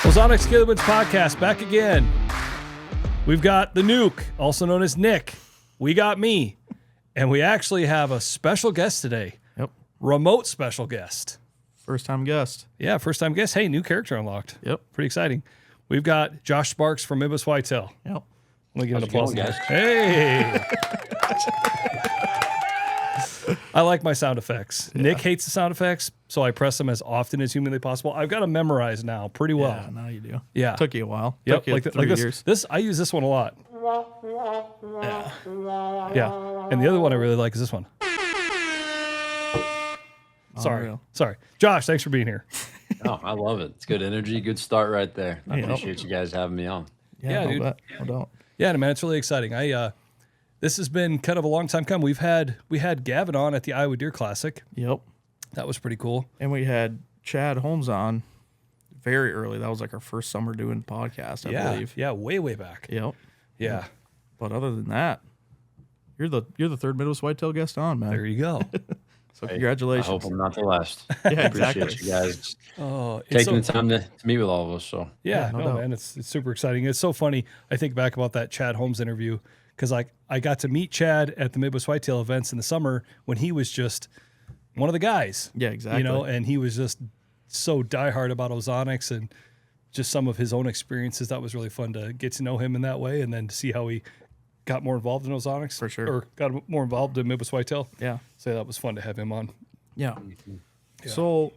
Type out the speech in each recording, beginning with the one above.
Ozonics Killerwinds podcast back again. We've got the Nuke, also known as Nick. We got me. And we actually have a special guest today. Yep. Remote special guest. First time guest. Yeah, first time guest. Hey, new character unlocked. Yep. Pretty exciting. We've got Josh Sparks from Midwest Whitetail. Yep. Let me get an How's it applause. going, guys? Hey. I like my sound effects. Yeah. Nick hates the sound effects, so I press them as often as humanly possible. I've got them memorized now pretty well. Yeah, now you do. Yeah. Took you a while. Yep, Took you like 3 this. years. This I use this one a lot. Yeah. Yeah, and the other one I really like is this one. Sorry, Unreal. sorry, Josh. Thanks for being here. Oh, I love it. It's good energy, good start right there. I Yeah. appreciate you guys having me on. Yeah, no dude. bet. No doubt. Yeah, man, it's really exciting. This has been kind of a long time coming. We had Gavin on at the Iowa Deer Classic. Yep. That was pretty cool. And we had Chad Holmes on very early. That was like our first summer doing podcast, I believe. Yeah, way back. Yep. Yeah, But other than that, you're the third Midwest Whitetail guest on, man. there you go. So Hey, congratulations. I hope I'm not the last. Yeah, I exactly. appreciate you guys Oh, it's taking so, the time to meet with all of us. So yeah, no no, doubt. man, it's super exciting. It's so funny. I think back about that Chad Holmes interview because I got to meet Chad at the Midwest Whitetail events in the summer when he was just one of the guys. Yeah, exactly. You know, and he was just so diehard about Ozonics and just some of his own experiences. That was really fun to get to know him in that way and then to see how he got more involved in Ozonics. For sure. Or got more involved in Midwest Whitetail. Yeah. So that was fun to have him on. Yeah. So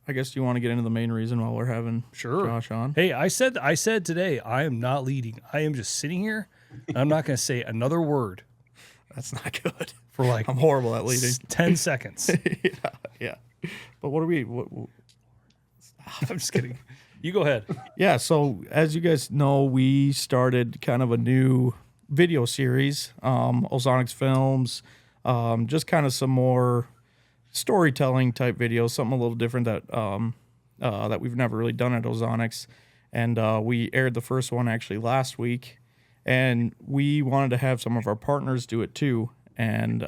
I guess you want to get into the main reason while we're having Sure. Josh on. Hey, I said today, I am not leading. I am just sitting here. And I'm not going to say another word That's not good. for like I'm horrible at leading. 10 seconds. Yeah. But what are we I'm just kidding. You go ahead. Yeah, so as you guys know, we started kind of a new video series, Ozonics Films, just kind of some more storytelling type videos, something a little different that we've never really done at Ozonics. And we aired the first one actually last week, and we wanted to have some of our partners do it too. And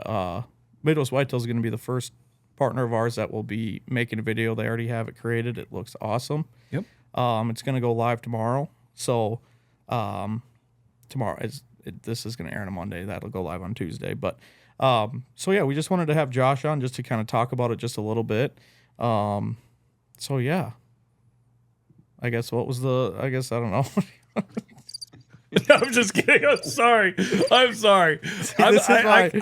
Midwest Whitetail is going to be the first partner of ours that will be making a video. They already have it created. It looks awesome. Yep. It's going to go live tomorrow. So tomorrow this is going to air on a Monday. That'll go live on Tuesday. But so yeah, we just wanted to have Josh on just to kind of talk about it just a little bit. So yeah, I guess I don't know. I'm just kidding. I'm sorry. I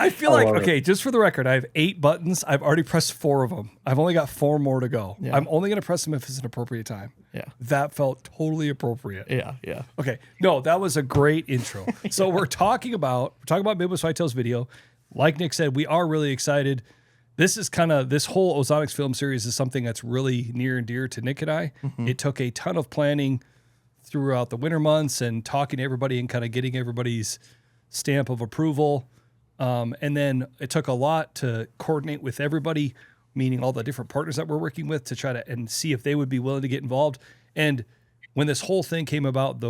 feel like, okay, just for the record, I have 8 buttons. I've already pressed 4 of them. I've only got 4 more to go. Yeah. I'm only going to press them if it's an appropriate time. Yeah. That felt totally appropriate. Yeah. Okay. No, that was a great intro. So we're talking about Midwest Whitetails video. Like Nick said, we are really excited. This whole Ozonics film series is something that's really near and dear to Nick and I. Mm-hmm. It took a ton of planning throughout the winter months and talking to everybody and kind of getting everybody's stamp of approval. And then it took a lot to coordinate with everybody, meaning all the different partners that we're working with to try to and see if they would be willing to get involved. And when this whole thing came about,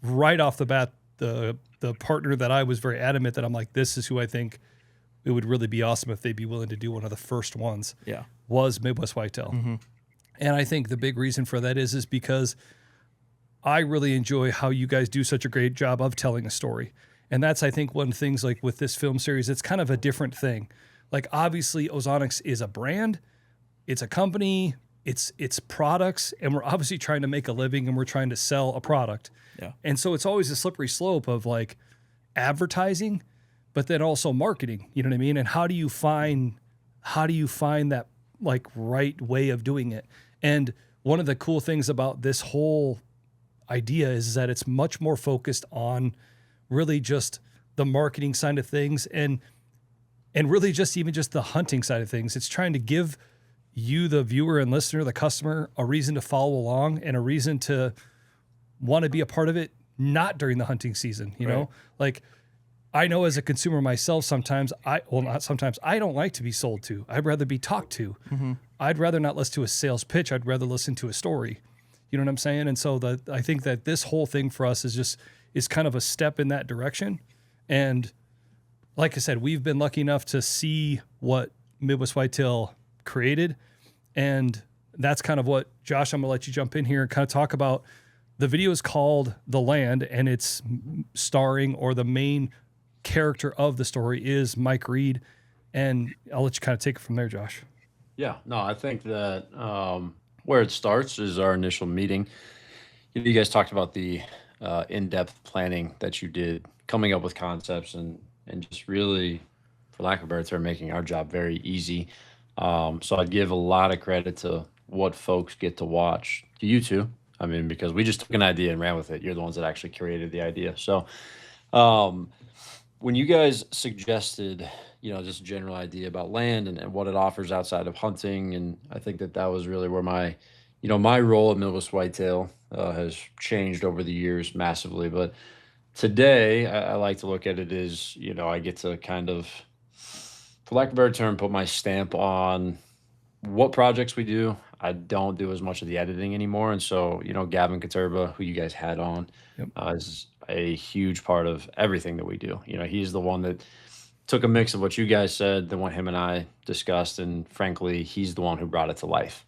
right off the bat, the partner that I was very adamant that I'm like, this is who I think it would really be awesome if they'd be willing to do one of the first ones. Yeah. Was Midwest Whitetail. Mm-hmm. And I think the big reason for that is because I really enjoy how you guys do such a great job of telling a story. And that's, I think, one of the things like with this film series, it's kind of a different thing. Like obviously Ozonics is a brand, it's a company, it's products, and we're obviously trying to make a living and we're trying to sell a product. Yeah. And so it's always a slippery slope of like advertising, but then also marketing, you know what I mean? And how do you find that like right way of doing it? And one of the cool things about this whole idea is that it's much more focused on really just the marketing side of things and really just even just the hunting side of things. It's trying to give you, the viewer and listener, the customer, a reason to follow along and a reason to want to be a part of it, not during the hunting season, you know? Like I know as a consumer myself, I don't like to be sold to. I'd rather be talked to. Mm-hmm. I'd rather not listen to a sales pitch. I'd rather listen to a story. You know what I'm saying? And so I think that this whole thing for us is kind of a step in that direction. And like I said, we've been lucky enough to see what Midwest Whitetail created. And that's kind of what, Josh, I'm gonna let you jump in here and kind of talk about. The video is called The Land, and it's starring, or the main character of the story is Mike Reed. And I'll let you kind of take it from there, Josh. Yeah, no, I think that where it starts is our initial meeting. You guys talked about the in-depth planning that you did, coming up with concepts and just really, for lack of a better term, making our job very easy. So I'd give a lot of credit to what folks get to watch, to you two. I mean, because we just took an idea and ran with it. You're the ones that actually created the idea. So when you guys suggested, just a general idea about land and what it offers outside of hunting, and I think that was really where my role at Midwest Whitetail has changed over the years massively. But today, I like to look at it as, I get to kind of, for lack of a better term, put my stamp on what projects we do. I don't do as much of the editing anymore. And so, Gavin Katurba, who you guys had on, is a huge part of everything that we do. He's the one that took a mix of what you guys said, then what him and I discussed, and frankly, he's the one who brought it to life.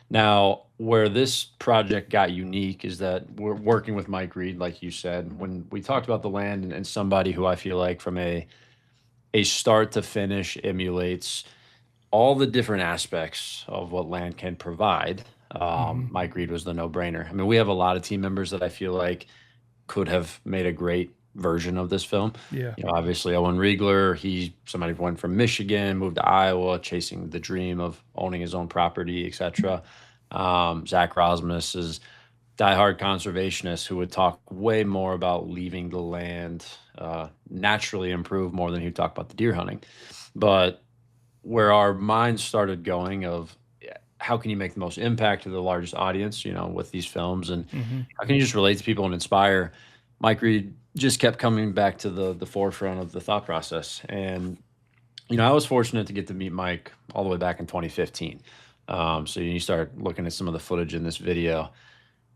Now, where this project got unique is that we're working with Mike Reed, like you said, when we talked about the land, and somebody who I feel like from a start to finish emulates all the different aspects of what land can provide. Mike Reed was the no-brainer. I mean, we have a lot of team members that I feel like could have made a great version of this film. Yeah. Obviously Owen Riegler, he's somebody who went from Michigan, moved to Iowa, chasing the dream of owning his own property, etc. Zach Rosmus is diehard conservationist who would talk way more about leaving the land naturally improve more than he'd talk about the deer hunting. But where our minds started going of how can you make the most impact to the largest audience, with these films, and how can you just relate to people and inspire? Mike Reed just kept coming back to the forefront of the thought process. And, I was fortunate to get to meet Mike all the way back in 2015. So you start looking at some of the footage in this video.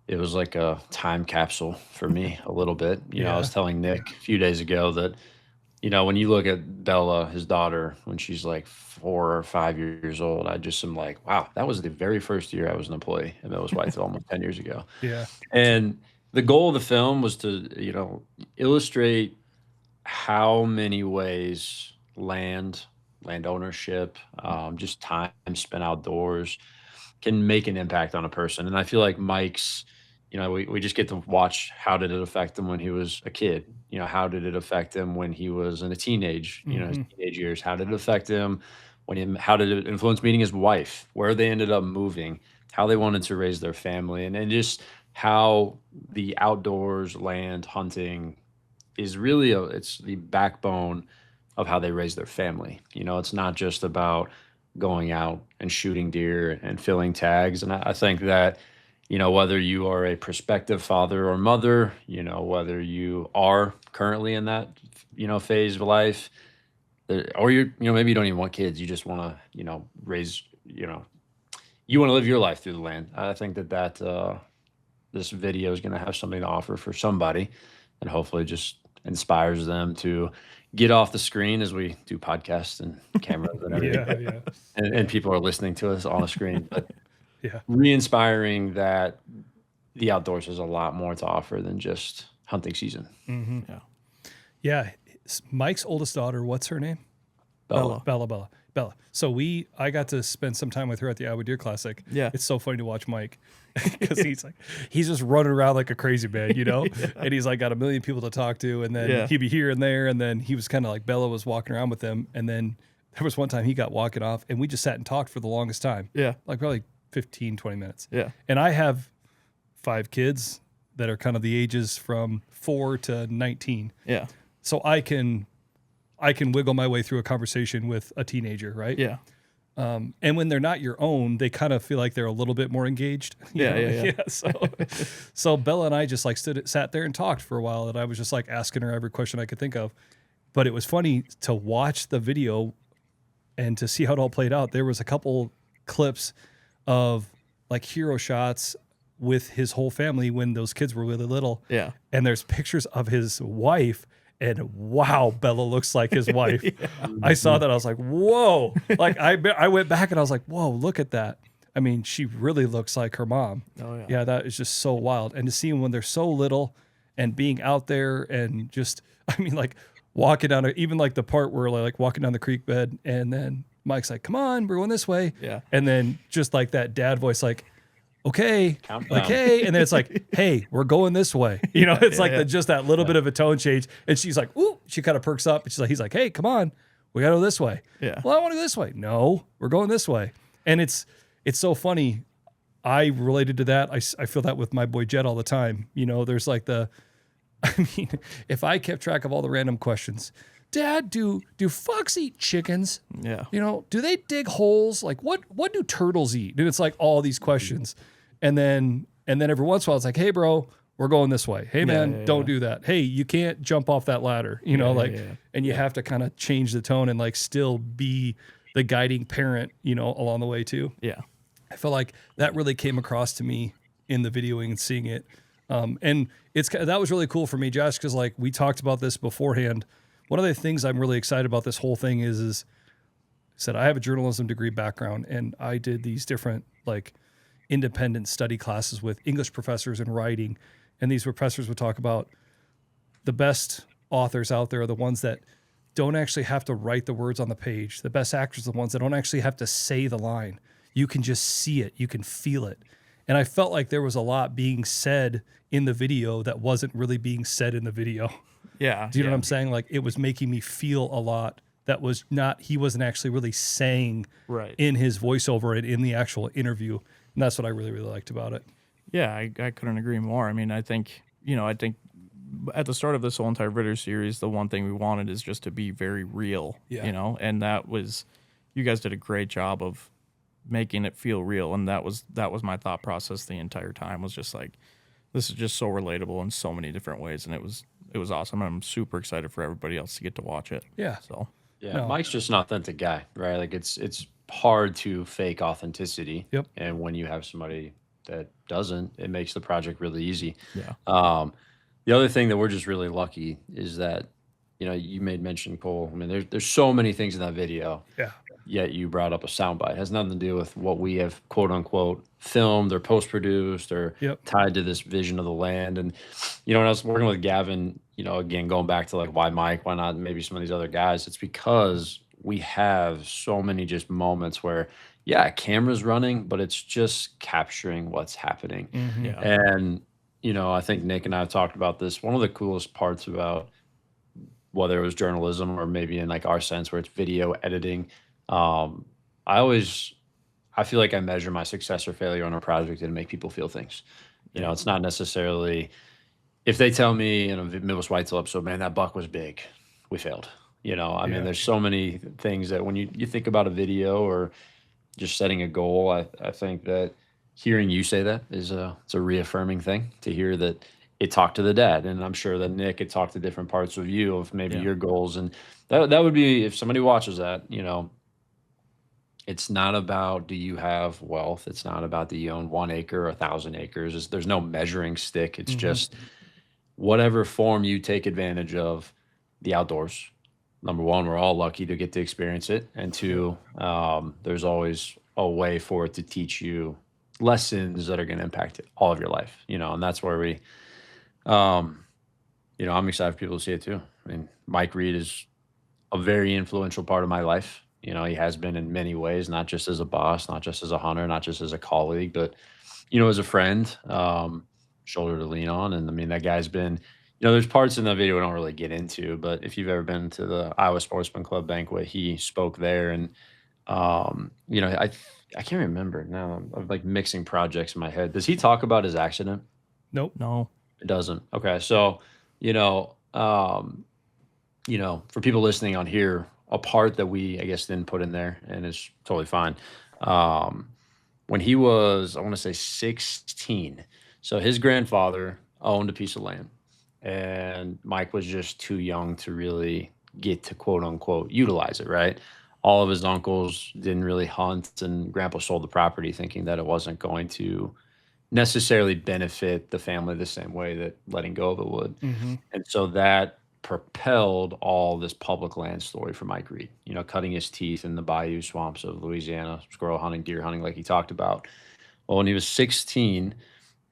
It was like a time capsule for me a little bit. I was telling Nick a few days ago that, when you look at Bella, his daughter, when she's like 4 or 5 years old, I just am like, wow, that was the very first year I was an employee at Midwest Whitetail almost 10 years ago. Yeah. And the goal of the film was to, illustrate how many ways land ownership, just time spent outdoors can make an impact on a person. And I feel like Mike's, we just get to watch how did it affect him when he was a kid? How did it affect him when he was in a teenage, his teenage years? How did it affect him how did it influence meeting his wife, where they ended up moving, how they wanted to raise their family, and just how the outdoors, land, hunting is really it's the backbone of how they raise their family. It's not just about going out and shooting deer and filling tags. And I think that, whether you are a prospective father or mother, whether you are currently in that, phase of life, or you're, maybe you don't even want kids, you just want to, raise, you want to live your life through the land. I think that this video is going to have something to offer for somebody, and hopefully just inspires them to get off the screen as we do podcasts and cameras and everything. And people are listening to us on the screen, but re-inspiring that the outdoors has a lot more to offer than just hunting season. Yeah. Mike's oldest daughter, what's her name? Bella. Bella. So I got to spend some time with her at the Iowa Deer Classic. Yeah. It's so funny to watch Mike because he's just running around like a crazy man, and he's like got a million people to talk to, and then he'd be here and there. And then he was kind of like, Bella was walking around with him. And then there was one time he got walking off and we just sat and talked for the longest time. Yeah. Like probably 15, 20 minutes. Yeah. And I have 5 kids that are kind of the ages from 4 to 19. Yeah. So I can wiggle my way through a conversation with a teenager, right? Yeah. And when they're not your own, they kind of feel like they're a little bit more engaged. You know? So Bella and I just like sat there and talked for a while, and I was just like asking her every question I could think of. But it was funny to watch the video and to see how it all played out. There was a couple clips of like hero shots with his whole family when those kids were really little. Yeah. And there's pictures of his wife. And wow, Bella looks like his wife. I saw that. I was like, whoa. Like I went back and I was like, whoa, look at that. I mean, she really looks like her mom. Oh, yeah. Yeah, that is just so wild. And to see them when they're so little and being out there and just, I mean, like walking down, even like the part where like walking down the creek bed and then Mike's like, come on, we're going this way. Yeah. And then just like that dad voice, like, okay, Countdown. okay. And then it's like, hey, we're going this way. You know, it's like just that little bit of a tone change. And she's like, ooh, she kind of perks up. And he's like, hey, come on, we got to go this way. Yeah. Well, I want to go this way. No, we're going this way. And it's so funny. I related to that. I feel that with my boy Jed all the time. You know, there's like I mean, if I kept track of all the random questions, Dad, do fox eat chickens? Yeah. You know, do they dig holes? Like what do turtles eat? And it's like all these questions. And then every once in a while it's like, hey bro, we're going this way. Hey man, don't do that. Hey, you can't jump off that ladder. You know, and you have to kind of change the tone and like still be the guiding parent, you know, along the way too. Yeah. I feel like that really came across to me in the videoing and seeing it. And that was really cool for me, Josh, because like we talked about this beforehand. One of the things I'm really excited about this whole thing is I said I have a journalism degree background, and I did these different like independent study classes with English professors in writing, and these professors would talk about the best authors out there are the ones that don't actually have to write the words on the page. The best actors are the ones that don't actually have to say the line. You can just see it. You can feel it. And I felt like there was a lot being said in the video that wasn't really being said in the video. Yeah. Do you know what I'm saying? Like it was making me feel a lot that was not, he wasn't actually really saying in his voiceover and in the actual interview. And that's what I really, really liked about it. Yeah, I couldn't agree more. I mean, I think at the start of this whole entire video series, the one thing we wanted is just to be very real, you know, and you guys did a great job of making it feel real. And that was my thought process the entire time, was just like, this is just so relatable in so many different ways. And it was awesome. I'm super excited for everybody else to get to watch it. Yeah. So Yeah, No. Mike's just an authentic guy, right? Like it's hard to fake authenticity. Yep. And when you have somebody that doesn't, it makes the project really easy. yeah. The other thing that we're just really lucky is that, you know, you made mention, Cole. I mean, there's so many things in that video. Yeah. Yet you brought up a soundbite. It has nothing to do with what we have, quote unquote, filmed or post produced or tied to this vision of the land. And, you know, when I was working with Gavin, you know, again, going back to like, why Mike, why not maybe some of these other guys? It's because we have so many just moments where, yeah, camera's running, but it's just capturing what's happening. Yeah. And, you know, I think Nick and I have talked about this. One of the coolest parts about whether it was journalism or maybe in like our sense where it's video editing, I feel like I measure my success or failure on a project and make people feel things. You know, it's not necessarily if they tell me in a Midwest Whitetail episode, man, that buck was big, we failed. You know, I mean, there's so many things that when you think about a video or just setting a goal, I think that hearing you say that it's a reaffirming thing to hear that it talked to the dad. And I'm sure that Nick had talked to different parts of you of maybe your goals. And that would be, if somebody watches that, you know, it's not about do you have wealth. It's not about do you own 1 acre or 1,000 acres. There's no measuring stick. It's just whatever form you take advantage of the outdoors. Number one, we're all lucky to get to experience it. And two, there's always a way for it to teach you lessons that are going to impact all of your life, you know, and that's where we, you know, I'm excited for people to see it too. I mean, Mike Reed is a very influential part of my life. You know, he has been in many ways, not just as a boss, not just as a hunter, not just as a colleague, but, you know, as a friend, shoulder to lean on. And I mean, that guy's been, you know, there's parts in the video we don't really get into, but if you've ever been to the Iowa Sportsman Club banquet, he spoke there. And, you know, I can't remember now. I'm like mixing projects in my head. Does he talk about his accident? Nope. No. It doesn't. Okay. So, you know, for people listening on here, a part that we, I guess, didn't put in there and it's totally fine. When he was, I want to say 16. So his grandfather owned a piece of land and Mike was just too young to really get to quote unquote utilize it. Right. All of his uncles didn't really hunt and grandpa sold the property thinking that it wasn't going to necessarily benefit the family the same way that letting go of it would. And so that propelled all this public land story for Mike Reed, you know, cutting his teeth in the bayou swamps of Louisiana, squirrel hunting, deer hunting, like he talked about. Well, when he was 16,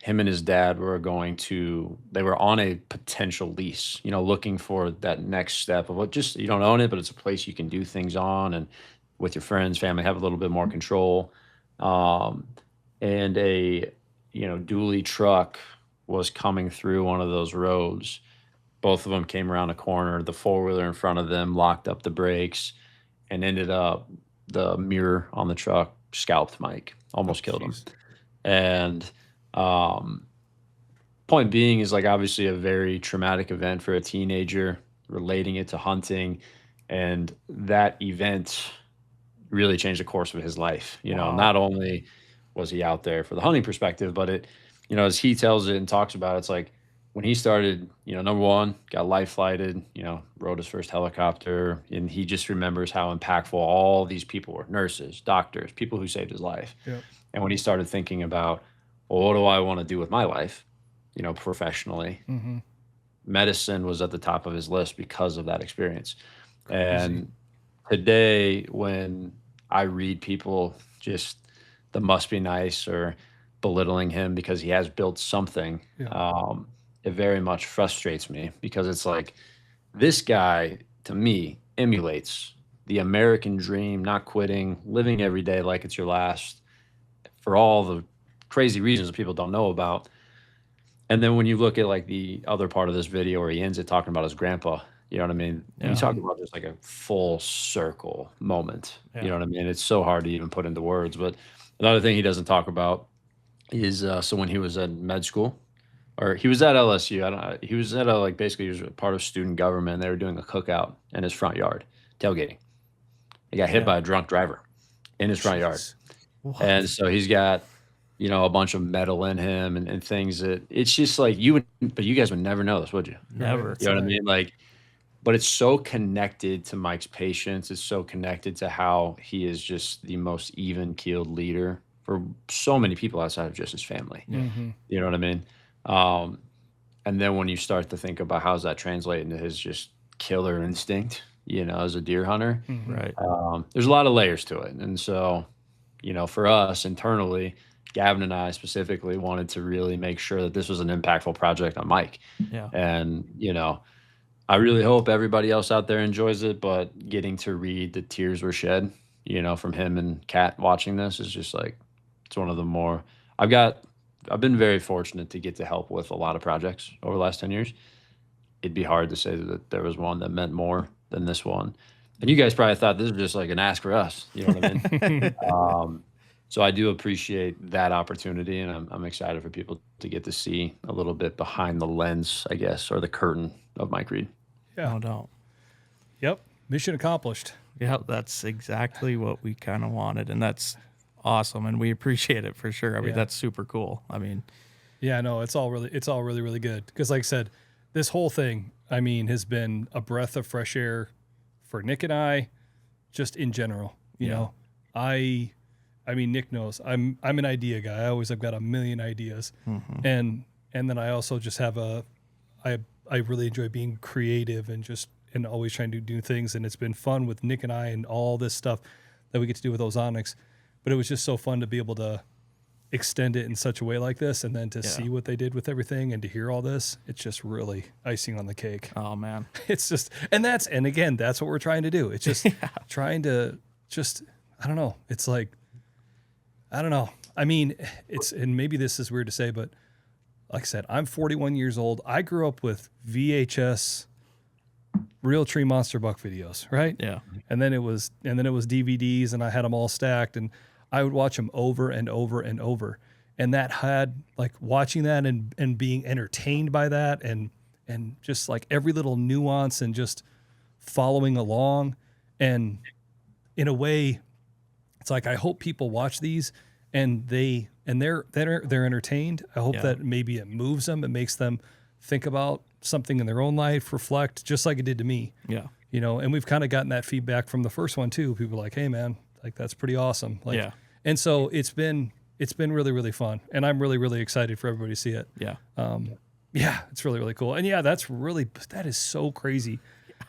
him and his dad they were on a potential lease, you know, looking for that next step of what, just, you don't own it, but it's a place you can do things on and with your friends, family, have a little bit more control. And a, you know, dually truck was coming through one of those roads. Both of them came around a corner. The four-wheeler in front of them locked up the brakes and ended up the mirror on the truck scalped Mike, almost killed him. And point being is, like, obviously a very traumatic event for a teenager, relating it to hunting. And that event really changed the course of his life. You know, not only was he out there for the hunting perspective, but it, you know, as he tells it and talks about it, it's like when he started, you know, number one, got life flighted, you know, rode his first helicopter, and he just remembers how impactful all these people were: nurses, doctors, people who saved his life. Yep. And when he started thinking about, well, what do I want to do with my life, you know, professionally, medicine was at the top of his list because of that experience. And today, when I read people just the must be nice or belittling him because he has built something, it very much frustrates me, because it's like, this guy, to me, emulates the American dream, not quitting, living every day like it's your last, for all the crazy reasons that people don't know about. And then when you look at, like, the other part of this video where he ends it talking about his grandpa, you know what I mean? You talk about just like a full circle moment. You know what I mean? It's so hard to even put into words. But another thing he doesn't talk about is, so when he was at med school, or he was at LSU, I don't know, he was at basically he was a part of student government, and they were doing a cookout in his front yard, tailgating. He got hit by a drunk driver in his front yard. What? And so he's got, you know, a bunch of metal in him and things that it's just like but you guys would never know this, would you? Never. You know what I mean? Like, but it's so connected to Mike's patience. It's so connected to how he is just the most even-keeled leader for so many people outside of just his family. You know what I mean? And then when you start to think about how's that translate into his just killer instinct, you know, as a deer hunter, Right. there's a lot of layers to it. And so, you know, for us internally, Gavin and I specifically wanted to really make sure that this was an impactful project on Mike. Yeah. And, you know, I really hope everybody else out there enjoys it, but getting to read the tears were shed, you know, from him and Kat watching this is just like, it's one of the more, I've been very fortunate to get to help with a lot of projects over the last 10 years. It'd be hard to say that there was one that meant more than this one. And you guys probably thought this was just like an ask for us, you know what I mean? So I do appreciate that opportunity, and I'm excited for people to get to see a little bit behind the lens, I guess, or the curtain of Mike Reed. Yeah. No doubt. Yep. Mission accomplished. Yeah, that's exactly what we kind of wanted, and that's awesome, and we appreciate it for sure. I mean, that's super cool. I mean, yeah, no, it's all really, really good. Because, like I said, this whole thing, I mean, has been a breath of fresh air for Nick and I, just in general. You know, I mean, Nick knows I'm an idea guy. I've got a million ideas, and then I also just have I really enjoy being creative and always trying to do things. And it's been fun with Nick and I and all this stuff that we get to do with Ozonics. But it was just so fun to be able to extend it in such a way like this, and then to see what they did with everything and to hear all this. It's just really icing on the cake. Oh man, it's just, and again, that's what we're trying to do. It's just trying to just, I don't know. It's like, I don't know. I mean, and maybe this is weird to say, but like I said, I'm 41 years old. I grew up with VHS real tree monster buck videos, right? Yeah. And then it was DVDs, and I had them all stacked, and I would watch them over and over and over. And that had, like, watching that and being entertained by that and just like every little nuance and just following along. And in a way, it's like, I hope people watch these and they're entertained. I hope that maybe it moves them. It makes them think about something in their own life, reflect, just like it did to me. Yeah. You know, and we've kind of gotten that feedback from the first one too. People are like, hey man, like, that's pretty awesome. Like, and so it's been really, really fun. And I'm really, really excited for everybody to see it. Yeah. You Yeah, it's really, really cool. And yeah, that is so crazy.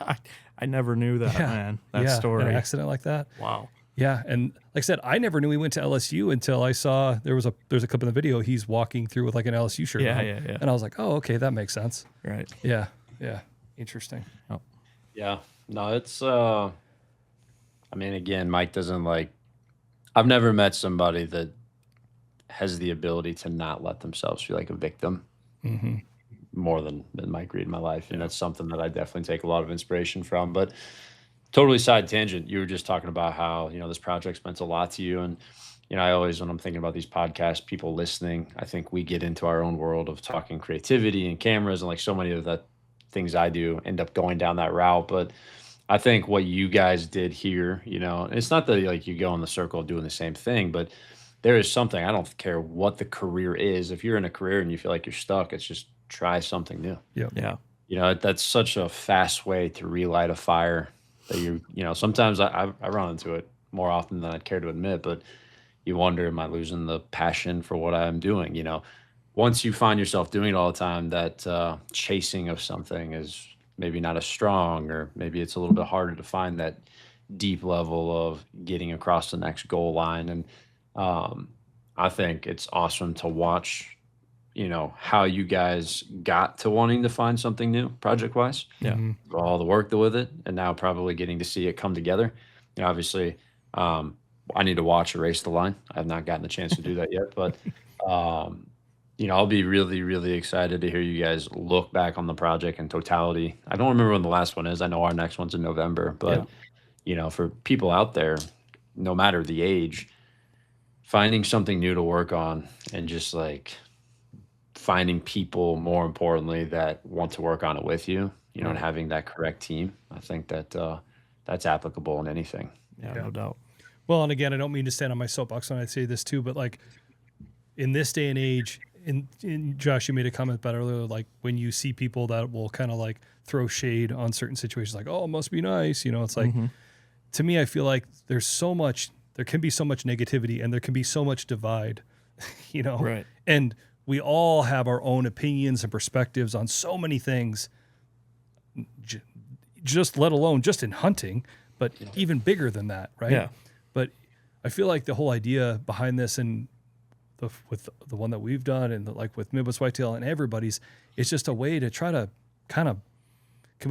I never knew that, man. That story. An accident like that. Wow. Yeah, and like I said, I never knew he went to LSU until I saw there's a clip in the video. He's walking through with like an LSU shirt on. Yeah. And I was like, oh, okay, that makes sense. Right. Yeah, interesting. Oh. Yeah. No, it's I mean, again, Mike doesn't like, I've never met somebody that has the ability to not let themselves feel like a victim more than Mike Reed in my life. And that's something that I definitely take a lot of inspiration from. But totally side tangent. You were just talking about how, this project's meant a lot to you. And, I always, when I'm thinking about these podcasts, people listening, I think we get into our own world of talking creativity and cameras, and like so many of the things I do end up going down that route. But I think what you guys did here, it's not that like you go in the circle doing the same thing, but there is something, I don't care what the career is. If you're in a career and you feel like you're stuck, it's just try something new. Yeah. That's such a fast way to relight a fire that sometimes I run into it more often than I'd care to admit, but you wonder, am I losing the passion for what I'm doing? Once you find yourself doing it all the time, that chasing of something is maybe not as strong, or maybe it's a little bit harder to find that deep level of getting across the next goal line. And I think it's awesome to watch, how you guys got to wanting to find something new project wise. Yeah. All the work with it, and now probably getting to see it come together. Obviously, I need to watch Erase the Line. I have not gotten the chance to do that yet, but I'll be really, really excited to hear you guys look back on the project in totality. I don't remember when the last one is. I know our next one's in November, but for people out there, no matter the age, finding something new to work on, and just like finding people, more importantly, that want to work on it with you, and having that correct team. I think that that's applicable in anything. Yeah, no doubt. Well, and again, I don't mean to stand on my soapbox when I say this too, but like in this day and age, in Josh, you made a comment about earlier, like when you see people that will kind of like throw shade on certain situations, like, oh, it must be nice. It's like, to me, I feel like there can be so much negativity, and there can be so much divide, Right. And we all have our own opinions and perspectives on so many things, just let alone just in hunting, but even bigger than that. Right. Yeah. But I feel like the whole idea behind this, and with the one that we've done, and like with Midwest Whitetail and everybody's, it's just a way to try to kind of, can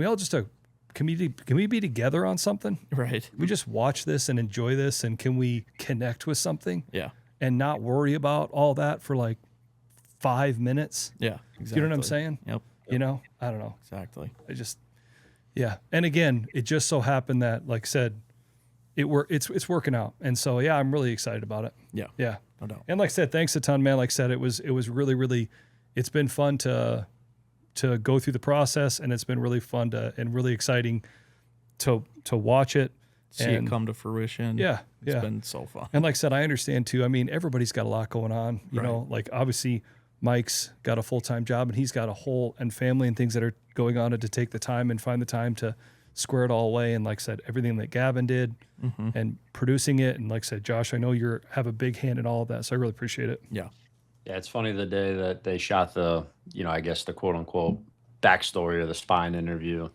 we be together on something? Right. Can we just watch this and enjoy this, and can we connect with something? Yeah. And not worry about all that for like 5 minutes. Yeah. Exactly. You know what I'm saying? Yep. I don't know. Exactly. And again, it just so happened that, like I said, it's working out. And so, I'm really excited about it. Yeah. Yeah. No doubt. And like I said, thanks a ton, man. Like I said, it was really, really, it's been fun to go through the process, and it's been really fun and really exciting to watch it. See it come to fruition. Yeah. It's been so fun. And like I said, I understand too. I mean, everybody's got a lot going on, you know, like obviously Mike's got a full-time job, and he's got a whole and family and things that are going on, and to take the time and find the time to square it all away. And like I said, everything that Gavin did and producing it. And like I said, Josh, I know have a big hand in all of that. So I really appreciate it. Yeah. Yeah. It's funny, the day that they shot the, I guess the quote unquote backstory of the spine interview,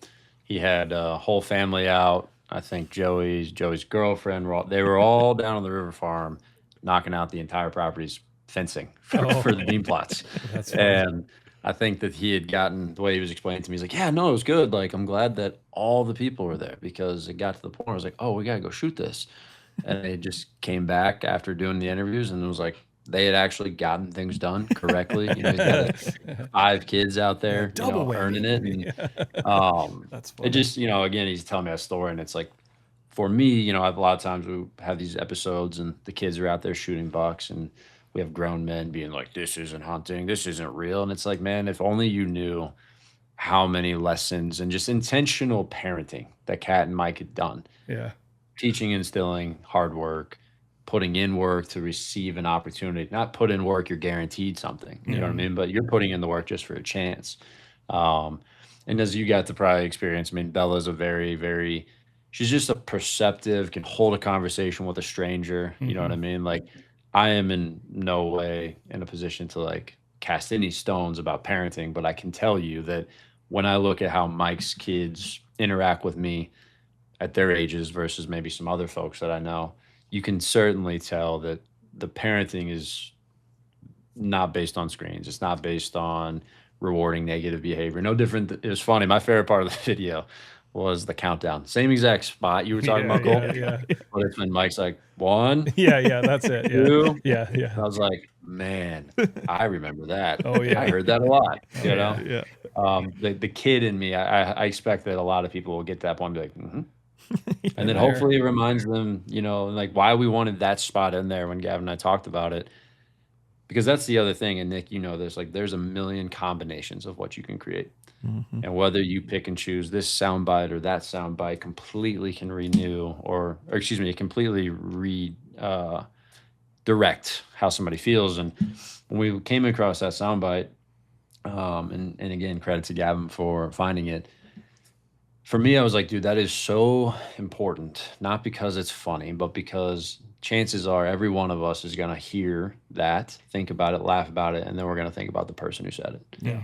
he had a whole family out. I think Joey's girlfriend, they were all down on the river farm knocking out the entire property's fencing for the bean plots. And I think that he had gotten, the way he was explaining to me, he's like, yeah, no, it was good. Like, I'm glad that all the people were there, because it got to the point where I was like, oh, we got to go shoot this. And they just came back after doing the interviews, and it was like, they had actually gotten things done correctly. He's got 5 kids out there, earning it. And That's funny. it just, again, he's telling me a story, and it's like, for me, I've a lot of times we have these episodes, and the kids are out there shooting bucks, and we have grown men being like, this isn't hunting, this isn't real. And it's like, man, if only you knew how many lessons and just intentional parenting that Kat and Mike had done. Yeah. Teaching, instilling, hard work, putting in work to receive an opportunity. Not put in work, you're guaranteed something. You know what I mean? But you're putting in the work just for a chance. And as you got to probably experience, I mean, Bella's a very, very, she's just a perceptive, can hold a conversation with a stranger. You know what I mean? Like, I am in no way in a position to like cast any stones about parenting, but I can tell you that when I look at how Mike's kids interact with me at their ages versus maybe some other folks that I know, you can certainly tell that the parenting is not based on screens. It's not based on rewarding negative behavior. No different. It was funny. My favorite part of the video was the countdown. Same exact spot you were talking about, Cole. Yeah. But it's when Mike's like, 1, Yeah. That's it. Yeah. 2. Yeah. I was like, man, I remember that. Oh, yeah. I heard that a lot. Oh, You know, Yeah. the kid in me, I expect that a lot of people will get to that point and be like, and then there. hopefully it reminds them, like why we wanted that spot in there when Gavin and I talked about it. Because that's the other thing, and Nick, there's a million combinations of what you can create. And whether you pick and choose this soundbite or that soundbite completely can renew or excuse me, completely direct how somebody feels. And when we came across that soundbite, and again, credit to Gavin for finding it. For me, I was like, dude, that is so important, not because it's funny, but because chances are every one of us is going to hear that, think about it, laugh about it, and then we're going to think about the person who said it. Yeah.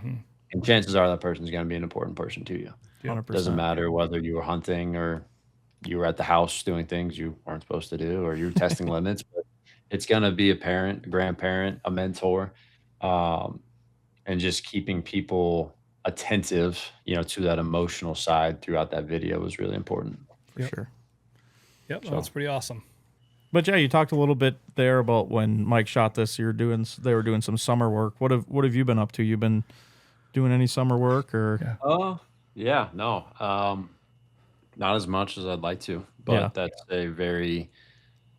And chances are that person is going to be an important person to you. 100%. Doesn't matter whether you were hunting or you were at the house doing things you weren't supposed to do or you're testing limits, but it's going to be a parent, a grandparent, a mentor, and just keeping people attentive, to that emotional side throughout that video was really important. For sure. Yep. That's pretty awesome. But yeah, you talked a little bit there about when Mike shot this. They were doing some summer work. What have you been up to? You've been doing any summer work or? Yeah, no, not as much as I'd like to, but that's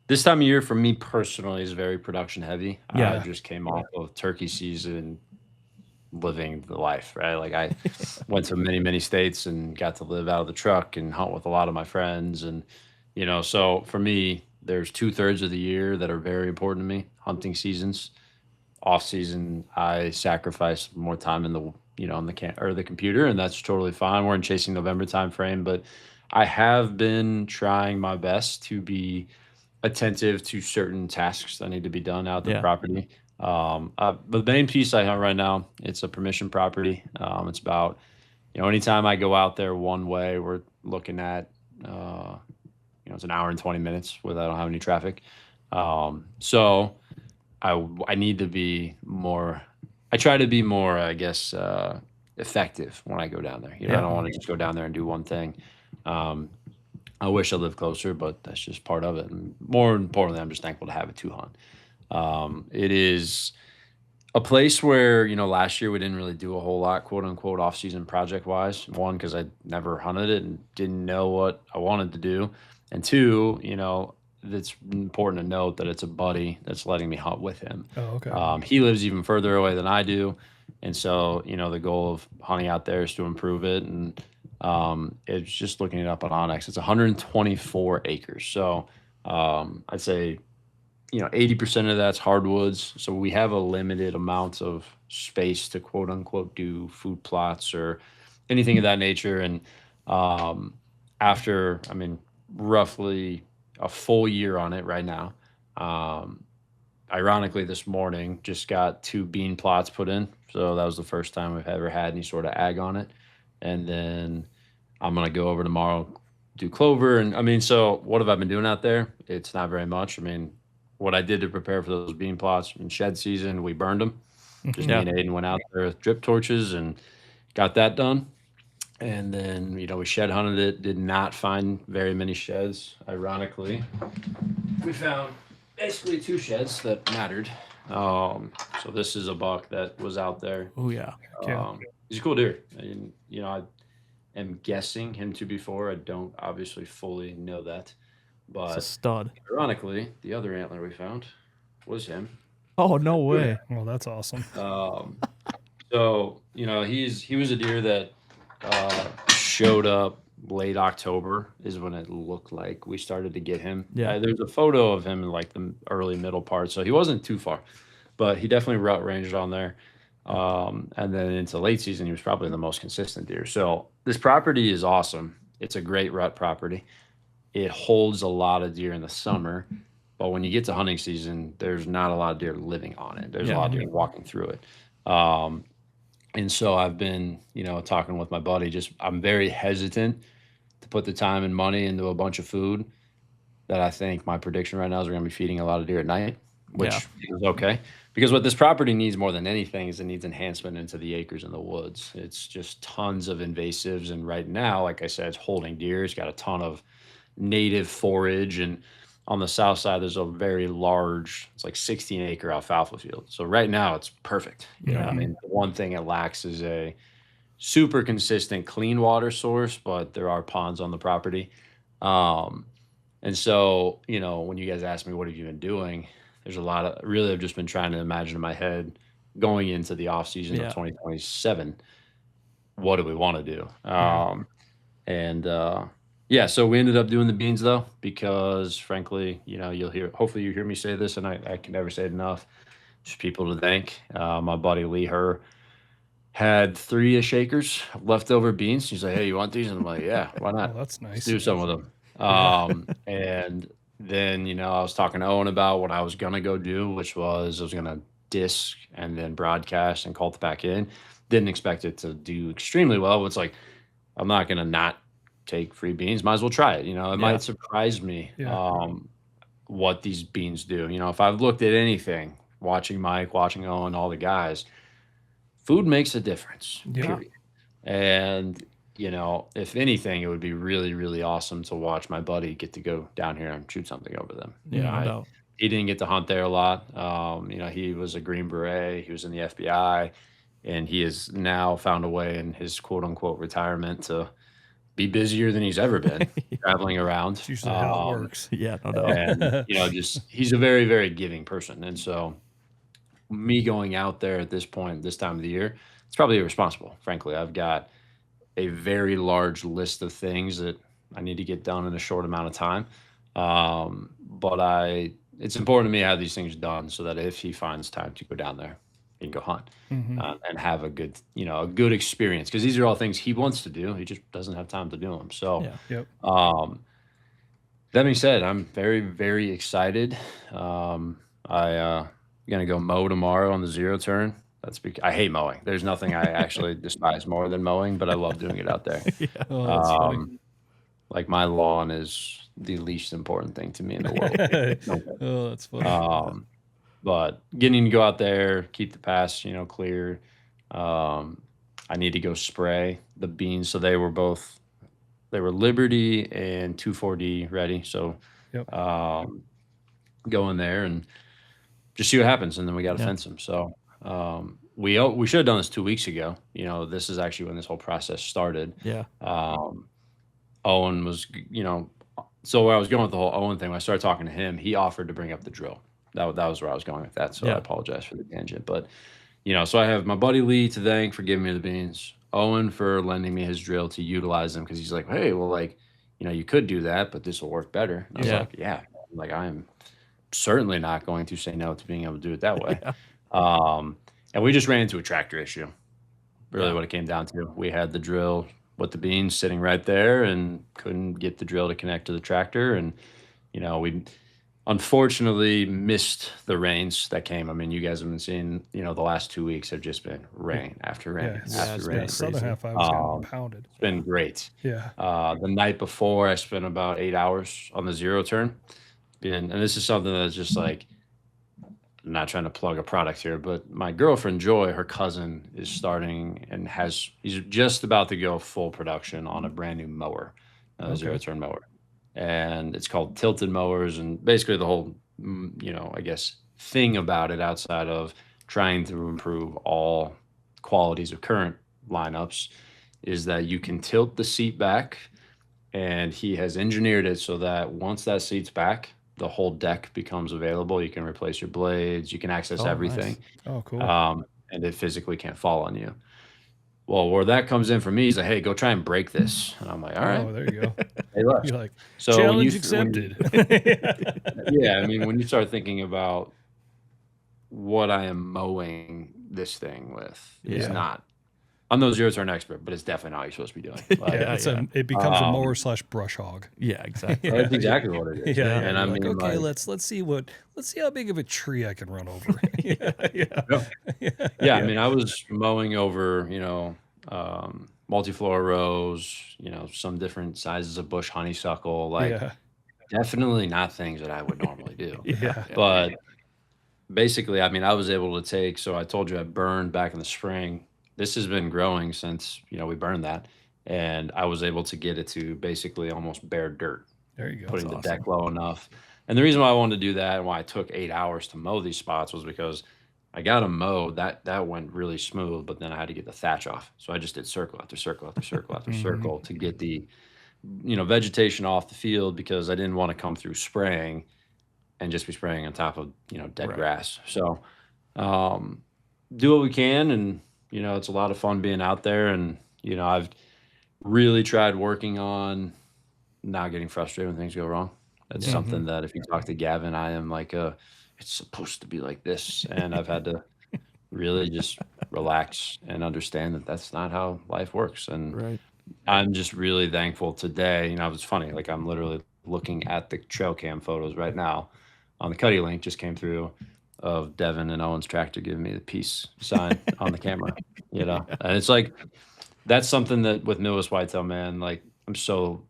this time of year for me personally is very production heavy. Yeah. I just came off of turkey season, living the life, right? Like I went to many, many states and got to live out of the truck and hunt with a lot of my friends. And, so for me, there's 2/3 of the year that are very important to me. Hunting seasons, off season, I sacrifice more time in the, on the computer, and that's totally fine. We're in chasing November timeframe, but I have been trying my best to be attentive to certain tasks that need to be done out the property. The main piece I hunt right now, it's a permission property. It's about, anytime I go out there one way, we're looking at, it's an hour and 20 minutes without I don't have any traffic. So I need to be more, I try to be more, I guess, effective when I go down there. I don't want to just go down there and do one thing. I wish I lived closer, but that's just part of it. And more importantly, I'm just thankful to have it to hunt. It is a place where, last year we didn't really do a whole lot, quote unquote, off season project wise. One, because I never hunted it and didn't know what I wanted to do. And two, it's important to note that it's a buddy that's letting me hunt with him. Oh, okay. He lives even further away than I do. And so, the goal of hunting out there is to improve it. And it's just looking it up on Ozonics. It's 124 acres. So I'd say, 80% of that's hardwoods. So we have a limited amount of space to quote unquote do food plots or anything of that nature. And after, roughly a full year on it right now, ironically, this morning just got 2 bean plots put in. So that was the first time we've ever had any sort of ag on it. And then I'm going to go over tomorrow, do clover. And so what have I been doing out there? It's not very much. What I did to prepare for those bean plots in shed season, we burned them. Just me and Aiden went out there with drip torches and got that done. And then, we shed hunted it, did not find very many sheds. Ironically, we found basically 2 sheds that mattered. So this is a buck that was out there. Oh yeah. He's a cool deer. And, I am guessing him to be 4. I don't obviously fully know that. But it's a stud. Ironically, the other antler we found was him. Oh, no way. Well, that's awesome. So, he was a deer that showed up late October is when it looked like we started to get him. Yeah. There's a photo of him in like the early middle part. So he wasn't too far, but he definitely route ranged on there. And then into late season, he was probably the most consistent deer. So this property is awesome. It's a great rut property. It holds a lot of deer in the summer, but when you get to hunting season, there's not a lot of deer living on it. There's a lot of deer walking through it. And so I've been, talking with my buddy, I'm very hesitant to put the time and money into a bunch of food that I think my prediction right now is we're going to be feeding a lot of deer at night, Yeah. which is okay. Because what this property needs more than anything is it needs enhancement into the acres in the woods. It's just tons of invasives. And right now, like I said, it's holding deer. It's got a ton of native forage. And on the south side, there's a very large, it's like 16-acre alfalfa field. So right now it's perfect. You know what I mean? The one thing it lacks is a super consistent clean water source, but there are ponds on the property. And so, when you guys ask me, what have you been doing? There's a lot of, really, I've just been trying to imagine in my head going into the off season of 2027, what do we want to do? And yeah, so we ended up doing the beans though, because frankly, hopefully you hear me say this, and I can never say it enough. Just people to thank. My buddy Lee had 3-ish acres of leftover beans. He's like, "Hey, you want these?" And I'm like, "Yeah, why not? Oh, that's Let's nice. do some of them." And then, I was talking to Owen about what I was going to go do, which was I was going to disc and then broadcast and call it back in. Didn't expect it to do extremely well. But it's like, I'm not going to not take free beans. Might as well try it. It might surprise me what these beans do. If I've looked at anything, watching Mike, watching Owen, all the guys, food makes a difference, period. And, if anything, it would be really, really awesome to watch my buddy get to go down here and shoot something over them. He didn't get to hunt there a lot. He was a Green Beret. He was in the FBI, and he has now found a way in his quote unquote retirement to be busier than he's ever been, traveling around. That's usually how it works. Yeah, no doubt. And, he's a very, very giving person. And so me going out there at this point, this time of the year, it's probably irresponsible. Frankly, I've got a very large list of things that I need to get done in a short amount of time. But it's important to me to have these things done so that if he finds time to go down there, he can go hunt and have a good, a good experience. Because these are all things he wants to do. He just doesn't have time to do them. So, that being said, I'm very, very excited. I'm gonna go mow tomorrow on the zero turn. I hate mowing. There's nothing I actually despise more than mowing, but I love doing it out there. Oh, that's funny. Like my lawn is the least important thing to me in the world. Oh, that's funny. But getting to go out there, keep the pass, clear. I need to go spray the beans. So they were Liberty and 2,4-D ready. So go in there and just see what happens. And then we got to fence them. So we should have done this 2 weeks ago. This is actually when this whole process started. Owen was, so where I was going with the whole Owen thing, when I started talking to him, he offered to bring up the drill. That was where I was going with that. So I apologize for the tangent. But, so I have my buddy Lee to thank for giving me the beans, Owen for lending me his drill to utilize them, because he's like, hey, well, you could do that, but this will work better. And I was like, yeah, I'm certainly not going to say no to being able to do it that way. And we just ran into a tractor issue. Really what it came down to. We had the drill with the beans sitting right there and couldn't get the drill to connect to the tractor. And, we unfortunately missed the rains that came. I mean, you guys have been seeing, the last 2 weeks have just been rain after rain after rain. The southern half I was getting pounded. It's been great. Yeah. The night before, I spent about 8 hours on the zero turn. And this is something that's just like, I'm not trying to plug a product here, but my girlfriend Joy, her cousin, is starting and he's just about to go full production on a brand new mower, zero turn mower. And it's called Tilted Mowers. And basically the whole, I guess, thing about it, outside of trying to improve all qualities of current lineups, is that you can tilt the seat back, and he has engineered it so that once that seat's back, the whole deck becomes available. You can replace your blades, you can access everything. Nice. Oh, cool. And it physically can't fall on you. Well, where that comes in for me is like, hey, go try and break this. And I'm like, all right. Oh, there you go. Hey, look. You're like, So challenge accepted. Yeah, I mean, when you start thinking about what I am mowing this thing with, is not I'm no zero turn expert, but it's definitely not what you're supposed to be doing. Like, it becomes a mower slash brush hog. Yeah, exactly. that's exactly what it is. Yeah, And I you're mean, like, okay, like, let's see how big of a tree I can run over. yeah, I mean, I was mowing over, multi-floor rows, some different sizes of bush honeysuckle, like Yeah, definitely not things that I would normally do. yeah, But basically, I mean, I was able to take, so I told you I burned back in the spring. This has been growing since, we burned that. And I was able to get it to basically almost bare dirt, there you go. putting the awesome. deck low enough. And the reason why I wanted to do that and why it took 8 hours to mow these spots was because I got them mowed. That went really smooth, but then I had to get the thatch off. So I just did circle after circle after circle after circle to get the, vegetation off the field, because I didn't want to come through spraying and just be spraying on top of, dead Right. grass. So do what we can. And, it's a lot of fun being out there. And, I've really tried working on not getting frustrated when things go wrong. That's something that if you talk to Gavin, I am like, it's supposed to be like this. And I've had to really just relax and understand that that's not how life works. And Right. I'm just really thankful today. It's funny, like I'm literally looking at the trail cam photos right now on the Cuddy link just came through of Devin and Owen's tractor giving me the peace sign on the camera, and it's like, that's something that with Midwest Whitetail, man, like I'm so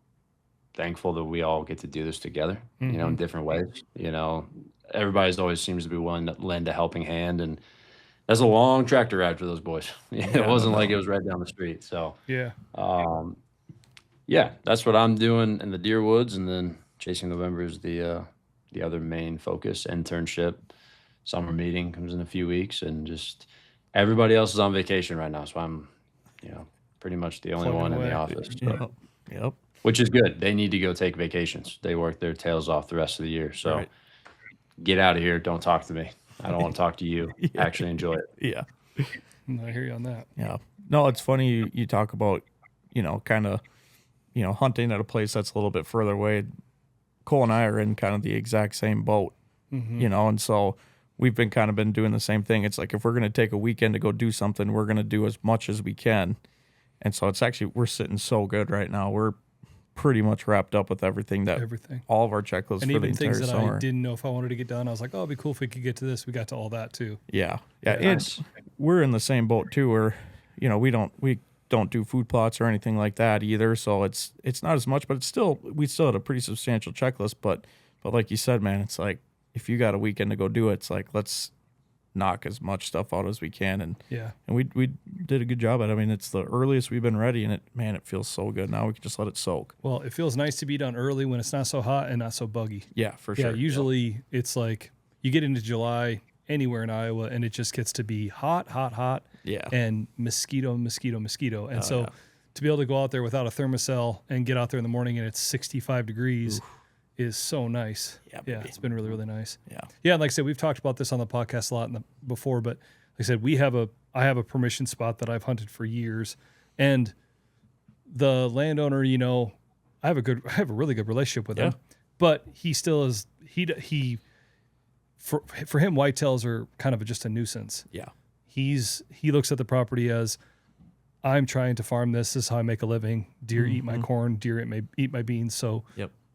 thankful that we all get to do this together, in different ways. Everybody's always seems to be willing to lend a helping hand, and that's a long tractor ride for those boys. It wasn't like it was right down the street. So Yeah, yeah, that's what I'm doing in the deer woods, and then Chasing November is the other main focus. Internship, summer meeting comes in a few weeks, and just everybody else is on vacation right now, so I'm, pretty much the only Plugging one in away. the office. So. Yep. Which is good. They need to go take vacations. They work their tails off the rest of the year. So Right. get out of here. Don't talk to me. I don't want to talk to you. Actually enjoy it. Yeah. I hear you on that. Yeah. No, it's funny you talk about, kind of, hunting at a place that's a little bit further away. Cole and I are in kind of the exact same boat, and so we've been doing the same thing. It's like, if we're going to take a weekend to go do something, we're going to do as much as we can. And so it's actually, we're sitting so good right now. We're pretty much wrapped up with everything, all of our checklists And for the even entire things that summer. I didn't know if I wanted to get done, I was like, oh, it'd be cool if we could get to this. We got to all that too. Yeah. Yeah. And we're in the same boat too, where, we don't do food plots or anything like that either. So it's not as much, but we still had a pretty substantial checklist. But like you said, man, it's like, if you got a weekend to go do it, it's like, let's knock as much stuff out as we can. And we did a good job at it. I mean, it's the earliest we've been ready, and it feels so good. Now we can just let it soak. Well, it feels nice to be done early when it's not so hot and not so buggy. Yeah, for sure. Yeah, usually it's like you get into July anywhere in Iowa and it just gets to be hot. Yeah. And mosquito. And Oh, to be able to go out there without a thermocell and get out there in the morning and it's 65 degrees is so nice. Yeah, Yeah, baby. it's been really, really nice. Yeah. Yeah, and like I said, we've talked about this on the podcast a lot before, but like I said, I have a permission spot that I've hunted for years, and the landowner, I have a really good relationship with him, but he still is for him, whitetails are kind of just a nuisance. Yeah. He looks at the property as, I'm trying to farm this. This is how I make a living. Deer eat my corn. Deer eat my beans. So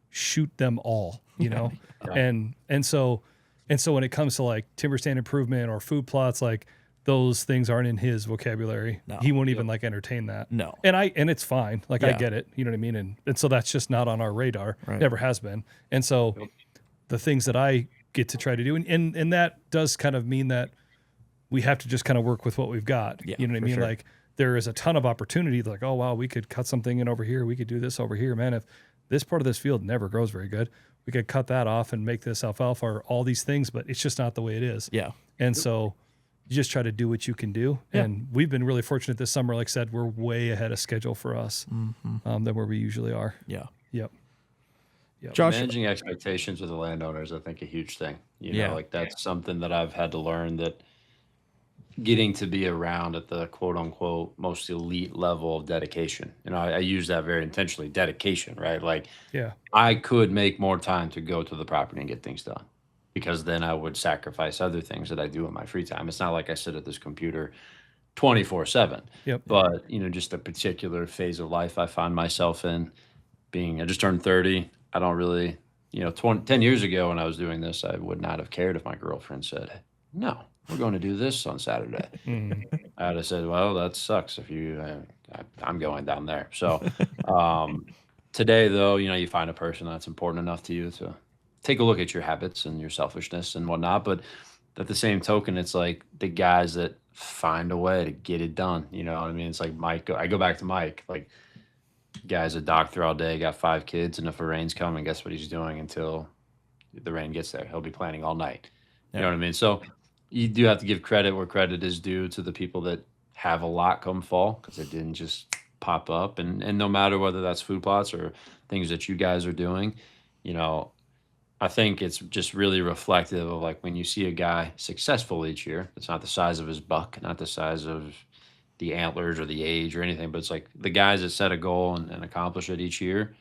shoot them all, and so when it comes to like timber stand improvement or food plots, like those things aren't in his vocabulary. No. He won't even like entertain that. No. And it's fine. Like I Yeah. get it. You know what I mean? And so that's just not on our radar. Right. Never has been. And so the things that I get to try to do, and that does kind of mean that we have to just kind of work with what we've got. Yeah, You know what I for mean? sure. Like there is a ton of opportunity. Like, oh wow, we could cut something in over here. We could do this over here, man. If this part of this field never grows very good, we could cut that off and make this alfalfa or all these things, but it's just not the way it is. Yeah. And so you just try to do what you can do. Yeah. And we've been really fortunate this summer. Like I said, we're way ahead of schedule for us than where we usually are. Yeah. Yep. Josh, Managing expectations with the landowners, I think, a huge thing. Yeah. Like that's something that I've had to learn, that getting to be around at the quote unquote most elite level of dedication. I use that very intentionally, dedication, right? Like Yeah. I could make more time to go to the property and get things done, because then I would sacrifice other things that I do in my free time. It's not like I sit at this computer 24/7. Yep. But, just a particular phase of life I find myself in I just turned 30. I don't really, 10 years ago when I was doing this, I would not have cared if my girlfriend said, no, we're going to do this on Saturday. I would have said, well, that sucks if I'm going down there. So today, though, you find a person that's important enough to you to take a look at your habits and your selfishness and whatnot. But at the same token, it's like the guys that find a way to get it done. You know what I mean? It's like Mike. I go back to Mike. Like, guy's a doctor all day, got 5 kids, and if the rain's coming, guess what he's doing until the rain gets there? He'll be planning all night. You know what I mean? So you do have to give credit where credit is due to the people that have a lot come fall, because it didn't just pop up. And no matter whether that's food plots or things that you guys are doing, I think it's just really reflective of, like, when you see a guy successful each year, it's not the size of his buck, not the size of the antlers or the age or anything, but it's like the guys that set a goal and accomplish it each year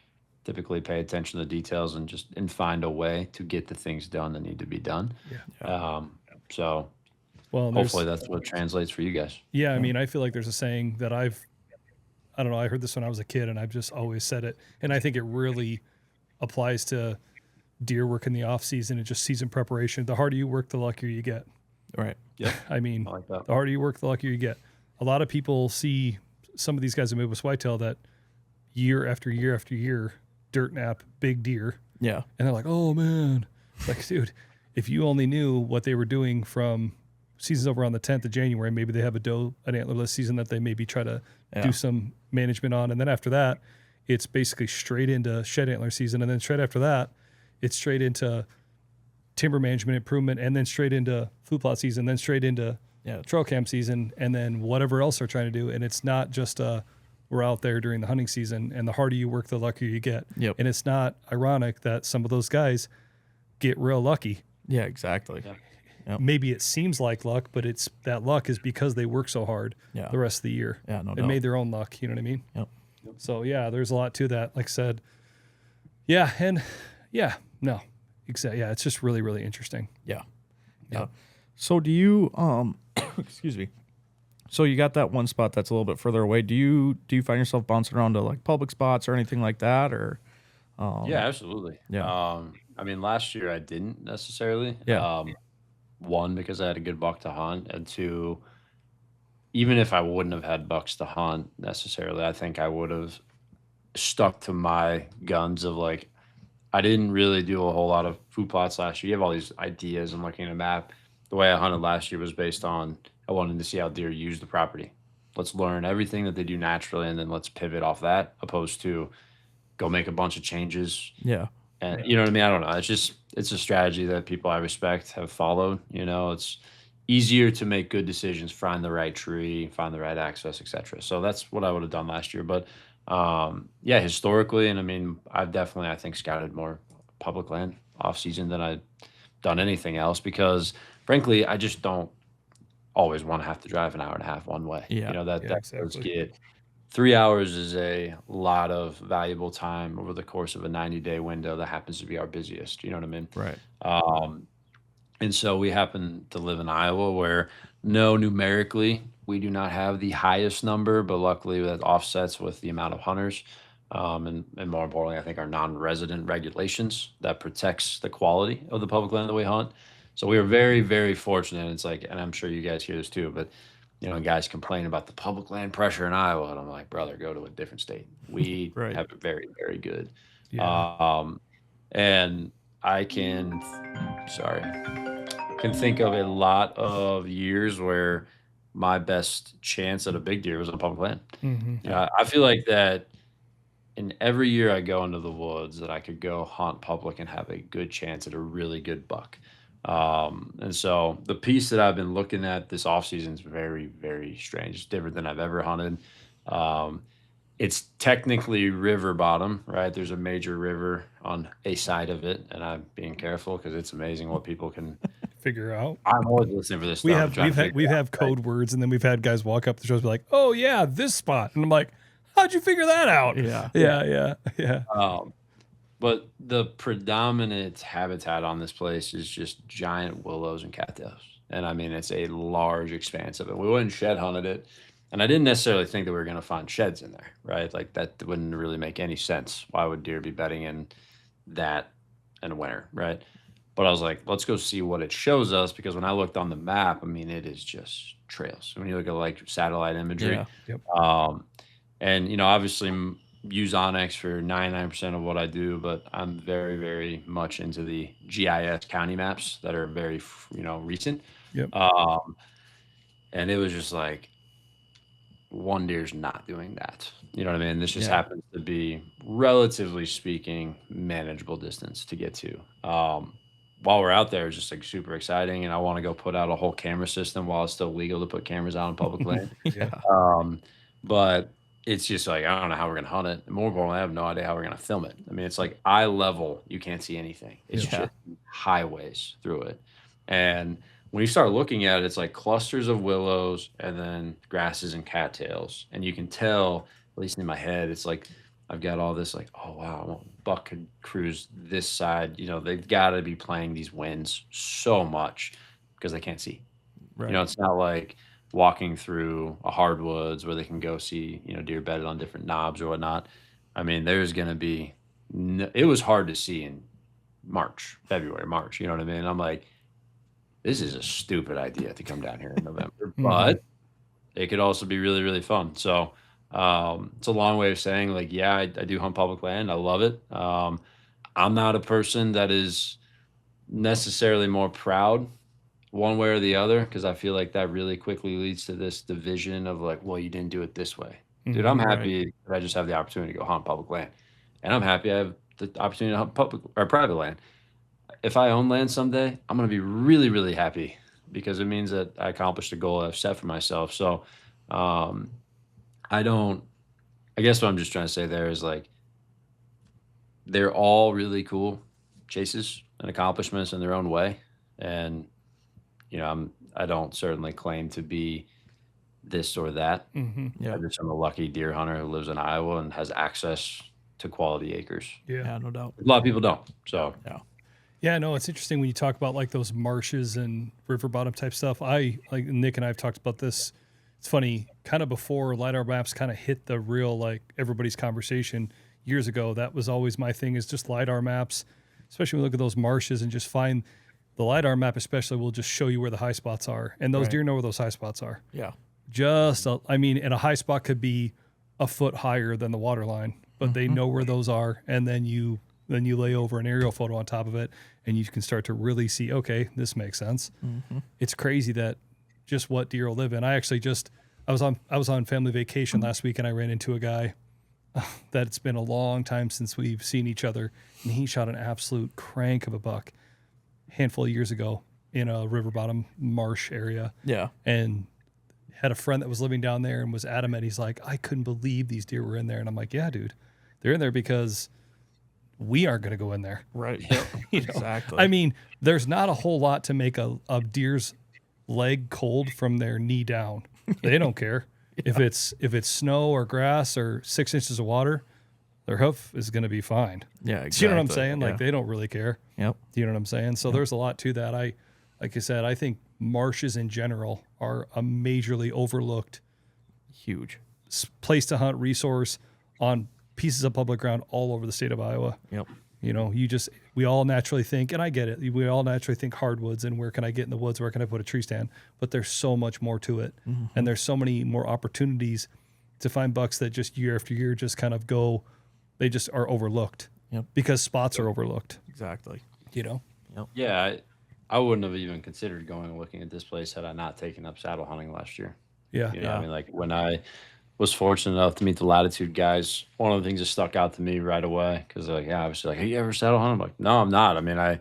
typically pay attention to the details and find a way to get the things done that need to be done. So hopefully that's what translates for you guys. Yeah. I mean, I feel like there's a saying that I don't know, I heard this when I was a kid and I've just always said it. And I think it really applies to deer work in the off season and just season preparation. The harder you work, the luckier you get. Right. Yeah. I mean, I like that. The harder you work, the luckier you get. A lot of people see some of these guys in Midwest Whitetail that year after year after year, dirt nap, big deer. Yeah. And they're like, oh man. Like, dude, if you only knew what they were doing from seasons over on the 10th of January, maybe they have an antlerless season that they maybe try to do some management on. And then after that, it's basically straight into shed antler season. And then straight after that, it's straight into timber management improvement, and then straight into food plot season, then straight into trail cam season, and then whatever else they're trying to do. And it's not just we're out there during the hunting season, and the harder you work, the luckier you get. Yep. And it's not ironic that some of those guys get real lucky. Yeah, exactly. Yeah. Yep. Maybe it seems like luck, but it's that luck is because they work so hard the rest of the year. Yeah, no They doubt. made their own luck. You know what I mean? Yep. So yeah, there's a lot to that. Like I said, yeah, and yeah, no, exactly. Yeah, it's just really, really interesting. Yeah. So do you excuse me. So you got that one spot that's a little bit further away. Do you find yourself bouncing around to like public spots or anything like that, or Yeah, absolutely. Yeah. I mean, last year I didn't necessarily. Yeah. One, because I had a good buck to hunt, and two, even if I wouldn't have had bucks to hunt necessarily, I think I would have stuck to my guns of, like, I didn't really do a whole lot of food plots last year. You have all these ideas. I'm looking at a map. The way I hunted last year was based on I wanted to see how deer use the property. Let's learn everything that they do naturally, and then let's pivot off that, opposed to go make a bunch of changes. Yeah. And you know what I mean? I don't know. It's a strategy that people I respect have followed. It's easier to make good decisions, find the right tree, find the right access, etc. So that's what I would have done last year. But yeah, historically, and I mean, I've definitely, I think, scouted more public land off season than I've done anything else, because frankly, I just don't always want to have to drive an hour and a half one way. Yeah. That does exactly. get 3 hours is a lot of valuable time over the course of a 90-day window that happens to be our busiest. You know what I mean? Right. And so we happen to live in Iowa, where numerically, we do not have the highest number, but luckily that offsets with the amount of hunters. And more importantly, I think our non-resident regulations that protects the quality of the public land that we hunt. So we are very, very fortunate. It's like, and I'm sure you guys hear this too, but guys complain about the public land pressure in Iowa, and I'm like, brother, go to a different state. We Right. have it very, very good. Yeah. And I can think of a lot of years where my best chance at a big deer was on public land. Mm-hmm. I feel like that in every year I go into the woods that I could go hunt public and have a good chance at a really good buck. And so the piece that I've been looking at this off season is very, very strange. It's different than I've ever hunted. It's technically river bottom, right? There's a major river on a side of it, and I'm being careful because it's amazing what people can Figure out. I'm always listening for this We stuff. have code words, and then we've had guys walk up the shows and be like, "Oh yeah, this spot," and I'm like, "How'd you figure that out?" Yeah. Yeah. But But the predominant habitat on this place is just giant willows and cattails. And I mean, it's a large expanse of it. We went and shed hunted it. And I didn't necessarily think that we were going to find sheds in there, right? Like that wouldn't really make any sense. Why would deer be bedding in that in the winter, right? But I was like, let's go see what it shows us because when I looked on the map, I mean, it is just trails. When you look at like satellite imagery, Yeah. Yep. and obviously use Ozonics for 99% of what I do, but I'm very, very much into the GIS county maps that are very, recent. Yep. And it was just like one deer's not doing that. You know what I mean? This just Yeah. happens to be, relatively speaking, manageable distance to get to. While we're out there, it's just like super exciting, and I want to go put out a whole camera system while it's still legal to put cameras out on public land. Yeah. But it's just like I don't know how we're gonna hunt it. And more importantly, I have no idea how we're gonna film it. I mean, it's like eye level, you can't see anything. It's Yeah. just highways through it. And when you start looking at it, it's like clusters of willows and then grasses and cattails. And you can tell, at least in my head, it's like I've got all this like, oh wow, well, buck could cruise this side. They've got to be playing these winds so much because they can't see. Right. It's not like walking through a hardwoods where they can go see, deer bedded on different knobs or whatnot. I mean, there's going to be, it was hard to see in February, March, you know what I mean? I'm like, this is a stupid idea to come down here in November, but it could also be really, really fun. So it's a long way of saying like, yeah, I do hunt public land. I love it. I'm not a person that is necessarily more proud one way or the other because I feel like that really quickly leads to this division of like, well, you didn't do it this way. Dude, I'm happy that I just have the opportunity to go hunt public land. And I'm happy I have the opportunity to hunt public or private land. If I own land someday, I'm going to be really, really happy because it means that I accomplished a goal I've set for myself. So I guess what I'm just trying to say there is like, they're all really cool chases and accomplishments in their own way. And, I don't certainly claim to be this or that. Yeah. I'm just a lucky deer hunter who lives in Iowa and has access to quality acres. Yeah, no doubt. A lot of people don't. So Yeah, no, it's interesting when you talk about like those marshes and river bottom type stuff. Like Nick and I have talked about this. It's funny, kind of before LiDAR maps kind of hit the real, like everybody's conversation years ago, that was always my thing is just LiDAR maps, especially when you look at those marshes and just find the LiDAR map especially will just show you where the high spots are. And those deer know where those high spots are. Yeah. And a high spot could be a foot higher than the water line, but they know where those are. And then you lay over an aerial photo on top of it and you can start to really see, okay, this makes sense. It's crazy that just what deer will live in. I was on family vacation last week and I ran into a guy that it's been a long time since we've seen each other. And he shot an absolute crank of a buck a handful of years ago in a river bottom marsh area. Yeah. And had a friend that was living down there and was adamant. He's like, I couldn't believe these deer were in there. And I'm like, yeah, dude, they're in there because we aren't going to go in there. Right. Exactly. I mean, there's not a whole lot to make a deer's leg cold from their knee down. They don't care. If it's snow or grass or 6 inches of water, their hoof is going to be fine. Yeah, exactly. Do you know what I'm saying? Yeah. Like they don't really care. Yep. Do you know what I'm saying? So there's a lot to that. Like I said, I think marshes in general are a majorly overlooked Huge place to hunt resource on pieces of public ground all over the state of Iowa. Yep. We all naturally think, and I get it, we all naturally think hardwoods and where can I get in the woods? Where can I put a tree stand? But there's so much more to it. And there's so many more opportunities to find bucks that just year after year just kind of they just are overlooked. Yep. Because spots are overlooked. Exactly. Yep. Yeah, I wouldn't have even considered going and looking at this place had I not taken up saddle hunting last year. Yeah. I mean, like when I was fortunate enough to meet the Latitude guys, one of the things that stuck out to me right away because obviously like, hey, you ever saddle hunt? I'm like, no, I'm not. I mean, I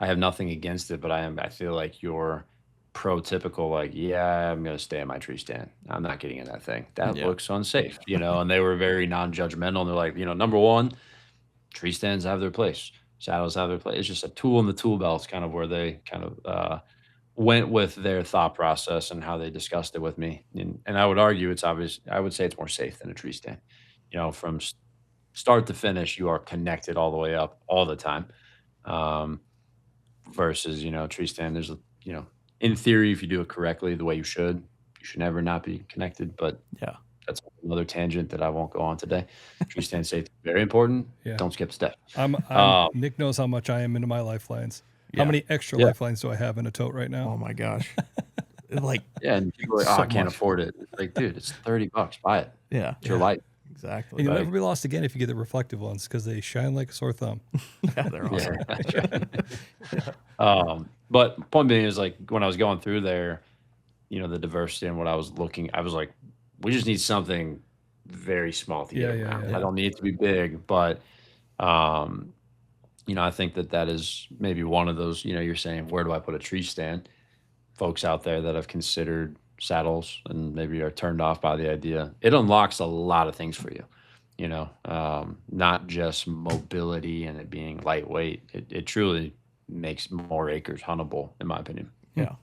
have nothing against it, but I feel like you're prototypical, like, yeah, I'm gonna stay in my tree stand. I'm not getting in that thing. That looks unsafe, and they were very non-judgmental. And they're like, number one, tree stands have their place, saddles have their place. It's just a tool in the tool belt, kind of where they kind of went with their thought process and how they discussed it with me. And I would argue it's obvious. I would say it's more safe than a tree stand, from start to finish, you are connected all the way up all the time. Um, versus, tree stand, there's, in theory, if you do it correctly, the way you should never not be connected. But Yeah. that's another tangent that I won't go on today. Tree stand safety, very important. Yeah. Don't skip a step. Nick knows how much I am into my lifelines. How Yeah. many extra lifelines do I have in a tote right now? Oh my gosh. Like, Yeah, and people are like, So I can't much. afford it. It's like, dude, it's $30. Buy it. yeah. It's your life. Exactly. And you'll Right. never be lost again if you get the reflective ones because they shine like a sore thumb. Yeah, they're awesome. But point being is, like, when I was going through there, the diversity and what I was looking, I was like, we just need something very small to get Yeah, around. yeah. I don't need it to be big, but I think that is maybe one of those, you're saying, where do I put a tree stand? Folks out there that have considered saddles and maybe are turned off by the idea. It unlocks a lot of things for you, not just mobility and it being lightweight. It truly makes more acres huntable, in my opinion. Yeah.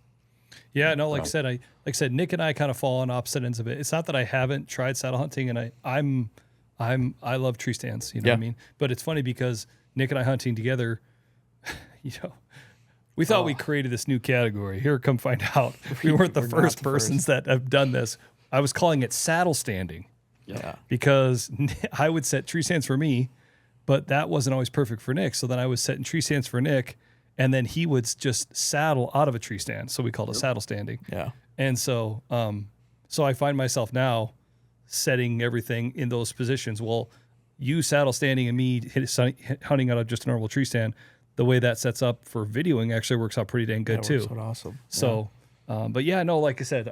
Yeah, no, like I said, Nick and I kind of fall on opposite ends of it. It's not that I haven't tried saddle hunting, and I love tree stands, you know what I mean? But it's funny because Nick and I hunting together, we thought we created this new category. Here, come find out, we weren't the first persons that have done this. I was calling it saddle standing. Yeah. Because I would set tree stands for me, but that wasn't always perfect for Nick. So then I was setting tree stands for Nick, and then he would just saddle out of a tree stand. So we called it saddle standing. Yeah. And so, so I find myself now setting everything in those positions. Well, you saddle standing and me hunting out of just a normal tree stand, the way that sets up for videoing actually works out pretty dang good too. Works out awesome. So, but yeah, no, like I said,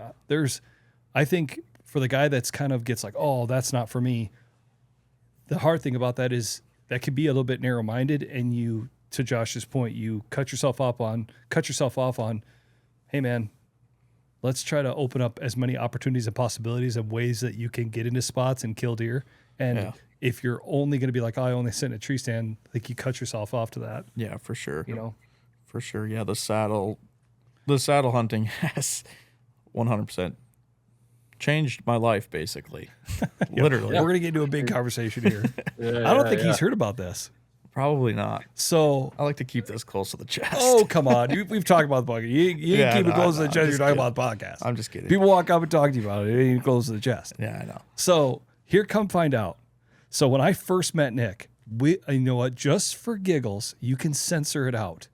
I think for the guy that's kind of gets like, oh, that's not for me. The hard thing about that is that could be a little bit narrow-minded, and you, to Josh's point, you cut yourself off on, hey man, let's try to open up as many opportunities and possibilities and ways that you can get into spots and kill deer. And if you're only going to be like, oh, I only sit in a tree stand, like you cut yourself off to that. Yeah, for sure. For sure. Yeah, the saddle hunting has 100% changed my life, basically. Literally. We're going to get into a big conversation here. I don't think he's heard about this. Probably not. So I like to keep this close to the chest. Oh, come on. We've talked about the podcast. You Yeah, keep it close to the I'm chest. You're just talking kidding. about the podcast. I'm just kidding. People walk up and talk to you about it. It ain't close to the chest. Yeah, I know. So here, come find out. So when I first met Nick, you know what? Just for giggles, you can censor it out.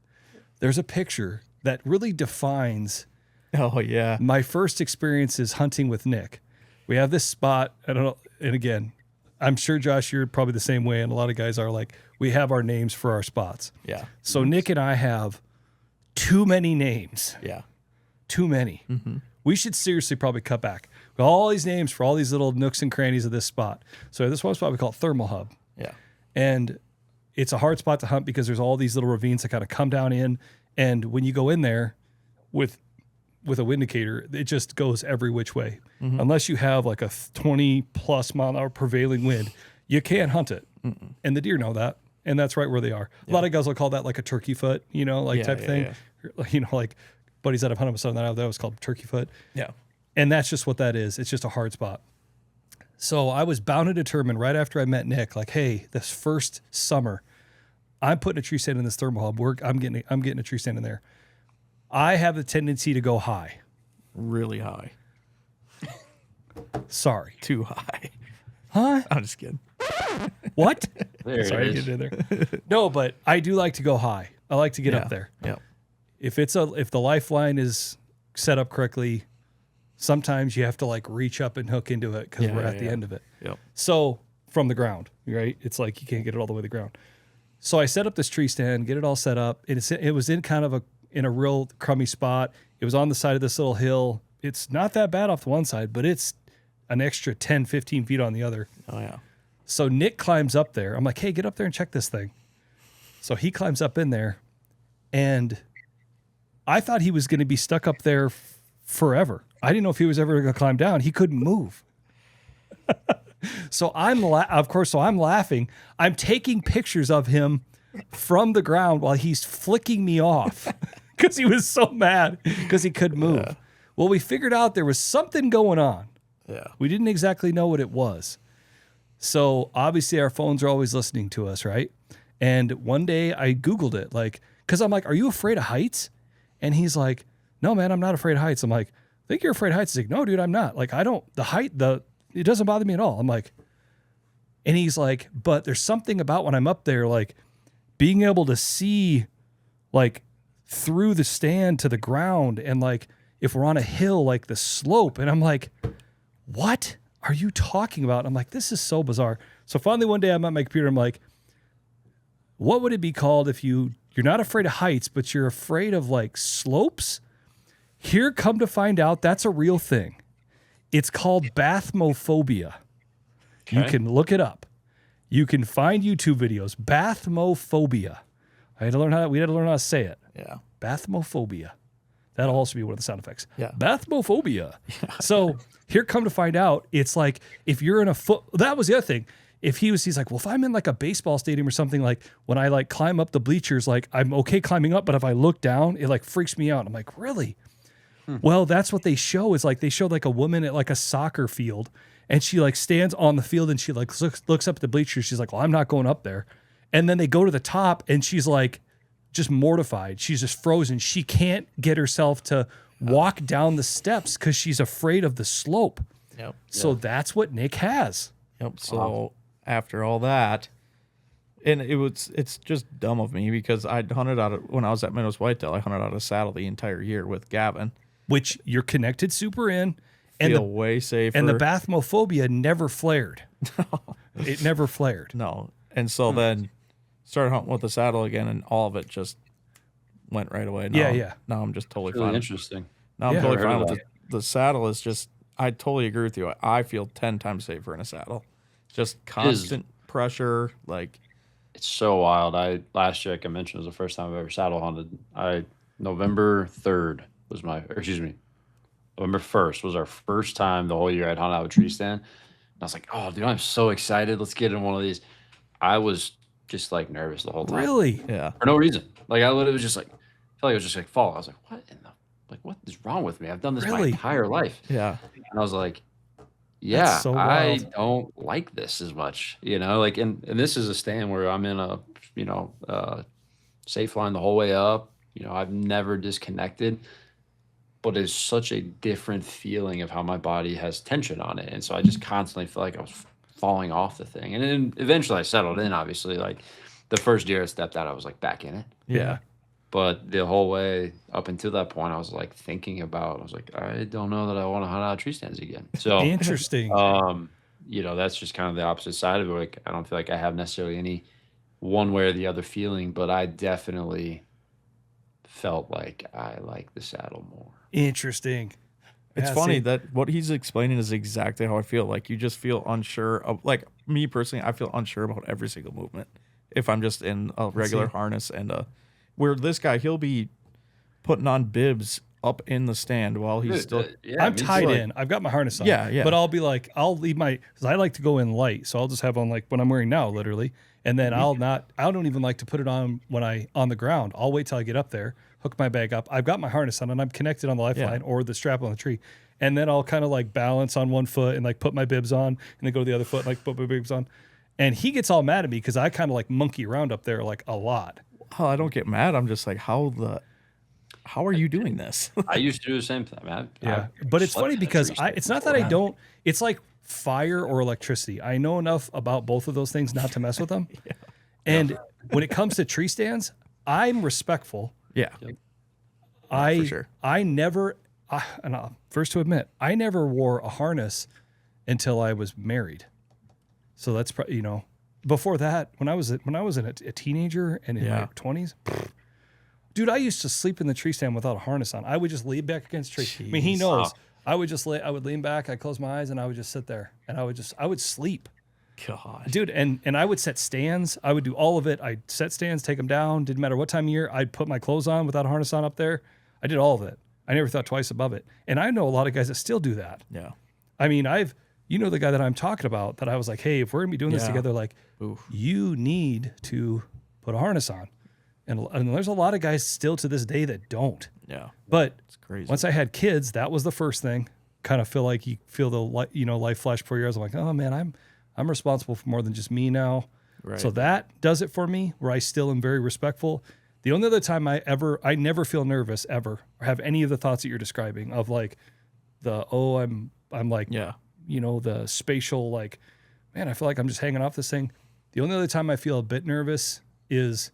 There's a picture that really defines Oh, yeah. my first experiences hunting with Nick. We have this spot. I don't know. And again, I'm sure, Josh, you're probably the same way. And a lot of guys are like, we have our names for our spots. Yeah. So Nick and I have too many names. Yeah. Too many. We should seriously probably cut back. We got all these names for all these little nooks and crannies of this spot. So this one spot we call it Thermal Hub. Yeah. And it's a hard spot to hunt because there's all these little ravines that kind of come down in. And when you go in there with a wind indicator, it just goes every which way. Unless you have like a 20 plus mile an hour prevailing wind, you can't hunt it. And the deer know that. And that's right where they are. A lot of guys will call that like a turkey foot, type thing. Like buddies that I've hunted with Southern Iowa, that was called turkey foot. Yeah. And that's just what that is. It's just a hard spot. So I was bound and determined right after I met Nick, like, hey, this first summer, I'm putting a tree stand in this thermal hub. I'm getting a tree stand in there. I have the tendency to go high. Really high. Sorry. Too high. Huh? I'm just kidding. What? There Sorry, it is. get in there. No, but I do like to go high. I like to get up there. Yeah. If the lifeline is set up correctly, sometimes you have to like reach up and hook into it because we're at the end of it. Yep. So from the ground, right? It's like you can't get it all the way to the ground. So I set up this tree stand, get it all set up. It was in kind of in a real crummy spot. It was on the side of this little hill. It's not that bad off the one side, but it's an extra 10, 15 feet on the other. Oh, yeah. So Nick climbs up there. I'm like, hey, get up there and check this thing. So he climbs up in there, and I thought he was going to be stuck up there forever. I didn't know if he was ever going to climb down. He couldn't move. So I'm laughing. I'm taking pictures of him from the ground while he's flicking me off because he was so mad because he couldn't move. Yeah. Well, we figured out there was something going on. Yeah. We didn't exactly know what it was. So obviously our phones are always listening to us, right? And one day I Googled it, like, because I'm like, are you afraid of heights? And he's like, no, man, I'm not afraid of heights. I'm like, I think you're afraid of heights. He's like, no, dude, I'm not. Like, it doesn't bother me at all. I'm like, and he's like, but there's something about when I'm up there, like being able to see like through the stand to the ground. And like, if we're on a hill, like the slope. And I'm like, what are you talking about? I'm like, this is so bizarre. So finally one day I'm at my computer. I'm like, what would it be called if you're not afraid of heights, but you're afraid of like slopes? Here, come to find out, that's a real thing. It's called bathmophobia. Okay. You can look it up. You can find YouTube videos. Bathmophobia. We had to learn how to say it. Yeah. Bathmophobia. That'll also be one of the sound effects. Yeah. Bathmophobia. Yeah. So here, come to find out, it's like if you're in that was the other thing. If he's like, well, if I'm in like a baseball stadium or something, like when I like climb up the bleachers, like I'm okay climbing up, but if I look down, it like freaks me out. I'm like, really? Well, that's what they show is like, they showed like a woman at like a soccer field and she like stands on the field and she like looks up at the bleachers. She's like, well, I'm not going up there. And then they go to the top and she's like just mortified. She's just frozen. She can't get herself to walk down the steps because she's afraid of the slope. Yep. So that's what Nick has. Yep. So after all that, and it's just dumb of me because I hunted when I was at Midwest Whitetail, I hunted out a saddle the entire year with Gavin. Which you're connected super in. And feel way safer. And the bathmophobia never flared. No. It never flared. No. And so then started hunting with the saddle again, and all of it just went right away. Now, Now I'm just totally really fine. Interesting. Now I'm totally fine with it. The saddle is just, I totally agree with you. I feel 10 times safer in a saddle. Just constant pressure. Like, it's so wild. Last year, like I mentioned, was the first time I've ever saddle hunted. November 1st was our first time the whole year I'd hunt out a tree stand. And I was like, oh, dude, I'm so excited. Let's get in one of these. I was just like nervous the whole time. Really? Yeah. For no reason. Like I literally was just like, I felt like it was just like fall. I was like, what is wrong with me? I've done this my entire life. Yeah. And I was like, yeah, so I don't like this as much, like, and this is a stand where I'm in a, safe line the whole way up. I've never disconnected, but it's such a different feeling of how my body has tension on it. And so I just constantly feel like I was falling off the thing. And then eventually I settled in, obviously. Like the first year I stepped out, I was like back in it. Yeah. But the whole way up until that point, I was like thinking about, I was like, I don't know that I want to hunt out tree stands again. So interesting. That's just kind of the opposite side of it. Like, I don't feel like I have necessarily any one way or the other feeling, but I definitely felt like I like the saddle more. Interesting. It's funny that what he's explaining is exactly how I feel. Like you just feel unsure of, like me personally, I feel unsure about every single movement if I'm just in a regular harness and where this guy, he'll be putting on bibs up in the stand while he's still. I'm tied in. I've got my harness on. Yeah. But I'll be like, I'll leave because I like to go in light, so I'll just have on like what I'm wearing now, literally, and then I don't even like to put it on when on the ground. I'll wait till I get up there, hook my bag up. I've got my harness on and I'm connected on the lifeline or the strap on the tree, and then I'll kind of like balance on one foot and like put my bibs on, and then go to the other foot and like put my bibs on. And he gets all mad at me because I kind of like monkey around up there like a lot. Oh, I don't get mad. I'm just like, how are you doing this? I used to do the same thing, man. Yeah, but it's funny because it's not that I don't. It's like fire or electricity. I know enough about both of those things not to mess with them. And when it comes to tree stands, I'm respectful. Yeah, for sure. And first to admit, I never wore a harness until I was married. So that's before that, when I was a teenager and in my 20s, dude, I used to sleep in the tree stand without a harness on. I would just lean back against the tree. I mean, he knows. I would lean back, I'd close my eyes, and I would just sit there, and I would sleep. God, dude, and I would set stands. I would do all of it. I'd set stands, take them down. Didn't matter what time of year. I'd put my clothes on without a harness on up there. I did all of it. I never thought twice above it. And I know a lot of guys that still do that. Yeah. I mean, the guy that I'm talking about, that I was like, hey, if we're gonna be doing this together, like, you need to put a harness on. And there's a lot of guys still to this day that don't. Yeah. But it's crazy. Once I had kids, that was the first thing. Kind of feel like you feel the life flash before your eyes. I'm like, oh man, I'm responsible for more than just me now. Right. So that does it for me, where I still am very respectful. The only other time I never feel nervous ever, or have any of the thoughts that you're describing of like I'm like, the spatial, like, man, I feel like I'm just hanging off this thing. The only other time I feel a bit nervous is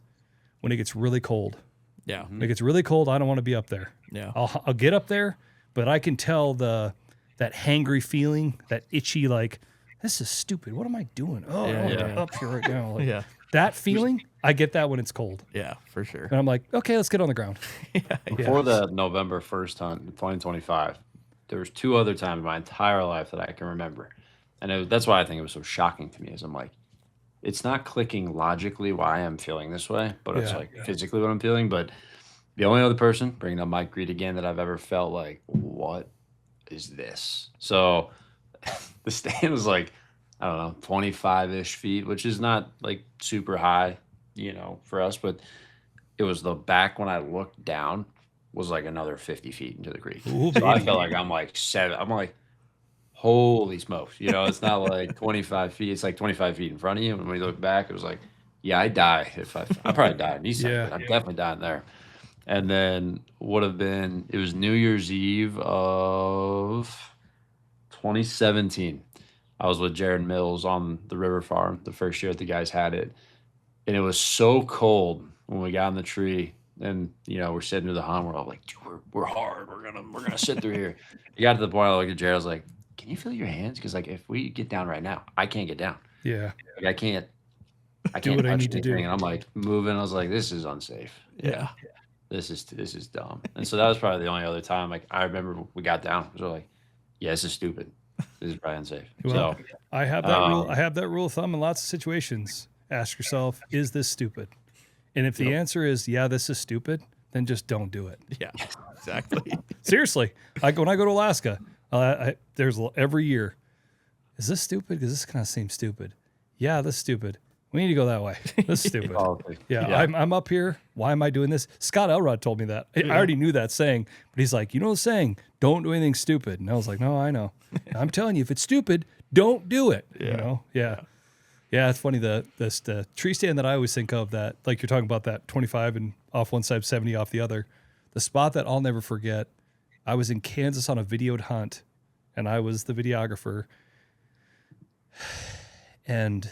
when it gets really cold. Yeah. When it gets really cold, I don't want to be up there. Yeah. I'll get up there, but I can tell that hangry feeling, that itchy, like, this is stupid. What am I doing? Oh, I want to be up here right now. Like, that feeling, I get that when it's cold. Yeah, for sure. And I'm like, okay, let's get on the ground. Before the November 1st hunt in 2025, there was 2 other times in my entire life that I can remember. And that's why I think it was so shocking to me, is I'm like, it's not clicking logically why I'm feeling this way, but it's like physically what I'm feeling. But the only other person, bringing up Mike Greed again, that I've ever felt like, what is this? So the stand was like, I don't know, 25-ish feet, which is not like super high, for us. But it was the back when I looked down was like another 50 feet into the creek. Ooh, so I felt like I'm like 7. I'm like, holy smokes. It's not like 25 feet. It's like 25 feet in front of you. And when we look back, it was like, yeah, I die if I probably die in these but I'm definitely dying there. And then it was New Year's Eve of 2017. I was with Jared Mills on the river farm the first year that the guys had it. And it was so cold when we got in the tree and, we're sitting through the hunt. We're all like, dude, we're hard. We're going to sit through here. You got to the point I looked at Jared. I was like, can you feel your hands? Because like, if we get down right now, I can't get down. Yeah. Like, I can't do what I need to do. And I'm like moving. I was like, this is unsafe. Yeah. This is dumb. And so that was probably the only other time. Like, I remember we got down. We were like, yeah, this is stupid. This is probably unsafe. Well, so I have that rule. I have that rule of thumb in lots of situations. Ask yourself, is this stupid? And if the answer is, yeah, this is stupid, then just don't do it. Yeah, exactly. Seriously. When I go to Alaska, there's every year, is this stupid? Because this kind of seems stupid. Yeah, this is stupid. We need to go that way. This is stupid. I'm up here. Why am I doing this? Scott Elrod told me that. I already knew that saying, but he's like, the saying, don't do anything stupid. And I was like, no, I know. I'm telling you, if it's stupid, don't do it. Yeah, it's funny. The tree stand that I always think of, that, like you're talking about, that 25 and off one side, 70 off the other. The spot that I'll never forget, I was in Kansas on a videoed hunt, and I was the videographer. And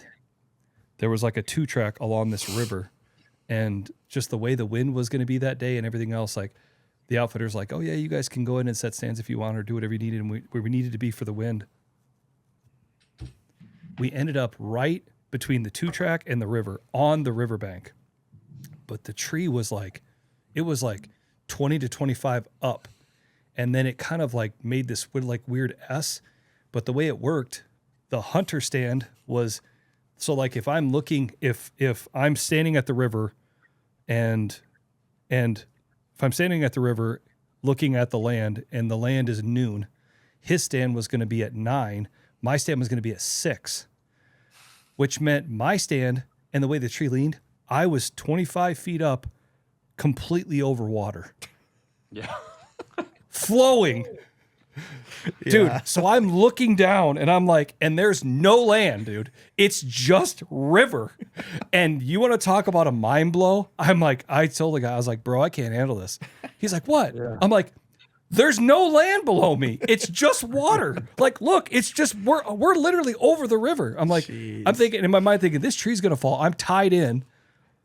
there was like a 2-track along this river, and just the way the wind was going to be that day and everything else, like the outfitter's like, oh yeah, you guys can go in and set stands if you want or do whatever you needed. And where we needed to be for the wind. We ended up right between the 2-track and the river on the riverbank. But the tree was like, it was like 20 to 25 up. And then it kind of like made this like weird S. But the way it worked, the hunter stand was, so like if I'm looking, if I'm standing at the river and if I'm standing at the river looking at the land and the land is noon, his stand was going to be at 9. My stand was going to be at 6, which meant my stand and the way the tree leaned, I was 25 feet up, completely over water. Yeah. Flowing. Dude, so I'm looking down and I'm like, and there's no land, dude. It's just river. And you want to talk about a mind blow? I'm like, I told the guy, I was like, bro, I can't handle this. He's like, what? Yeah. I'm like, there's no land below me. It's just water. Like, look, it's just, we're literally over the river. I'm like, jeez. I'm thinking in my mind, this tree's going to fall. I'm tied in.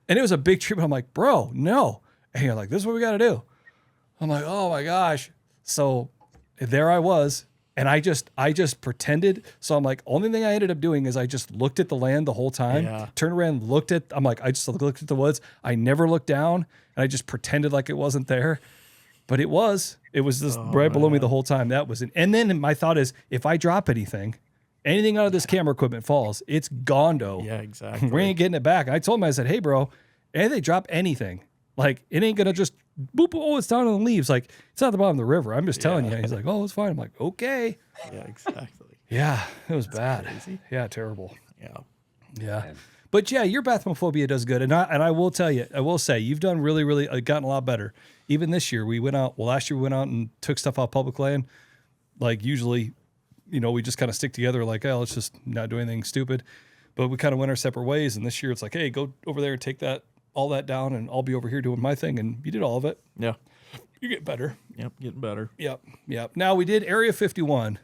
And it was a big tree, but I'm like, bro, no. And you're like, this is what we got to do. I'm like, oh my gosh. So there I was. And I just pretended. So I'm like, only thing I ended up doing is I just looked at the land the whole time, turned around, I just looked at the woods. I never looked down, and I just pretended like it wasn't there. But it was just right below me the whole time. That was and then my thought is, if I drop anything out of this camera equipment falls, it's gondo. Yeah, exactly. We ain't getting it back. I told him, I said, hey bro, if they drop anything, like it ain't gonna just boop, oh, it's down in the leaves. Like it's not the bottom of the river. I'm just telling you. He's like, oh, it's fine. I'm like, okay. Yeah, exactly. Yeah, it was bad. Crazy. Yeah, terrible. Yeah. Man. But yeah, your bathmophobia does good. And I will tell you, I will say, you've done really, really gotten a lot better. Even this year, last year we went out and took stuff off public land. Like usually, we just kind of stick together like, oh, let's just not do anything stupid. But we kind of went our separate ways. And this year it's like, hey, go over there and take all that down, and I'll be over here doing my thing. And you did all of it. Yeah. You get better. Yep. Getting better. Yep. Now we did Area 51.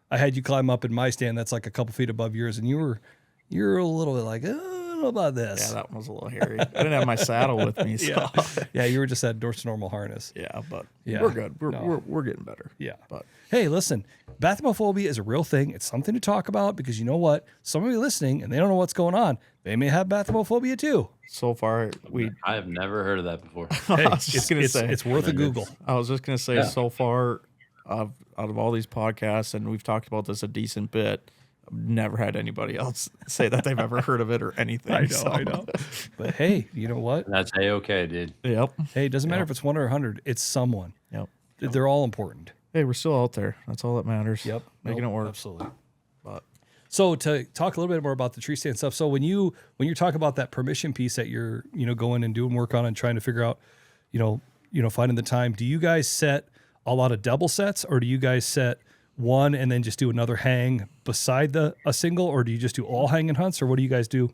I had you climb up in my stand. That's like a couple feet above yours. And you're a little bit like, oh, I don't know about this. Yeah, that one was a little hairy. I didn't have my saddle with me. So. Yeah, you were just at Dorset normal harness. Yeah, but Yeah. we're good. We're getting better. Yeah. But hey, listen, bathmophobia is a real thing. It's something to talk about because you know what? Somebody listening and they don't know what's going on. They may have bathmophobia too. so far, I have never heard of that before. Hey, I was just gonna say, it's worth a Google. I was just gonna say, so far, out of all these podcasts, and we've talked about this a decent bit, I've never had anybody else say that they've ever heard of it or anything. I know. But hey, you know what? That's A-okay, dude. Yep. Hey, it doesn't matter if it's 1 or 100. It's someone. Yep. They're all important. Hey, we're still out there. That's all that matters. Yep. Making Nope, it work. Absolutely. But So to talk a little bit more about the tree stand stuff. So when you talk about that permission piece that you're, going and doing work on and trying to figure out, finding the time, do you guys set a lot of double sets, or do you guys set one and then just do another hang beside a single, or do you just do all hanging hunts, or what do you guys do?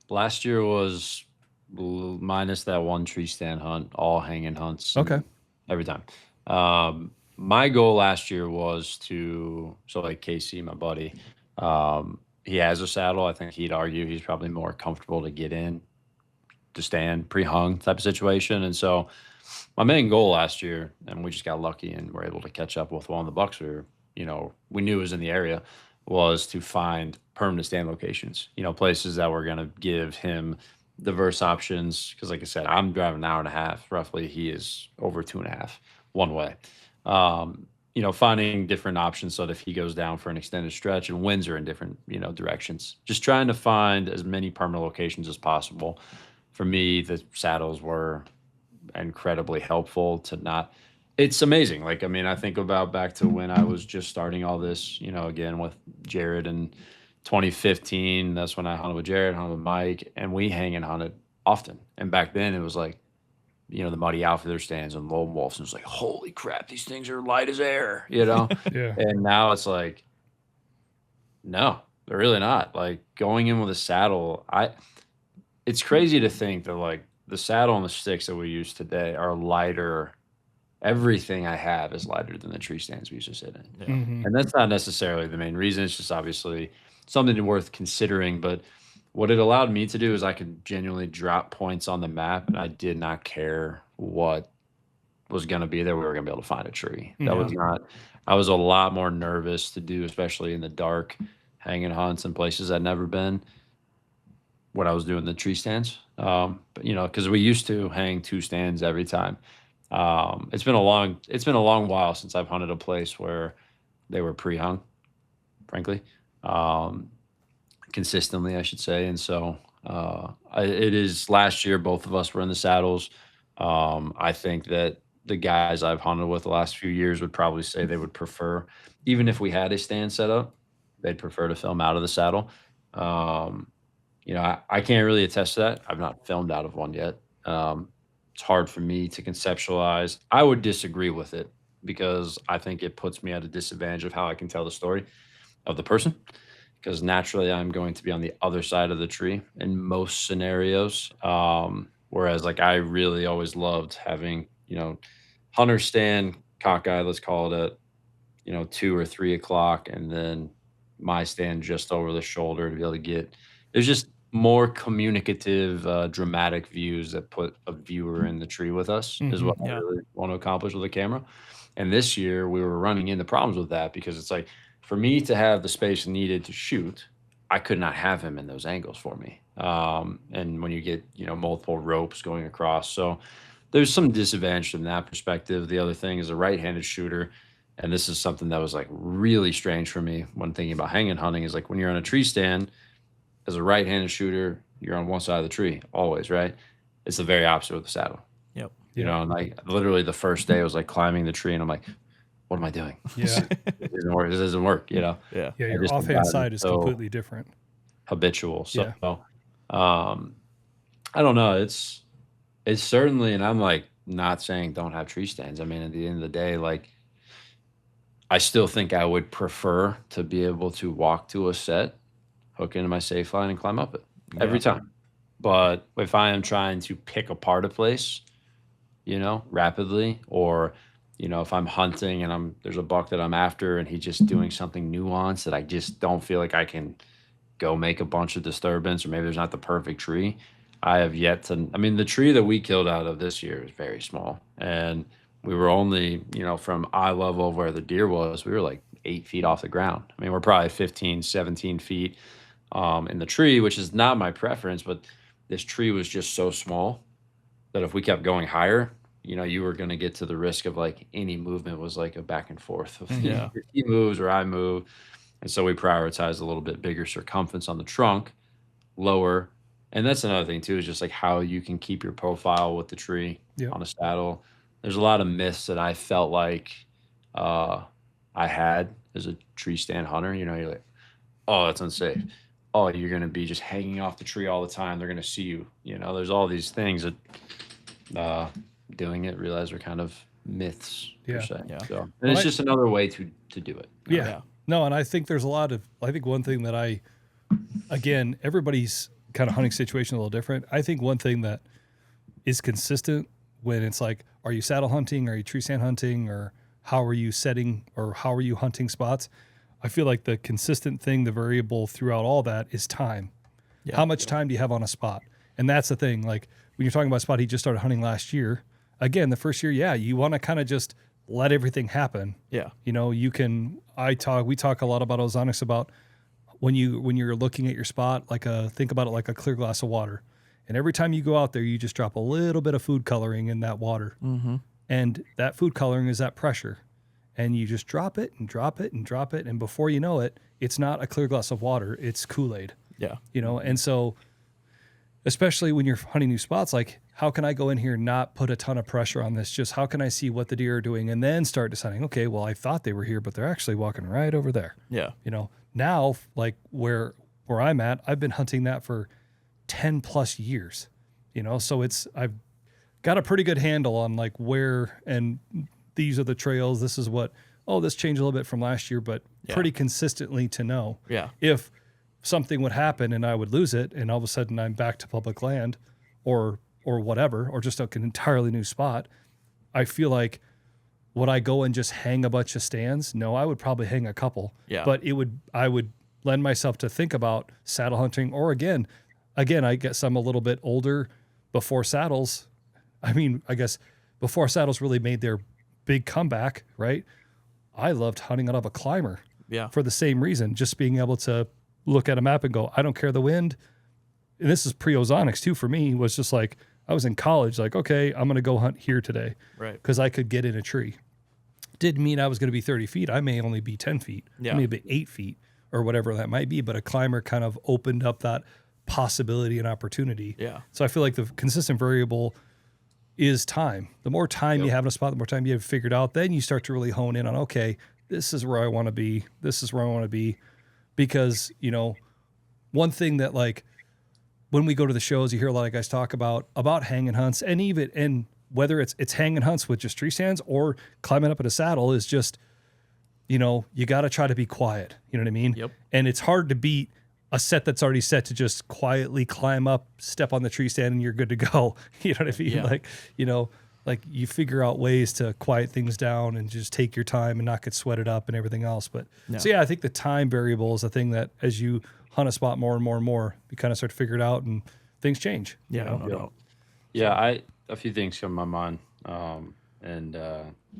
Last year was minus that one tree stand hunt, all hanging hunts. Okay. Every time. My goal last year was like Casey, my buddy, he has a saddle. I think he'd argue he's probably more comfortable to get in, to stand pre-hung type of situation. And so my main goal last year, and we just got lucky and were able to catch up with one of the bucks we knew was in the area, was to find permanent stand locations, places that were going to give him diverse options. Because like I said, I'm driving an hour and a half roughly. He is over 2.5 one way. Finding different options so that if he goes down for an extended stretch, and winds are in different, directions, just trying to find as many permanent locations as possible. For me, the saddles were incredibly helpful to not, it's amazing. Like, I mean, I think about back to when I was just starting all this, again, with Jared in 2015, that's when I hunted with Jared, hunted with Mike, and we hang and hunted often. And back then it was like, the Muddy Outfitter stands and lone wolves, and it's like, holy crap, these things are light as air, Yeah. And now it's like, no, they're really not. Like, going in with a saddle, it's crazy to think that like the saddle and the sticks that we use today are lighter. Everything I have is lighter than the tree stands we used to sit in. yeah. Mhm. And that's not necessarily the main reason. It's just obviously something worth considering. But what it allowed me to do is I could genuinely drop points on the map, and I did not care what was going to be there. We were going to be able to find a tree. That was not, I was a lot more nervous to do, especially in the dark, hanging hunts and places I'd never been, what I was doing the tree stands. But because we used to hang 2 stands every time. It's been a long while since I've hunted a place where they were pre-hung, frankly, consistently, I should say. And so it is last year, both of us were in the saddles. I think that the guys I've hunted with the last few years would probably say they would prefer, even if we had a stand set up, they'd prefer to film out of the saddle. I can't really attest to that. I've not filmed out of one yet. It's hard for me to conceptualize. I would disagree with it because I think it puts me at a disadvantage of how I can tell the story of the person, because naturally I'm going to be on the other side of the tree in most scenarios. Whereas like I really always loved having, hunter stand cockeye, let's call it at, 2 or 3 o'clock, and then my stand just over the shoulder to be able to get, there's just more communicative, dramatic views that put a viewer in the tree with us is what I really want to accomplish with a camera. And this year we were running into problems with that because it's like, for me to have the space needed to shoot, I could not have him in those angles for me. And when you get, multiple ropes going across, so there's some disadvantage from that perspective. The other thing is a right-handed shooter. And this is something that was like really strange for me when thinking about hanging hunting, is like when you're on a tree stand, as a right-handed shooter, you're on one side of the tree always, right? It's the very opposite with the saddle. Yep. And like literally the first day I was like climbing the tree and I'm like, what am I doing? Yeah. It doesn't work. This doesn't work, Yeah. Yeah, I your just offhand gotten side is so completely different. habitual. So I don't know. It's certainly, and I'm like not saying don't have tree stands. I mean, at the end of the day, like I still think I would prefer to be able to walk to a set, hook into my safe line, and climb up it every Yeah. time. But if I am trying to pick apart a place, rapidly, or if I'm hunting and there's a buck that I'm after and he's just doing something nuanced that I just don't feel like I can go make a bunch of disturbance, or maybe there's not the perfect tree. I have yet to. I mean, the tree that we killed out of this year is very small, and we were only, from eye level of where the deer was, we were like 8 feet off the ground. I mean, we're probably 15, 17 feet in the tree, which is not my preference, but this tree was just so small that if we kept going higher, you were going to get to the risk of like any movement was like a back and forth of Yeah. he moves or I move. And so we prioritized a little bit bigger circumference on the trunk, lower. And that's another thing too, is just like how you can keep your profile with the tree Yeah. on a saddle. There's a lot of myths that I felt like I had as a tree stand hunter. You're like, oh, that's unsafe. Oh, you're going to be just hanging off the tree all the time. They're going to see you. There's all these things that doing it realize are kind of myths per Yeah. se. Yeah. So, and it's just another way to do it. Yeah. Yeah. No, and I think there's a lot of, I think one thing that again, everybody's kind of hunting situation a little different. I think one thing that is consistent when it's like, are you saddle hunting? Are you tree stand hunting? Or how are you setting, or how are you hunting spots? I feel like the consistent thing, the variable throughout all that is time. Yeah. How much time do you have on a spot? And that's the thing. Like when you're talking about a spot he just started hunting last year, again, the first year, yeah, you want to kind of just let everything happen. Yeah. We talk a lot about Ozonics, about when you're looking at your spot, think about it like a clear glass of water. And every time you go out there, you just drop a little bit of food coloring in that water. Mm-hmm. And that food coloring is that pressure. And you just drop it and drop it and drop it. And before you know it, it's not a clear glass of water, it's Kool-Aid. Yeah. And so especially when you're hunting new spots, like how can I go in here and not put a ton of pressure on this? Just how can I see what the deer are doing and then start deciding, okay, well, I thought they were here, but they're actually walking right over there. Yeah. Now like where I'm at, I've been hunting that for 10 plus years, so I've got a pretty good handle on like where, and these are the trails. This is this changed a little bit from last year, but pretty consistently to know if something would happen and I would lose it and all of a sudden I'm back to public land or whatever, or just an entirely new spot. I feel like, would I go and just hang a bunch of stands? No, I would probably hang a couple. Yeah. But I would lend myself to think about saddle hunting, or again, I guess I'm a little bit older before saddles. I mean, I guess before saddles really made their big comeback, right? I loved hunting out of a climber. Yeah. For the same reason, just being able to look at a map and go, I don't care the wind. And this is pre-Ozonics too for me, was just like, I was in college, like, okay, I'm going to go hunt here today. Right. Because I could get in a tree. Didn't mean I was going to be 30 feet. I may only be 10 feet, maybe 8 feet or whatever that might be. But a climber kind of opened up that possibility and opportunity. Yeah. So I feel like the consistent variable is time. The more time you have in a spot, the more time you have figured out, then you start to really hone in on, okay, this is where I want to be. This is where I want to be. Because, one thing that like when we go to the shows, you hear a lot of guys talk about hanging hunts, and whether it's hanging hunts with just tree stands or climbing up in a saddle, is just, you got to try to be quiet. You know what I mean? Yep. And it's hard to beat a set that's already set to just quietly climb up, step on the tree stand, and you're good to go. You know what I mean? Yeah. Like you figure out ways to quiet things down and just take your time and not get sweated up and everything else. But so I think the time variable is the thing that as you hunt a spot more and more and more, you kind of start to figure it out and things change. Yeah. No doubt. Yeah, a few things come to my mind,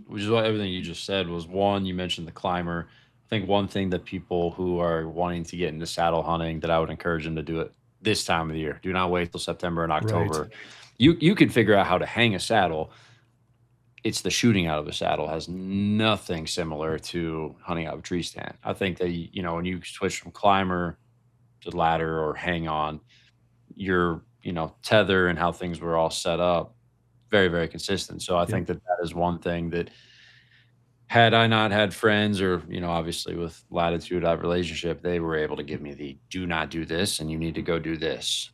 which is what everything you just said was. One, you mentioned the climber. I think one thing that people who are wanting to get into saddle hunting, that I would encourage them to do it this time of the year. Do not wait till September and October. Right. You can figure out how to hang a saddle. It's the shooting out of a saddle has nothing similar to hunting out of a tree stand. I think that, when you switch from climber to ladder or hang on, your, tether and how things were all set up, very, very consistent. So I think that is one thing that, had I not had friends or, obviously with Latitude, I have a relationship, they were able to give me the do not do this and you need to go do this.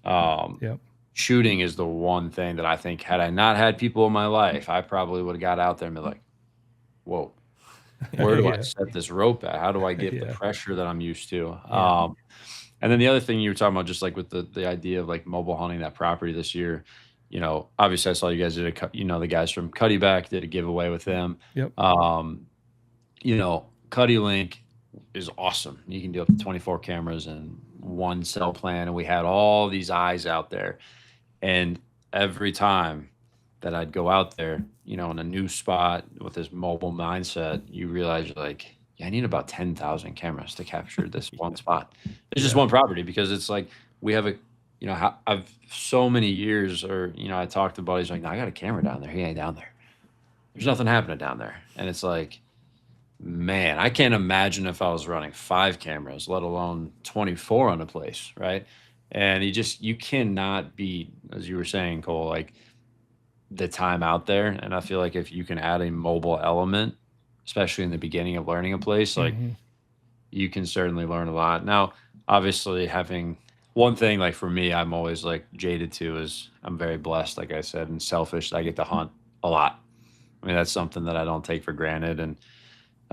Shooting is the one thing that I think, had I not had people in my life, I probably would have got out there and been like, whoa, Where do I Yeah. set this rope at? How do I get the Yeah. pressure that I'm used to? Yeah. And then the other thing you were talking about, just like with the idea of like mobile hunting that property this year, obviously I saw you guys did the guys from Cuddy Back did a giveaway with them. Yep. Cuddy Link is awesome. You can do up to 24 cameras and one cell plan, and we had all these eyes out there. And every time that I'd go out there, in a new spot with this mobile mindset, you realize you're like, yeah, I need about 10,000 cameras to capture this one spot. It's just one property because it's like we have I've so many years, or I talked to buddies like, no, I got a camera down there. He ain't down there. There's nothing happening down there, and it's like, man, I can't imagine if I was running 5 cameras, let alone 24 on a place, right? And you cannot beat, as you were saying, Cole, like the time out there. And I feel like if you can add a mobile element, especially in the beginning of learning a place, like you can certainly learn a lot. Now, obviously, having one thing, like for me, I'm always like jaded to is I'm very blessed, like I said, and selfish. I get to hunt a lot. I mean, that's something that I don't take for granted. And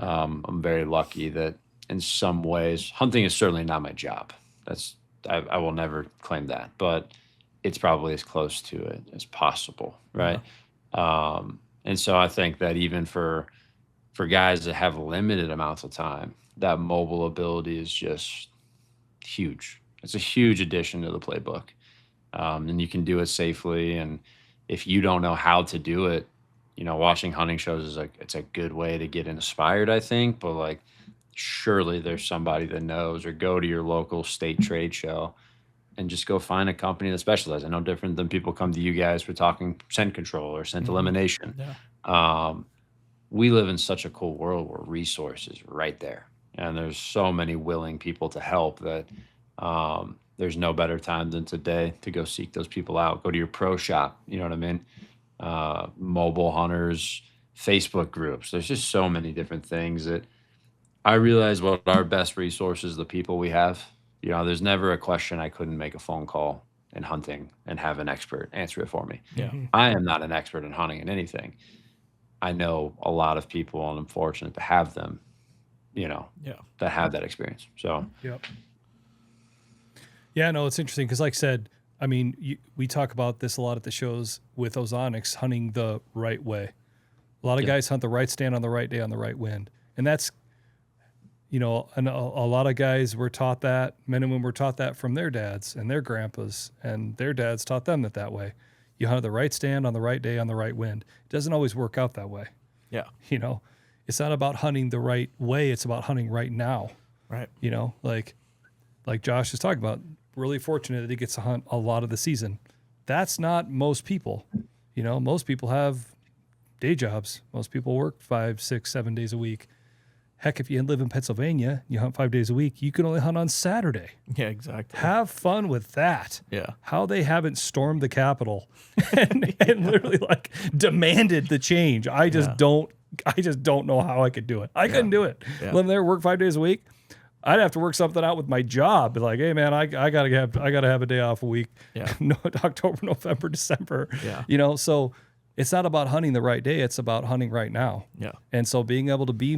I'm very lucky that in some ways, hunting is certainly not my job. I will never claim that, but it's probably as close to it as possible, right? And so I think that even for guys that have limited amounts of time, that mobile ability is just huge. It's a huge addition to the playbook, and you can do it safely. And if you don't know how to do it, watching hunting shows is it's a good way to get inspired, I think. But like, surely there's somebody that knows, or go to your local state trade show and just go find a company that specializes. I know different than people come to you guys for talking scent control or scent elimination. Yeah. We live in such a cool world where resources are right there, and there's so many willing people to help that there's no better time than today to go seek those people out. Go to your pro shop. You know what I mean? Mobile hunters, Facebook groups. There's just so many different things that I realize what our best resources, the people we have. There's never a question I couldn't make a phone call in hunting and have an expert answer it for me. Yeah. I am not an expert in hunting in anything. I know a lot of people, and I'm fortunate to have them, that have that experience. So, Yep. Yeah, no, it's interesting because, like I said, I mean, we talk about this a lot at the shows with Ozonics, hunting the right way. A lot of guys hunt the right stand on the right day on the right wind. And that's, and a lot of guys were taught that, men and women were taught that from their dads and their grandpas, and their dads taught them that way. You hunt the right stand on the right day on the right wind. It doesn't always work out that way. Yeah. It's not about hunting the right way. It's about hunting right now. Right. Like Josh is talking about, really fortunate that he gets to hunt a lot of the season. That's not most people. Most people have day jobs. Most people work 5, 6, 7 days a week. Heck, if you live in Pennsylvania, you hunt 5 days a week, you can only hunt on Saturday. Yeah, exactly. Have fun with that. Yeah. How they haven't stormed the Capitol and literally like demanded the change. I just don't know how I could do it. I couldn't do it. Yeah. Living there, work 5 days a week. I'd have to work something out with my job. Be like, hey man, I gotta have a day off a week. Yeah. No, October, November, December. Yeah. So it's not about hunting the right day. It's about hunting right now. Yeah. And so being able to be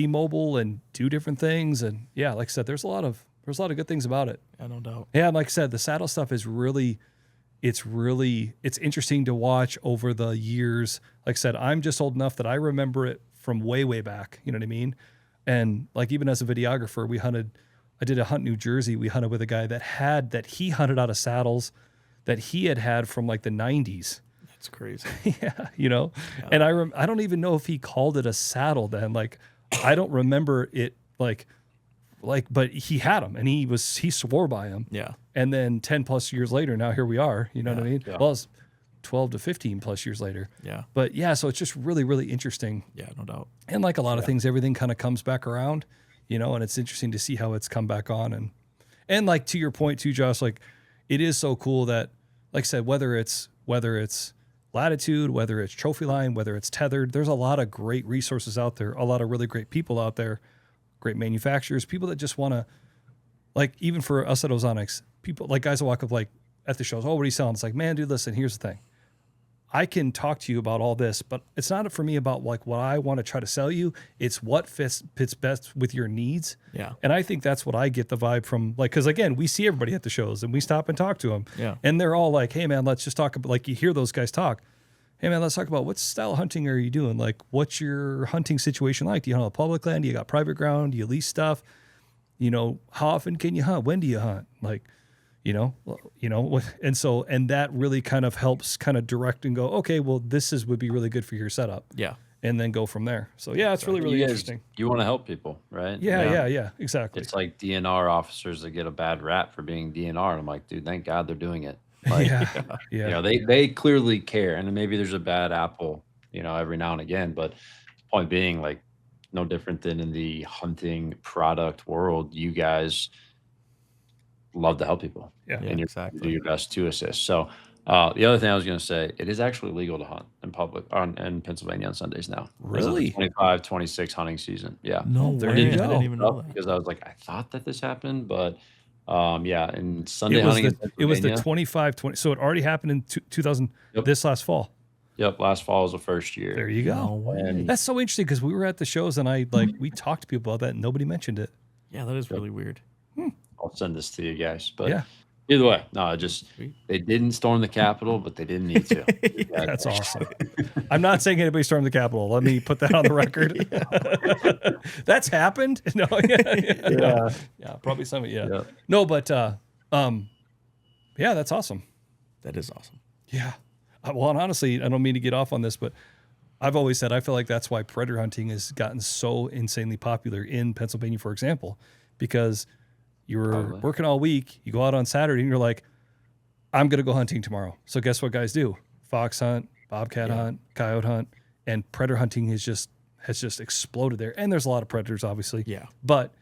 mobile and do different things, and yeah, like I said, there's a lot of good things about it. Yeah, no doubt. Yeah, and like I said, the saddle stuff is it's interesting to watch over the years. Like I said, I'm just old enough that I remember it from way, way back. You know what I mean? And like, even as a videographer, I did a hunt in New Jersey. We hunted with a guy that he hunted out of saddles that he had from like the 90s. That's crazy. Yeah. And I don't even know if he called it a saddle then. Like, I don't remember it but he had them and he swore by them. Yeah. And then 10 plus years later, now here we are, you know what I mean? Yeah. Well, it's 12 to 15 plus years later. Yeah. But yeah, so it's just really, really interesting. Yeah, no doubt. And like a lot of things, everything kind of comes back around, and it's interesting to see how it's come back on. And like, to your point too, Josh, like, it is so cool that, like I said, whether it's latitude, whether it's trophy line, whether it's tethered, there's a lot of great resources out there, a lot of really great people out there, great manufacturers, people that just want to, like, even for us at Ozonics, people like guys that walk up like at the shows, oh, what are you selling? It's like, man, dude, listen, here's the thing. I can talk to you about all this, but it's not for me about like what I want to try to sell you. It's what fits best with your needs. Yeah. And I think that's what I get the vibe from, like, because again, we see everybody at the shows and we stop and talk to them. Yeah. And they're all like, hey man, let's just talk about, like, you hear those guys talk. Hey man, let's talk about what style of hunting are you doing? Like, what's your hunting situation like? Do you hunt on public land? Do you got private ground? Do you lease stuff? You know, how often can you hunt? When do you hunt? Like, and that really kind of helps kind of direct and go, okay, well, would be really good for your setup. Yeah. And then go from there. So yeah, it's really, really interesting. You want to help people, right? Yeah, exactly. It's like DNR officers that get a bad rap for being DNR. I'm like, dude, thank God they're doing it. Like, yeah. They clearly care, and maybe there's a bad apple, every now and again. But point being, like, no different than in the hunting product world, you guys love to help people. Yeah, and you exactly. do your best to assist. So the other thing I was going to say, it is actually legal to hunt in public in Pennsylvania on Sundays now. Really? 25-26 hunting season. Yeah. No there way. you I go. didn't even know that. Because I was like, I thought that this happened, but and Sunday It was hunting the 25-20. So it already happened in 2000, this last fall. Yep, last fall was the first year. There you go. No way. That's so interesting because we were at the shows and we talked to people about that and nobody mentioned it. Yeah, that is really weird. I'll send this to you guys. But Yeah. either way, no, they didn't storm the Capitol, but they didn't need to. That's awesome. I'm not saying anybody stormed the Capitol. Let me put that on the record. That's happened. No, yeah, probably some of it. Yeah. No, but yeah, that's awesome. That is awesome. Yeah. Well, and honestly, I don't mean to get off on this, but I've always said I feel like that's why predator hunting has gotten so insanely popular in Pennsylvania, for example, because you're working all week, you go out on Saturday and you're like, I'm going to go hunting tomorrow. So guess what guys do? Fox hunt, bobcat hunt, coyote hunt, and predator hunting has just exploded there. And there's a lot of predators, obviously. Yeah. But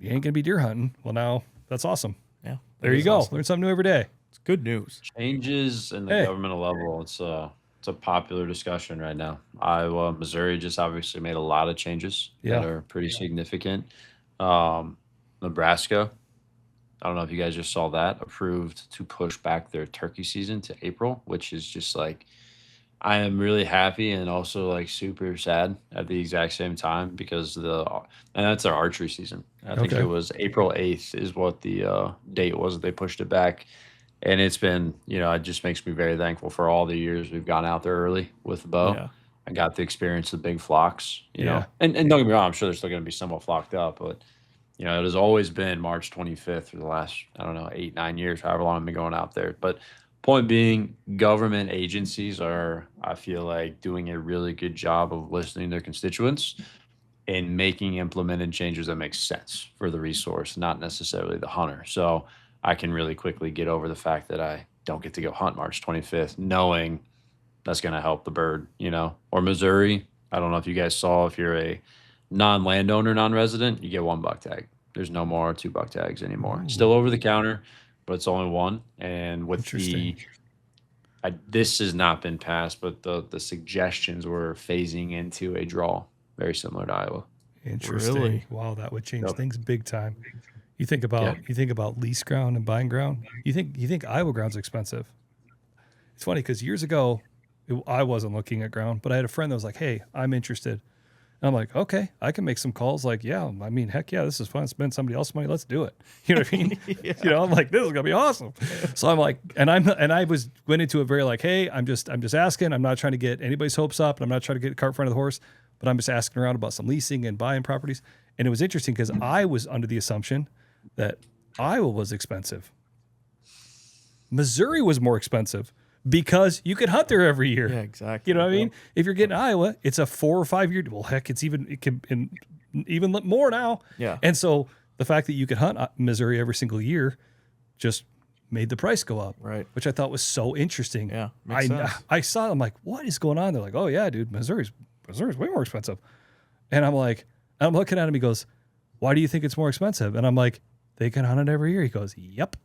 you ain't going to be deer hunting. Well, now that's awesome. Yeah. There you go. Awesome. Learn something new every day. It's good news. Changes in the governmental level. It's a popular discussion right now. Iowa, Missouri just obviously made a lot of changes that are pretty significant. Nebraska, I don't know if you guys just saw that, approved to push back their turkey season to April, which is just like, I am really happy and also like super sad at the exact same time because and that's our archery season. I think it was April 8th is what the date was that they pushed it back. And it's been, it just makes me very thankful for all the years we've gone out there early with the bow. Yeah. I got to experience the big flocks, you know, and don't get me wrong, I'm sure they're still going to be somewhat flocked up, but it has always been March 25th for the last, 8-9 years, however long I've been going out there. But point being, government agencies are, I feel like, doing a really good job of listening to their constituents and making implemented changes that make sense for the resource, not necessarily the hunter. So I can really quickly get over the fact that I don't get to go hunt March 25th, knowing that's going to help the bird, Or Missouri, I don't know if you guys saw, if you're a non-landowner, non-resident, you get 1 buck tag. There's no more 2 buck tags anymore. Still over the counter, but it's only 1. And with this has not been passed, but the suggestions were phasing into a draw, very similar to Iowa. Interesting. Really? Wow, that would change things big time. You think about lease ground and buying ground. You think Iowa ground's expensive. It's funny because years ago, I wasn't looking at ground, but I had a friend that was like, "Hey, I'm interested." And I'm like, "Okay, I can make some calls." Like, yeah, I mean, heck yeah, this is fun. Spend somebody else's money. Let's do it. You know what I mean? I'm like, this is gonna be awesome. So I'm like, I went into it very like, "Hey, I'm just asking. I'm not trying to get anybody's hopes up, and I'm not trying to get the cart in front of the horse, but I'm just asking around about some leasing and buying properties." And it was interesting because I was under the assumption that Iowa was expensive. Missouri was more expensive because you could hunt there every year. Yeah, exactly. You know what I mean? If you're getting Iowa, it's a 4 or 5 year. Well, heck, it can even more now. Yeah. And so the fact that you could hunt Missouri every single year just made the price go up. Right. Which I thought was so interesting. Yeah. Makes sense. I saw it. I'm like, what is going on? They're like, oh yeah, dude, Missouri's way more expensive. And I'm like, I'm looking at him. He goes, why do you think it's more expensive? And I'm like, they can hunt it every year. He goes, yep.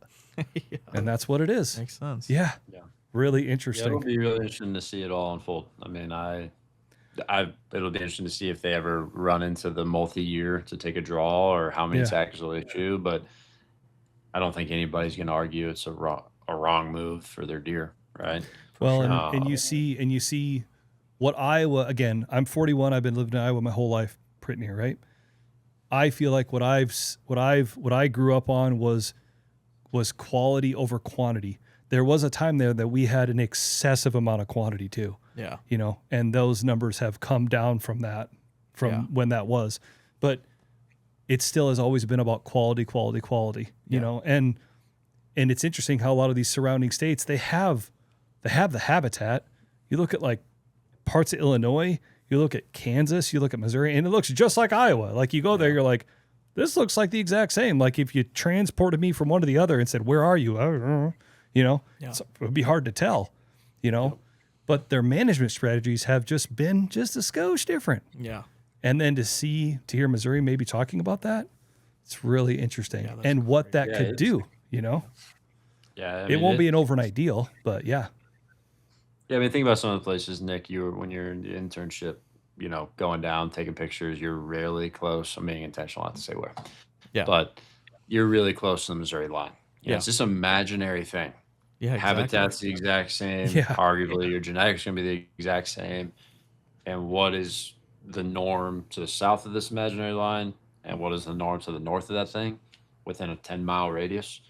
And that's what it is. Makes sense. Yeah. Really interesting. It'll be really interesting to see it all unfold. I mean, it'll be interesting to see if they ever run into the multi-year to take a draw or how many tags will they issue. But I don't think anybody's going to argue it's a wrong move for their deer, right? Well, sure. and you see what Iowa, again, I'm 41. I've been living in Iowa my whole life, pretty near, right? I feel like what I grew up on was quality over quantity. There was a time there that we had an excessive amount of quantity too. Yeah. You know, and those numbers have come down from that, when that was. But it still has always been about quality, you know, and it's interesting how a lot of these surrounding states, they have the habitat. You look at like parts of Illinois, you look at Kansas, you look at Missouri, and it looks just like Iowa. Like you go there, you're like, this looks like the exact same. Like if you transported me from one to the other and said, where are you? You know, it would be hard to tell, you know, but their management strategies have just been just a skosh different. Yeah. And then to hear Missouri maybe talking about that, it's really interesting, and what that could do, you know. Yeah, I it mean, won't be an overnight deal, but yeah. Yeah, I mean, think about some of the places, Nick. When you're in the internship, you know, going down, taking pictures. You're rarely close. I'm being intentional, not to say where, but you're really close to the Missouri line. You know, it's this imaginary thing. Yeah, exactly. Habitat's the exact same. Yeah. Arguably, your genetics gonna be the exact same. And what is the norm to the south of this imaginary line, and what is the norm to the north of that thing, within a 10-mile radius?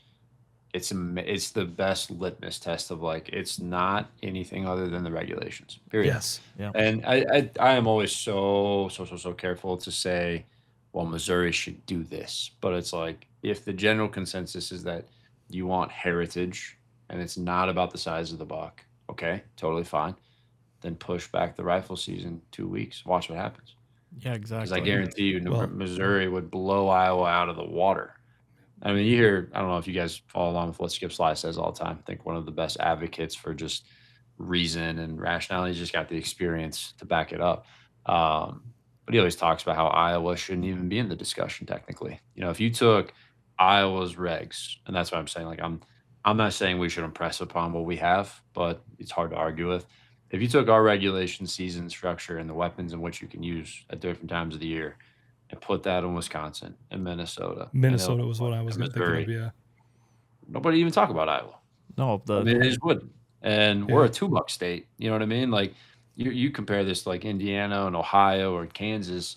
It's the best litmus test of like, it's not anything other than the regulations. Period. Yes. Yeah. And I am always so careful to say, well, Missouri should do this, but it's like, if the general consensus is that you want heritage and it's not about the size of the buck, okay, totally fine. Then push back the rifle season 2 weeks. Watch what happens. Yeah, exactly. Because I guarantee you, Missouri would blow Iowa out of the water. I mean, you hear, I don't know if you guys follow along with what Skip Sly says all the time. I think one of the best advocates for just reason and rationality. He's just got the experience to back it up. But he always talks about how Iowa shouldn't even be in the discussion technically. You know, if you took Iowa's regs, and that's what I'm saying, like I'm not saying we should impress upon what we have, but it's hard to argue with. If you took our regulation season structure and the weapons in which you can use at different times of the year and put that in Wisconsin and Minnesota. Minnesota was what I was going to think of, yeah. Nobody even talk about Iowa. No, I mean, they just wouldn't. And we're a $2 state. You know what I mean? Like you compare this to like Indiana and Ohio or Kansas.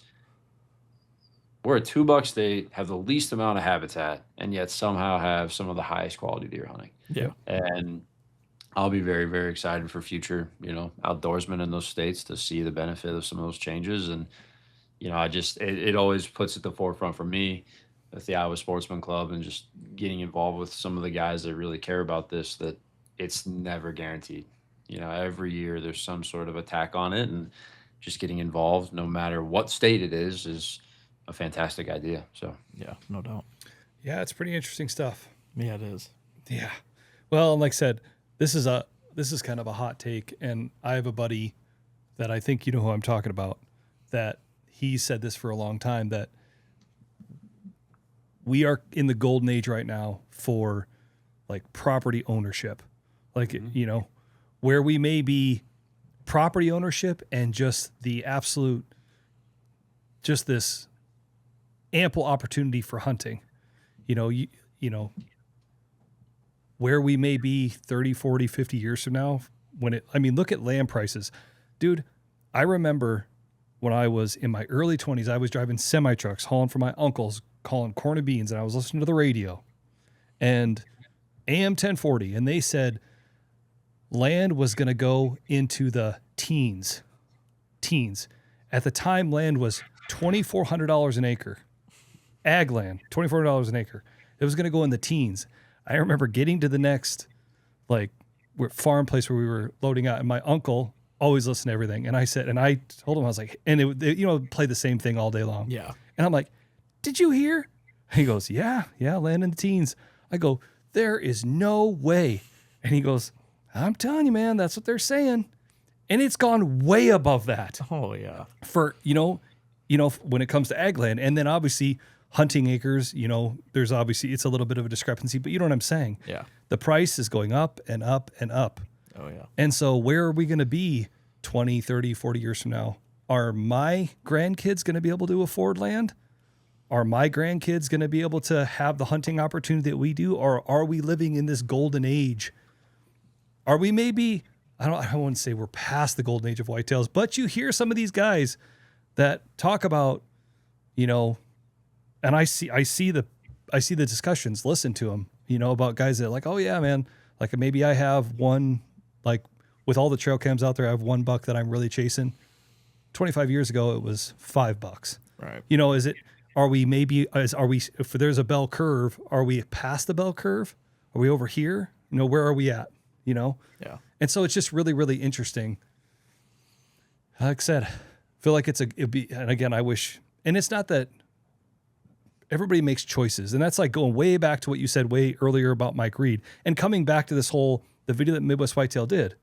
We're a $2 state, have the least amount of habitat, and yet somehow have some of the highest quality deer hunting. Yeah. And I'll be very, very excited for future, you know, outdoorsmen in those states to see the benefit of some of those changes. And, you know, it always puts at the forefront for me with the Iowa Sportsman Club and just getting involved with some of the guys that really care about this, that it's never guaranteed. You know, every year there's some sort of attack on it, and just getting involved, no matter what state it is a fantastic idea. So, yeah, no doubt. Yeah, it's pretty interesting stuff. Yeah, it is. Yeah. Well, like I said, this is kind of a hot take, and I have a buddy that I think you know who I'm talking about, that he said this for a long time, that we are in the golden age right now for like property ownership. Like, you know, where we may be property ownership and just the absolute, just this ample opportunity for hunting, you know, where we may be 30, 40, 50 years from now look at land prices, dude. I remember when I was in my early 20s, I was driving semi trucks, hauling for my uncles, calling corn and beans. And I was listening to the radio and AM 1040. And they said land was going to go into the teens. At the time, land was $2,400 an acre. Ag land, $2,400 an acre. It was going to go in the teens. I remember getting to the next farm place where we were loading out, and my uncle always listened to everything. And I told him, I was like, and it play the same thing all day long. Yeah. And I'm like, did you hear? He goes, yeah, land in the teens. I go, there is no way. And he goes, I'm telling you, man, that's what they're saying. And it's gone way above that. Oh yeah. For, when it comes to ag land. And then obviously hunting acres, there's obviously, it's a little bit of a discrepancy, but you know what I'm saying? Yeah. The price is going up and up and up. Oh yeah. And so where are we going to be 20, 30, 40 years from now? Are my grandkids going to be able to afford land? Are my grandkids going to be able to have the hunting opportunity that we do? Or are we living in this golden age? Are we maybe, I don't want to say we're past the golden age of whitetails, but you hear some of these guys that talk about, you know, and I see the discussions, listen to them, you know, about guys that are like, oh yeah, man, like maybe I have one, like with all the trail cams out there, I have one buck that I'm really chasing. 25 years ago, it was $5. Right. You know, if there's a bell curve, are we past the bell curve? Are we over here? You know, where are we at? You know? Yeah. And so it's just really, really interesting. Like I said, I feel like and again, I wish, and it's not that everybody makes choices. And that's like going way back to what you said way earlier about Mike Reed and coming back to the video that Midwest Whitetail did.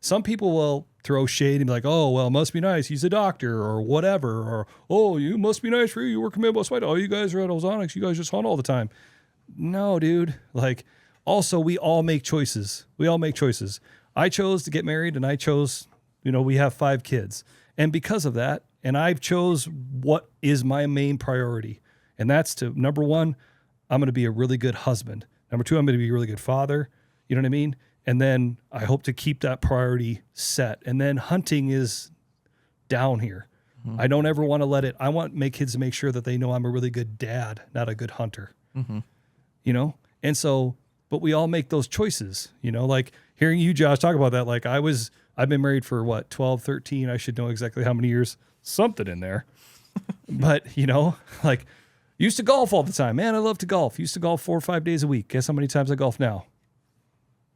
Some people will throw shade and be like, oh, well, it must be nice. He's a doctor or whatever. Or, oh, you must be nice for you. You work at Midwest Whitetail. Oh, you guys are at Ozonics. You guys just hunt all the time. No, dude. Like, also, we all make choices. I chose to get married and I chose, you know, we have 5 kids. And because of that, and I've chose what is my main priority. And that's to, number 1, I'm going to be a really good husband. Number 2, I'm going to be a really good father. You know what I mean? And then I hope to keep that priority set. And then hunting is down here. Mm-hmm. I don't ever want to I want my kids to make sure that they know I'm a really good dad, not a good hunter. Mm-hmm. You know? And so, but we all make those choices, you know, like hearing you, Josh, talk about that. Like I've been married for 12, 13. I should know exactly how many years, something in there. But, you know, like used to golf all the time, man. I love to golf. Used to golf 4 or 5 days a week. Guess how many times I golf now?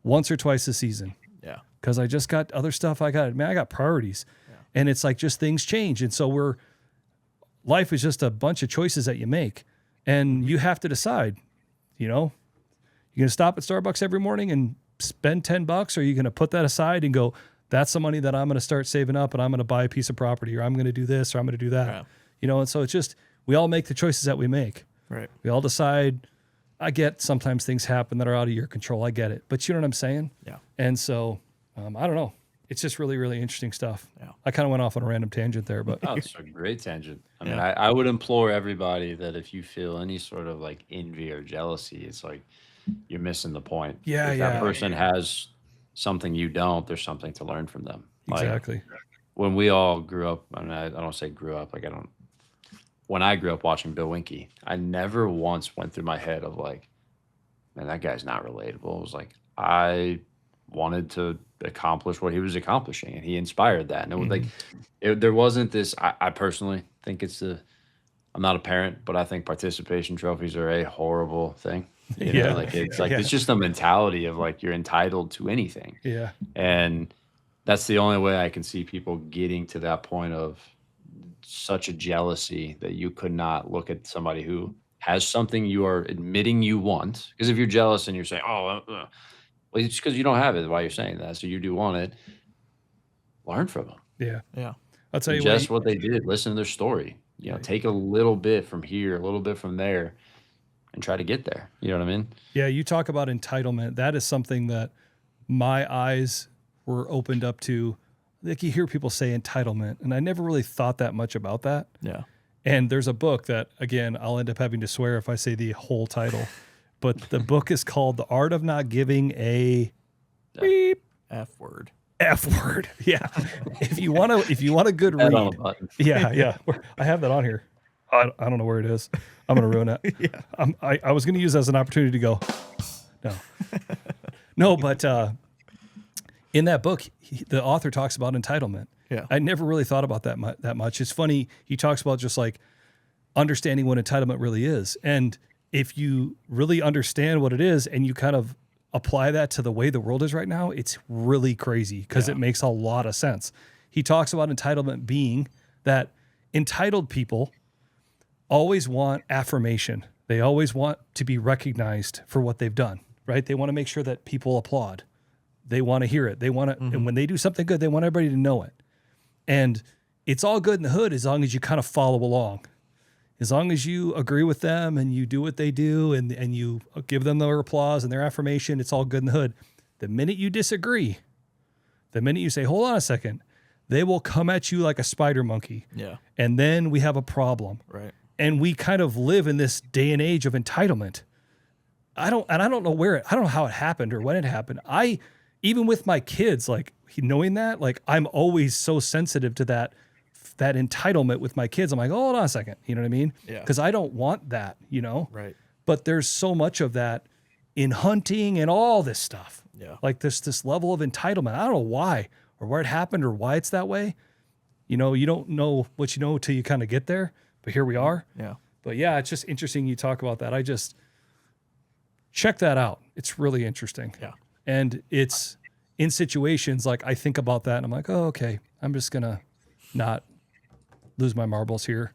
Once or twice a season. Yeah. Because I just got other stuff. I got priorities. Yeah. And it's like just things change. And so life is just a bunch of choices that you make. And you have to decide, you know, you're going to stop at Starbucks every morning and spend $10, or are you going to put that aside and go, that's the money that I'm going to start saving up and I'm going to buy a piece of property, or I'm going to do this, or I'm going to do that. Yeah. You know, and so it's just, we all make the choices that we make. Right. We all decide. I get sometimes things happen that are out of your control. I get it. But you know what I'm saying? Yeah. And so, I don't know. It's just really, really interesting stuff. Yeah. I kind of went off on a random tangent there, but. Oh, it's a great tangent. I mean, I would implore everybody that if you feel any sort of like envy or jealousy, it's like you're missing the point. Yeah. If that person has something you don't, there's something to learn from them. Exactly. Like, when we all grew up, I mean, I don't say grew up, like when I grew up watching Bill Winke, I never once went through my head of like, man, that guy's not relatable. It was like, I wanted to accomplish what he was accomplishing, and he inspired that. And it was like, there wasn't this, I personally think I'm not a parent, but I think participation trophies are a horrible thing. You know? Like, it's like, it's just a mentality of like, you're entitled to anything. Yeah. And that's the only way I can see people getting to that point of such a jealousy that you could not look at somebody who has something you are admitting you want. Because if you're jealous and you're saying, oh, well, it's because you don't have it, why you're saying that. So you do want it. Learn from them. Yeah. Yeah. I'll tell you just what they did. Listen to their story. You know, take a little bit from here, a little bit from there, and try to get there. You know what I mean? Yeah. You talk about entitlement. That is something that my eyes were opened up to. Like, you hear people say entitlement, and I never really thought that much about that. Yeah. And there's a book that, again, I'll end up having to swear if I say the whole title, but the book is called The Art of Not Giving a Beep F Word. F word. Yeah. If you want a good read. Yeah. I have that on here. I don't know where it is. I'm going to ruin it. Yeah. I was going to use that as an opportunity to go, no, but, in that book, the author talks about entitlement. Yeah. I never really thought about that much. It's funny. He talks about just like understanding what entitlement really is. And if you really understand what it is and you kind of apply that to the way the world is right now, it's really crazy because it makes a lot of sense. He talks about entitlement being that entitled people always want affirmation. They always want to be recognized for what they've done, right? They want to make sure that people applaud. They want to hear it. They want to, and when they do something good, they want everybody to know it. And it's all good in the hood as long as you kind of follow along. As long as you agree with them and you do what they do and you give them their applause and their affirmation, it's all good in the hood. The minute you disagree, the minute you say, hold on a second, they will come at you like a spider monkey. Yeah. And then we have a problem. Right. And we kind of live in this day and age of entitlement. I don't know how it happened or when it happened. even with my kids, like knowing that, like I'm always so sensitive to that entitlement with my kids. I'm like, oh, hold on a second. You know what I mean? Yeah. Because I don't want that, you know? Right. But there's so much of that in hunting and all this stuff. Yeah. Like this level of entitlement. I don't know why or where it happened or why it's that way. You know, you don't know what you know till you kind of get there. But here we are. Yeah. But yeah, it's just interesting you talk about that. I just check that out. It's really interesting. Yeah. And it's in situations like I think about that and I'm like, oh, okay, I'm just going to not lose my marbles here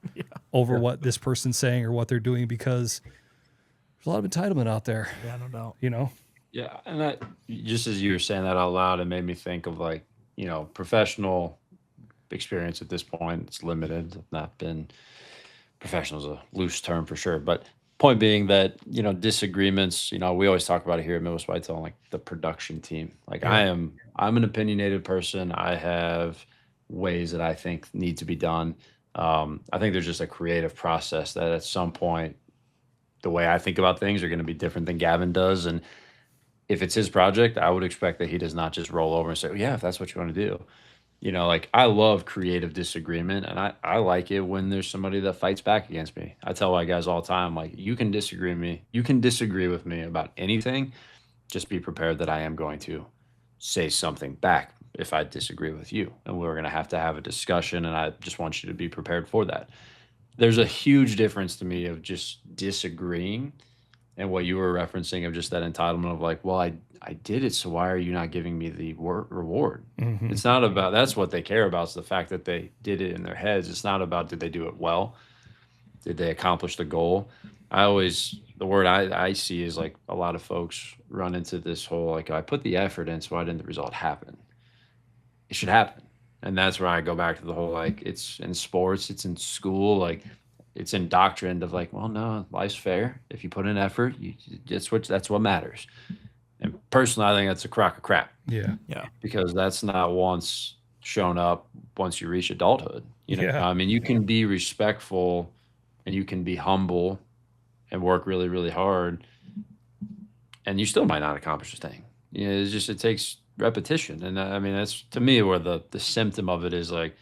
over what this person's saying or what they're doing, because there's a lot of entitlement out there. Yeah, no doubt. You know? Yeah, and that, just as you were saying that out loud, it made me think of, like, you know, professional experience at this point. It's limited. I've not been professional is a loose term for sure, but point being that, you know, disagreements, you know, we always talk about it here at Midwest Whitetail, like the production team. Like I'm an opinionated person. I have ways that I think need to be done. I think there's just a creative process that at some point, the way I think about things are going to be different than Gavin does. And if it's his project, I would expect that he does not just roll over and say, yeah, if that's what you want to do. You know, like I love creative disagreement, and I like it when there's somebody that fights back against me. I tell my guys all the time, like, you can disagree with me about anything. Just be prepared that I am going to say something back if I disagree with you. And we're going to have a discussion, and I just want you to be prepared for that. There's a huge difference to me of just disagreeing and what you were referencing of just that entitlement of like, well, I did it, so why are you not giving me the reward? Mm-hmm. It's not about, that's what they care about, is the fact that they did it in their heads. It's not about, did they do it well? Did they accomplish the goal? The word I see is like a lot of folks run into this whole, like, I put the effort in, so why didn't the result happen? It should happen. And that's where I go back to the whole, like, it's in sports, it's in school, like, it's indoctrined of like, well, no, life's fair. If you put in effort, that's what matters. And personally, I think that's a crock of crap. Yeah. Yeah. Because that's not once shown up once you reach adulthood. You know, Yeah. I mean, you can be respectful and you can be humble and work really, really hard, and you still might not accomplish a thing. You know, it takes repetition. And I mean, that's to me where the symptom of it is, like,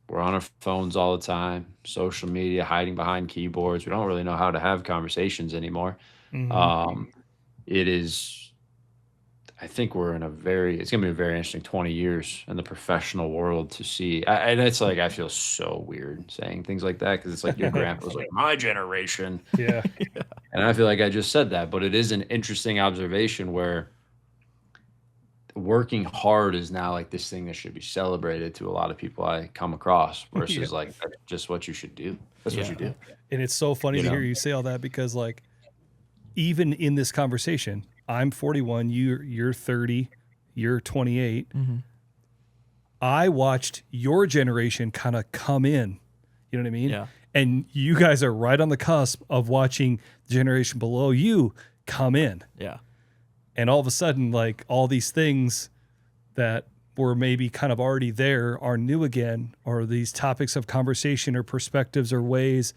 we're on our phones all the time, social media, hiding behind keyboards. We don't really know how to have conversations anymore. Mm-hmm. It is, I think we're in it's going to be a very interesting 20 years in the professional world to see. And it's like, I feel so weird saying things like that, because it's like your grandpa was like, my generation. Yeah. And I feel like I just said that, but it is an interesting observation where working hard is now like this thing that should be celebrated to a lot of people I come across, versus like, that's just what you should do. That's what you do. And it's so funny to hear you say all that, because like, even in this conversation, I'm 41, you're 30, you're 28. Mm-hmm. I watched your generation kind of come in, you know what I mean? Yeah. And you guys are right on the cusp of watching the generation below you come in. Yeah. And all of a sudden, like, all these things that were maybe kind of already there are new again, or these topics of conversation or perspectives or ways.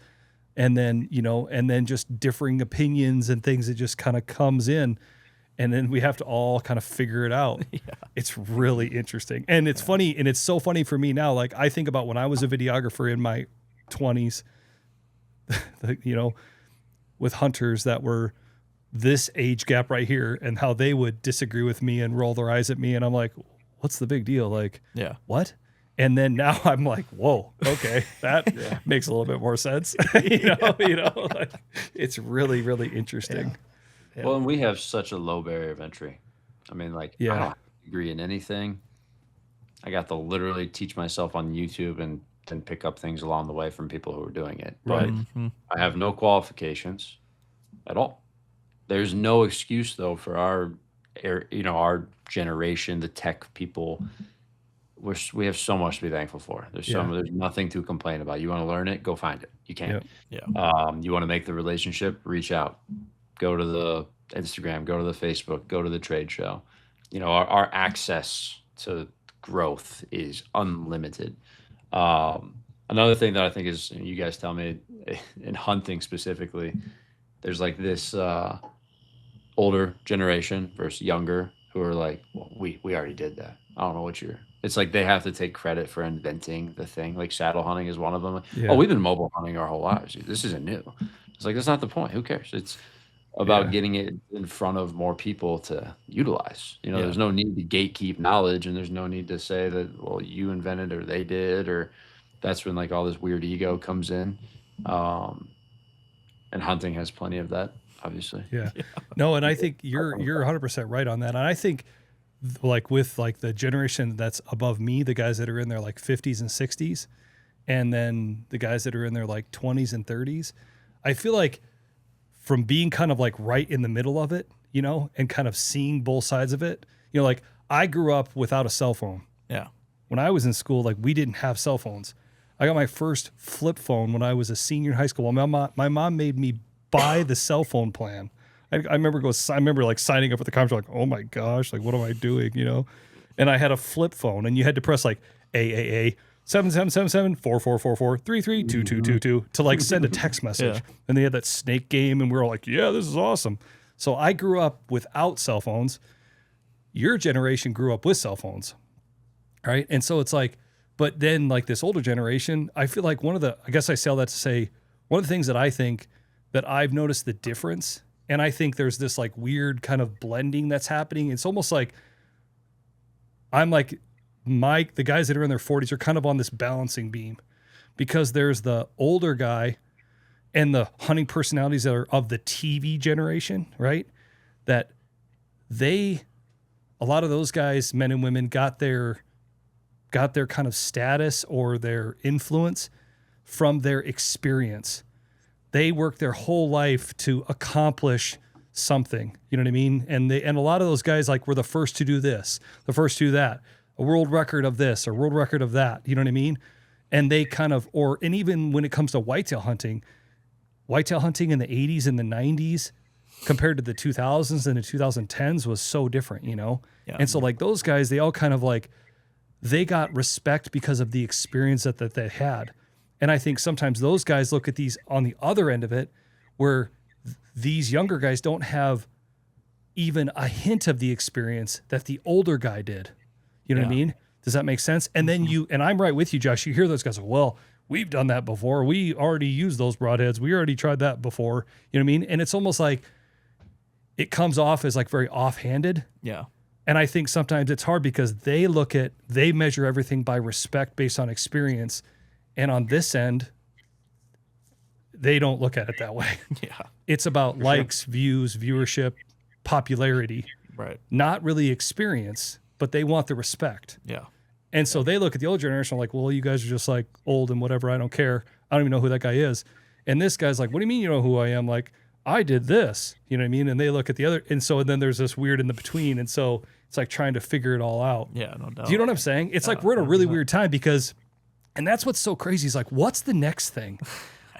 And then, you know, and then just differing opinions and things that just kind of comes in. And then we have to all kind of figure it out. Yeah. It's really interesting. And it's funny. And it's so funny for me now. Like, I think about when I was a videographer in my 20s, you know, with hunters that were this age gap right here, and how they would disagree with me and roll their eyes at me. And I'm like, what's the big deal? Like, what? And then now I'm like, whoa, okay, that makes a little bit more sense. you know, like, it's really, really interesting. Yeah. Well, and we have such a low barrier of entry. I mean, like, I don't have a degree in anything. I got to literally teach myself on YouTube and then pick up things along the way from people who are doing it. But I have no qualifications at all. There's no excuse, though, for our generation, the tech people. We have so much to be thankful for. There's nothing to complain about. You want to learn it, go find it. You can. Yeah. You want to make the relationship, reach out, go to the Instagram, go to the Facebook, go to the trade show. You know, our access to growth is unlimited. Another thing that I think is, you guys tell me, in hunting specifically, there's like this older generation versus younger who are like, well, we already did that. I don't know what you're. It's like they have to take credit for inventing the thing. Like saddle hunting is one of them. Like, oh, Yeah. we've been mobile hunting our whole lives. This isn't new. It's like that's not the point. Who cares? It's about Yeah. getting it in front of more people to utilize. You know, Yeah. there's no need to gatekeep knowledge, and there's no need to say that, well, you invented or they did, or that's when like all this weird ego comes in. Um, and hunting has plenty of that, obviously. Yeah. No, and I think you're 100% right on that. And I think like with like the generation that's above me, the guys that are in their like 50s and 60s, and then the guys that are in their like 20s and 30s, I feel like from being kind of like right in the middle of it, you know, and kind of seeing both sides of it, you know, like I grew up without a cell phone. Yeah. When I was in school, like we didn't have cell phones. I got my first flip phone when I was a senior in high school. Well, my mom made me buy the cell phone plan. I remember like signing up for the contract, like, oh my gosh, like what am I doing, you know? And I had a flip phone, and you had to press like AAA 77774444332222 to like send a text message. Yeah. And they had that snake game, and we were all like, yeah, this is awesome. So I grew up without cell phones. Your generation grew up with cell phones, right? And so it's like, but then like this older generation, I feel like I guess I say all that to say, one of the things that I think that I've noticed the difference, and I think there's this like weird kind of blending that's happening. It's almost like I'm like the guys that are in their 40s are kind of on this balancing beam, because there's the older guy and the hunting personalities that are of the TV generation, right? That a lot of those guys, men and women, got their kind of status or their influence from their experience. They worked their whole life to accomplish something. You know what I mean? And a lot of those guys like were the first to do this, the first to do that, a world record of this, a world record of that. You know what I mean? And they kind of, and even when it comes to whitetail hunting in the 80s and the 90s compared to the 2000s and the 2010s was so different, you know? Yeah. And so like those guys, they all kind of like, they got respect because of the experience that they had. And I think sometimes those guys look at these on the other end of it, where these younger guys don't have even a hint of the experience that the older guy did. You know what I mean? Does that make sense? And then and I'm right with you, Josh, you hear those guys, well, we've done that before. We already used those broadheads. We already tried that before. You know what I mean? And it's almost like it comes off as like very offhanded. Yeah. And I think sometimes it's hard because they measure everything by respect based on experience. And on this end, they don't look at it that way. Yeah. It's about likes, views, viewership, popularity, Right. not really experience, but they want the respect. Yeah. And so they look at the older generation like, well, you guys are just like old and whatever. I don't care. I don't even know who that guy is. And this guy's like, what do you mean you know who I am? Like, I did this. You know what I mean? And they look at the other. And so then there's this weird in the between. And so it's like trying to figure it all out. Yeah, no doubt. Do you know what I'm saying? It's like we're in a really weird time because, and that's what's so crazy is like, what's the next thing?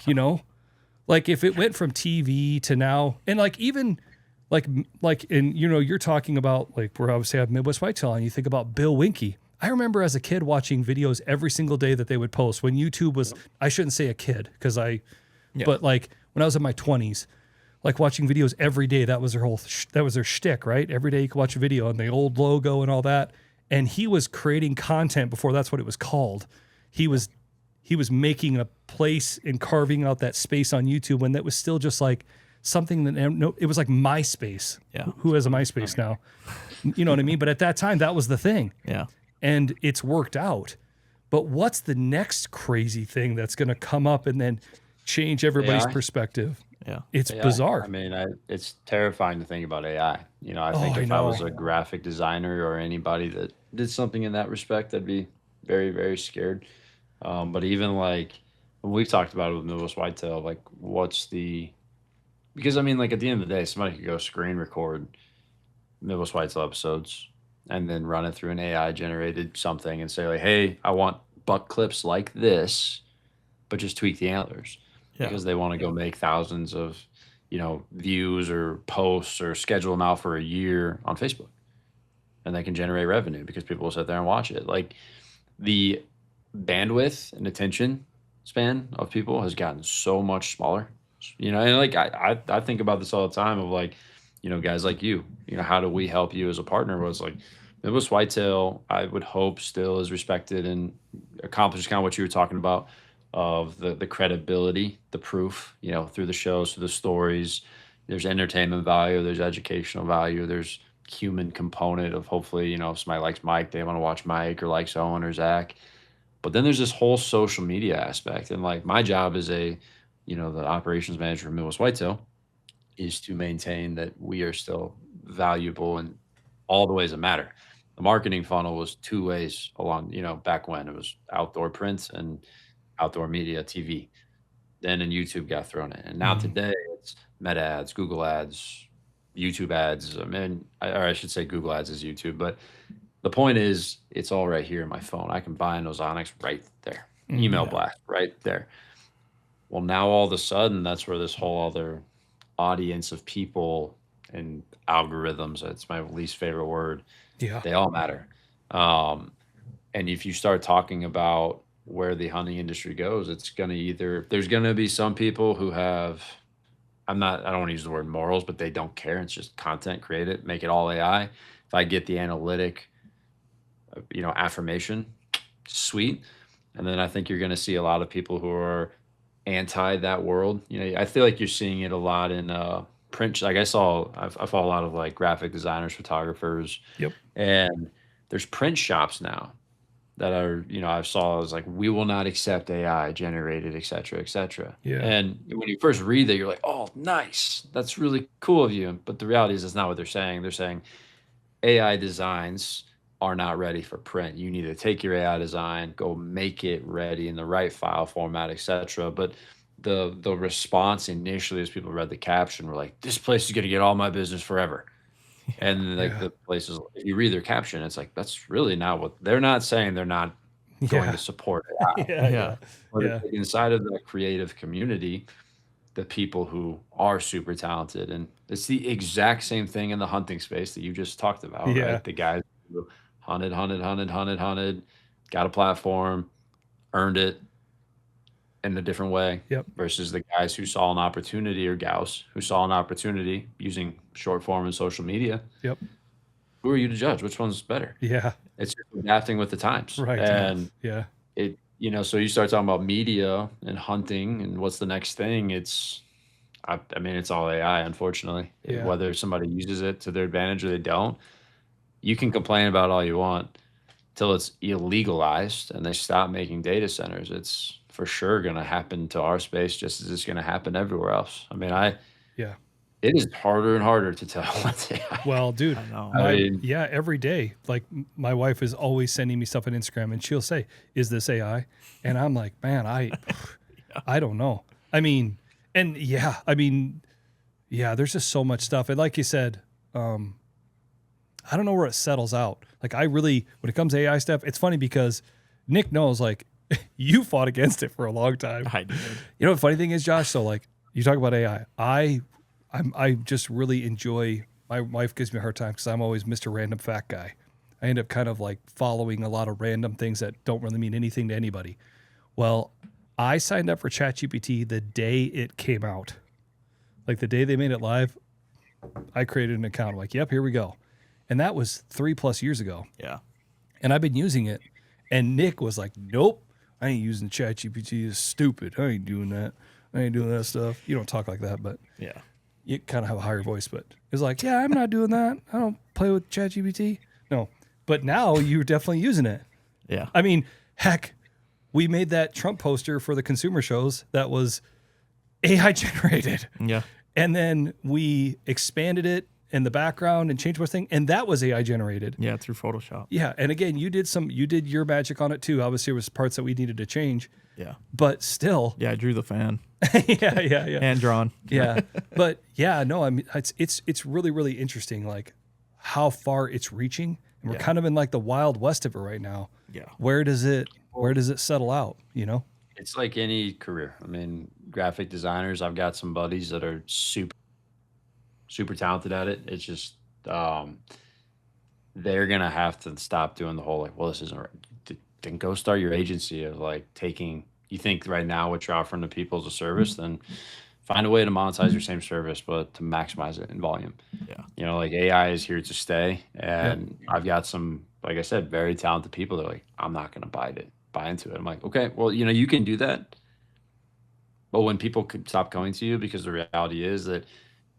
You know? Like if it went from TV to now, and like even like, and you know, you're talking about like, we're obviously have Midwest Whitetail and you think about Bill Winke. I remember as a kid watching videos every single day that they would post when YouTube was, I shouldn't say a kid because but like when I was in my 20s, like watching videos every day, that was their shtick, right? Every day you could watch a video and the old logo and all that. And he was creating content before that's what it was called. He was making a place and carving out that space on YouTube when that was still just like something that, it was like MySpace. Yeah. Who has a MySpace now? You know what I mean? But at that time, that was the thing. Yeah. And it's worked out. But what's the next crazy thing that's going to come up and then change everybody's AI? perspective? Yeah. It's AI. bizarre. I mean, it's terrifying to think about AI. You know, I think I if I was know. a graphic designer or anybody that did something in that respect, I'd be very, very scared. But even like we've talked about it with Midwest Whitetail, like because I mean, like at the end of the day, somebody could go screen record Midwest Whitetail episodes and then run it through an AI generated something and say like, hey, I want buck clips like this, but just tweak the antlers. Yeah. Because they want to go make thousands of, views or posts or schedule them out for a year on Facebook. And they can generate revenue because people will sit there and watch it. Like the bandwidth and attention span of people has gotten so much smaller, and like I think about this all the time of like, guys like you, how do we help you as a partner? Was like Midwest Whitetail, I would hope still is respected and accomplishes kind of what you were talking about of the credibility, the proof, through the shows, through the stories. There's entertainment value, there's educational value, there's human component of hopefully, if somebody likes Mike, they want to watch Mike or likes Owen or Zach. But then there's this whole social media aspect. And like my job as the operations manager for Midwest Whitetail is to maintain that we are still valuable in all the ways that matter. The marketing funnel was two ways along, back when it was outdoor print and outdoor media, TV. Then and YouTube got thrown in. And now Mhm. today it's Meta ads, Google ads, YouTube ads. I mean, or I should say Google ads is YouTube, but the point is it's all right here in my phone. I can buy an Ozonics right there. Email Yeah. blast right there. Well, now all of a sudden, that's where this whole other audience of people and algorithms, that's my least favorite word, Yeah. they all matter. Um, and if you start talking about where the hunting industry goes, it's going to there's going to be some people who have, I don't want to use the word morals, but they don't care. It's just content, create it, make it all AI. If I get the analytic, affirmation, sweet. And then I think you're going to see a lot of people who are anti that world. I feel like you're seeing it a lot in print. Like I follow a lot of like graphic designers, photographers, Yep. and there's print shops now that are, I saw is like, we will not accept AI generated, et cetera, et cetera. Yeah. And when you first read that, you're like, oh, nice. That's really cool of you. But the reality is, that's not what they're saying. They're saying AI designs are not ready for print. You need to take your AI design, go make it ready in the right file format, etc. But the response initially as people read the caption were like, this place is going to get all my business forever. And like Yeah. the places, if you read their caption, it's like, that's really not what they're not saying. They're not going Yeah. to support AI. Yeah. Yeah. But Yeah. inside of the creative community, the people who are super talented. And it's the exact same thing in the hunting space that you just talked about, Yeah. right? The guys who hunted, got a platform, earned it in a different way Yep. versus the guys who saw an opportunity or gals who saw an opportunity using short form and social media. Yep. Who are you to judge? Which one's better? Yeah. It's just adapting with the times. Right. And Yeah. so you start talking about media and hunting and what's the next thing. I mean, it's all AI, unfortunately. Yeah. Whether somebody uses it to their advantage or they don't, you can complain about all you want till it's illegalized and they stop making data centers. It's for sure going to happen to our space just as it's going to happen everywhere else. I mean, Yeah. it is harder and harder to tell what's AI. Well, dude, I know. I mean, yeah, every day, like my wife is always sending me stuff on Instagram and she'll say, is this AI? And I'm like, man, I don't know. I mean, and yeah, there's just so much stuff. And like you said, I don't know where it settles out. Like when it comes to AI stuff, it's funny because Nick knows, like, you fought against it for a long time. I did. You know what the funny thing is, Josh? So like you talk about AI, I just really enjoy. My wife gives me a hard time because I'm always Mr. Random Fact Guy. I end up kind of like following a lot of random things that don't really mean anything to anybody. Well, I signed up for ChatGPT the day it came out. Like the day they made it live, I created an account. I'm like, yep, here we go. And that was 3+ years ago. Yeah. And I've been using it. And Nick was like, nope, I ain't using ChatGPT. It's stupid. I ain't doing that. I ain't doing that stuff. You don't talk like that, but Yeah. you kind of have a higher voice. But it's like, yeah, I'm not doing that. I don't play with ChatGPT. No. But now you're definitely using it. Yeah. I mean, heck, we made that Trump poster for the consumer shows that was AI generated. Yeah. And then we expanded it in the background and changed one thing. And that was AI generated. Yeah. Through Photoshop. Yeah. And again, you did your magic on it too. Obviously, there was parts that we needed to change, Yeah. but still. Yeah. I drew the fan. Yeah. Hand drawn. Yeah. But yeah, no, I mean, it's really, really interesting, like how far it's reaching. And we're Yeah. kind of in like the wild west of it right now. Yeah. Where does it settle out? You know? it's like any career. I mean, graphic designers, I've got some buddies that are super talented at it. It's just they're gonna have to stop doing the whole like, well, this isn't right. Then go start your agency of like taking. You think right now what you're offering to people is a service, then Find a way to monetize your same service, but to maximize it in volume. Yeah. You know, like AI is here to stay. And I've got some, like I said, very talented people that are like, I'm not going to buy into it. I'm like, okay, well, you know, you can do that. But when people could stop coming to you, because the reality is that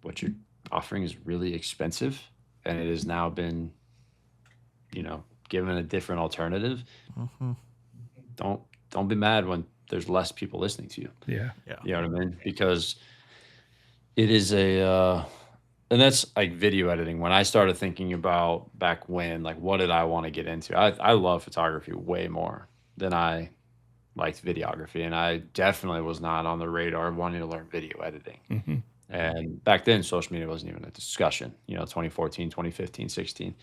what you're offering is really expensive and it has now been, you know, given a different alternative, don't be mad when there's less people listening to you. Yeah. You know what I mean? Because it is and that's like video editing. When I started thinking about back when, like, what did I want to get into? I love photography way more than I liked videography. And I definitely was not on the radar of wanting to learn video editing. And back then, social media wasn't even a discussion, you know, 2014, 2015, 16.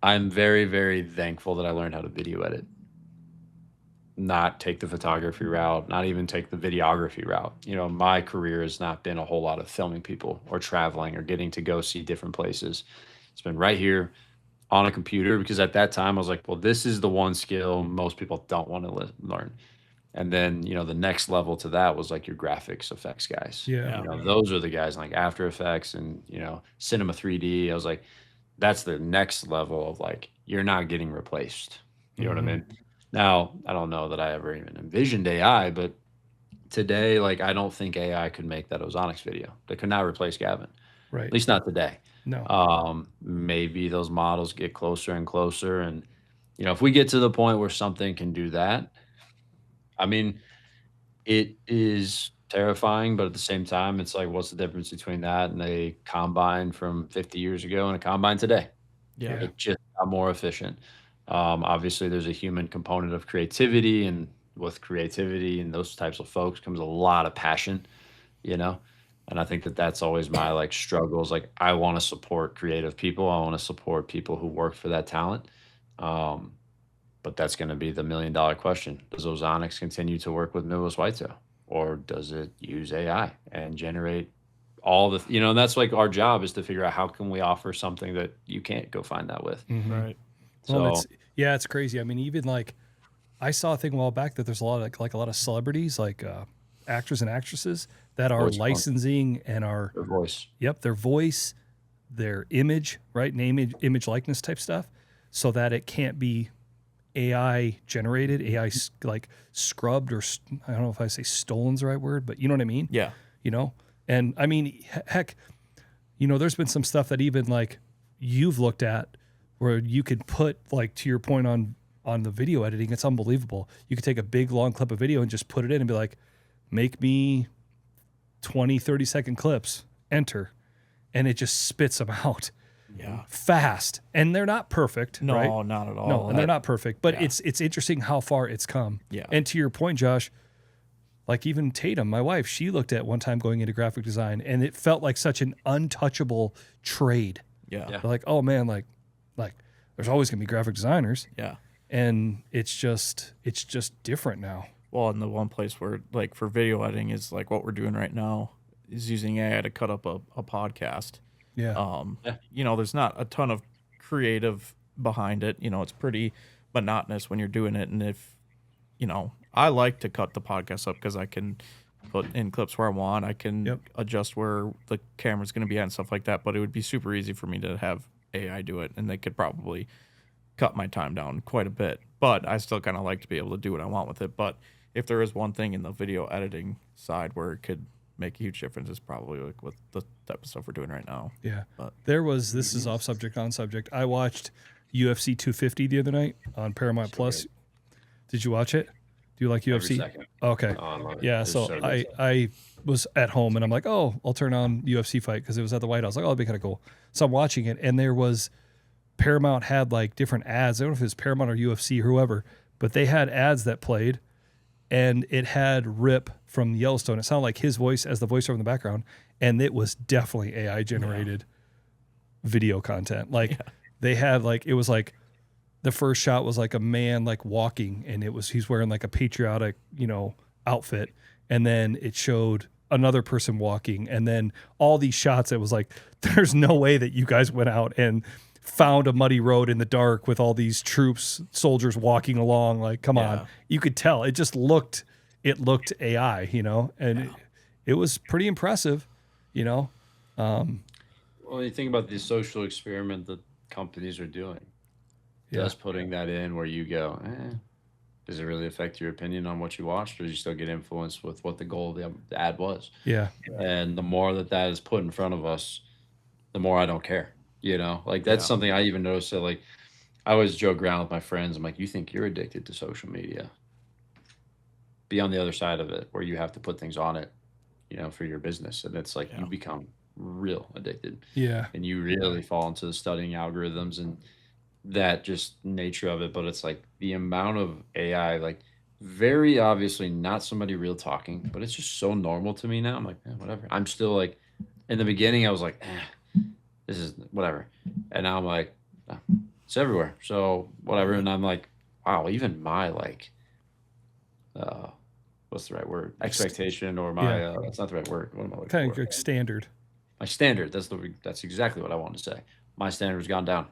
I'm very, very thankful that I learned how to video edit, not take the photography route, not even take the videography route. You know, my career has not been a whole lot of filming people or traveling or getting to go see different places. It's been right here on a computer, because at that time I was like, well, this is the one skill most people don't want to learn. And then, you know, the next level to that was like your graphics effects guys. Yeah. You know, those are the guys like After Effects and, you know, Cinema 3D. I was like, that's the next level of like, you're not getting replaced. You know what I mean? Now, I don't know that I ever even envisioned AI, but today, like, I don't think AI could make that Ozonics video. They could not replace Gavin, Right. at least not today. No. Maybe those models get closer and closer. And, you know, if we get to the point where something can do that, I mean, it is terrifying, but at the same time, it's like, what's the difference between that and a combine from 50 years ago and a combine today? Yeah. It just got more efficient. Obviously, there's a human component of creativity, and with creativity and those types of folks comes a lot of passion, you know? And I think that that's always my like struggles. Like, I want to support creative people. I want to support people who work for that talent. But that's going to be the $1 million question. Does Ozonics continue to work with Midwest Whitetail, or does it use AI and generate all the, you know, and that's like our job, is to figure out how can we offer something that you can't go find that with. Right. Well, So it's crazy. I mean, even like I saw a thing a while back that there's a lot of like a lot of celebrities, like actors and actresses that are Voice clone. licensing and are their voice. their voice, their image, right? Name, image likeness type stuff, so that it can't be AI generated, AI like scrubbed, or I don't know if I say stolen's the right word, but you know what I mean? Yeah. You know? And I mean, heck, you know, there's been some stuff that even like you've looked at where you could put, like, to your point on the video editing, it's unbelievable. You could take a big long clip of video and just put it in and be like, make me 20, 30-second clips, enter. And it just spits them out. Yeah. Fast. And they're not perfect. No, right? not at all. No, and they're not perfect, but yeah. it's interesting how far it's come. Yeah. And to your point, Josh, like even Tatum, my wife, she looked at one time going into graphic design, and it felt like such an untouchable trade. Yeah. Yeah. They're like, oh man, like there's always gonna be graphic designers. Yeah. And it's just different now. Well, and the one place where, like, for video editing is like what we're doing right now is using AI to cut up a podcast. Yeah. You know, there's not a ton of creative behind it. You know, it's pretty monotonous when you're doing it. And if, you know, I like to cut the podcast up because I can put in clips where I want. I can adjust where the camera's going to be at and stuff like that. But it would be super easy for me to have AI do it, and they could probably cut my time down quite a bit. But I still kind of like to be able to do what I want with it. But if there is one thing in the video editing side where it could make a huge difference, is probably like with the type of stuff we're doing right now. Yeah. But This is off subject, on subject. I watched UFC 250 the other night on Paramount Plus. good. Did you watch it? Do you like UFC? Every second. Okay. Oh, I love it. Yeah, It's so good. I was at home and I'm like, oh, I'll turn on UFC fight because it was at the White House. Like, oh, it'd be kind of cool. So I'm watching it, and there was Paramount had like different ads. I don't know if it was Paramount or UFC or whoever, but they had ads that played, and it had Rip from Yellowstone. It sounded like his voice as the voiceover in the background, and it was definitely AI generated video content. Like they had like, it was like the first shot was like a man like walking, and he's wearing like a patriotic, you know, outfit, and then it showed another person walking, and then all these shots. It was like, there's no way that you guys went out and found a muddy road in the dark with all these soldiers walking along. Like, come on, you could tell it just looked AI, you know, and it was pretty impressive, you know. Well, you think about the social experiment that companies are doing. Yeah. Just putting that in where you go, does it really affect your opinion on what you watched, or do you still get influenced with what the goal of the ad was? Yeah. And the more that is put in front of us, the more I don't care. Like that's something I even noticed that, like, I always joke around with my friends. I'm like, you think you're addicted to social media? Be on the other side of it where you have to put things on it, for your business. And it's like you become real addicted. Yeah. And you really fall into the studying algorithms and that just nature of it. But it's like the amount of AI, like very obviously not somebody real talking, but it's just so normal to me now. I'm like, whatever. I'm still like, in the beginning, I was like, this is whatever. And now I'm like, "Oh, it's everywhere. So whatever." And I'm like, wow, even my like, what's the right word? Expectation, or my, that's not the right word. What am I looking Kind for? of standard. My standard. That's exactly what I wanted to say. My standard has gone down.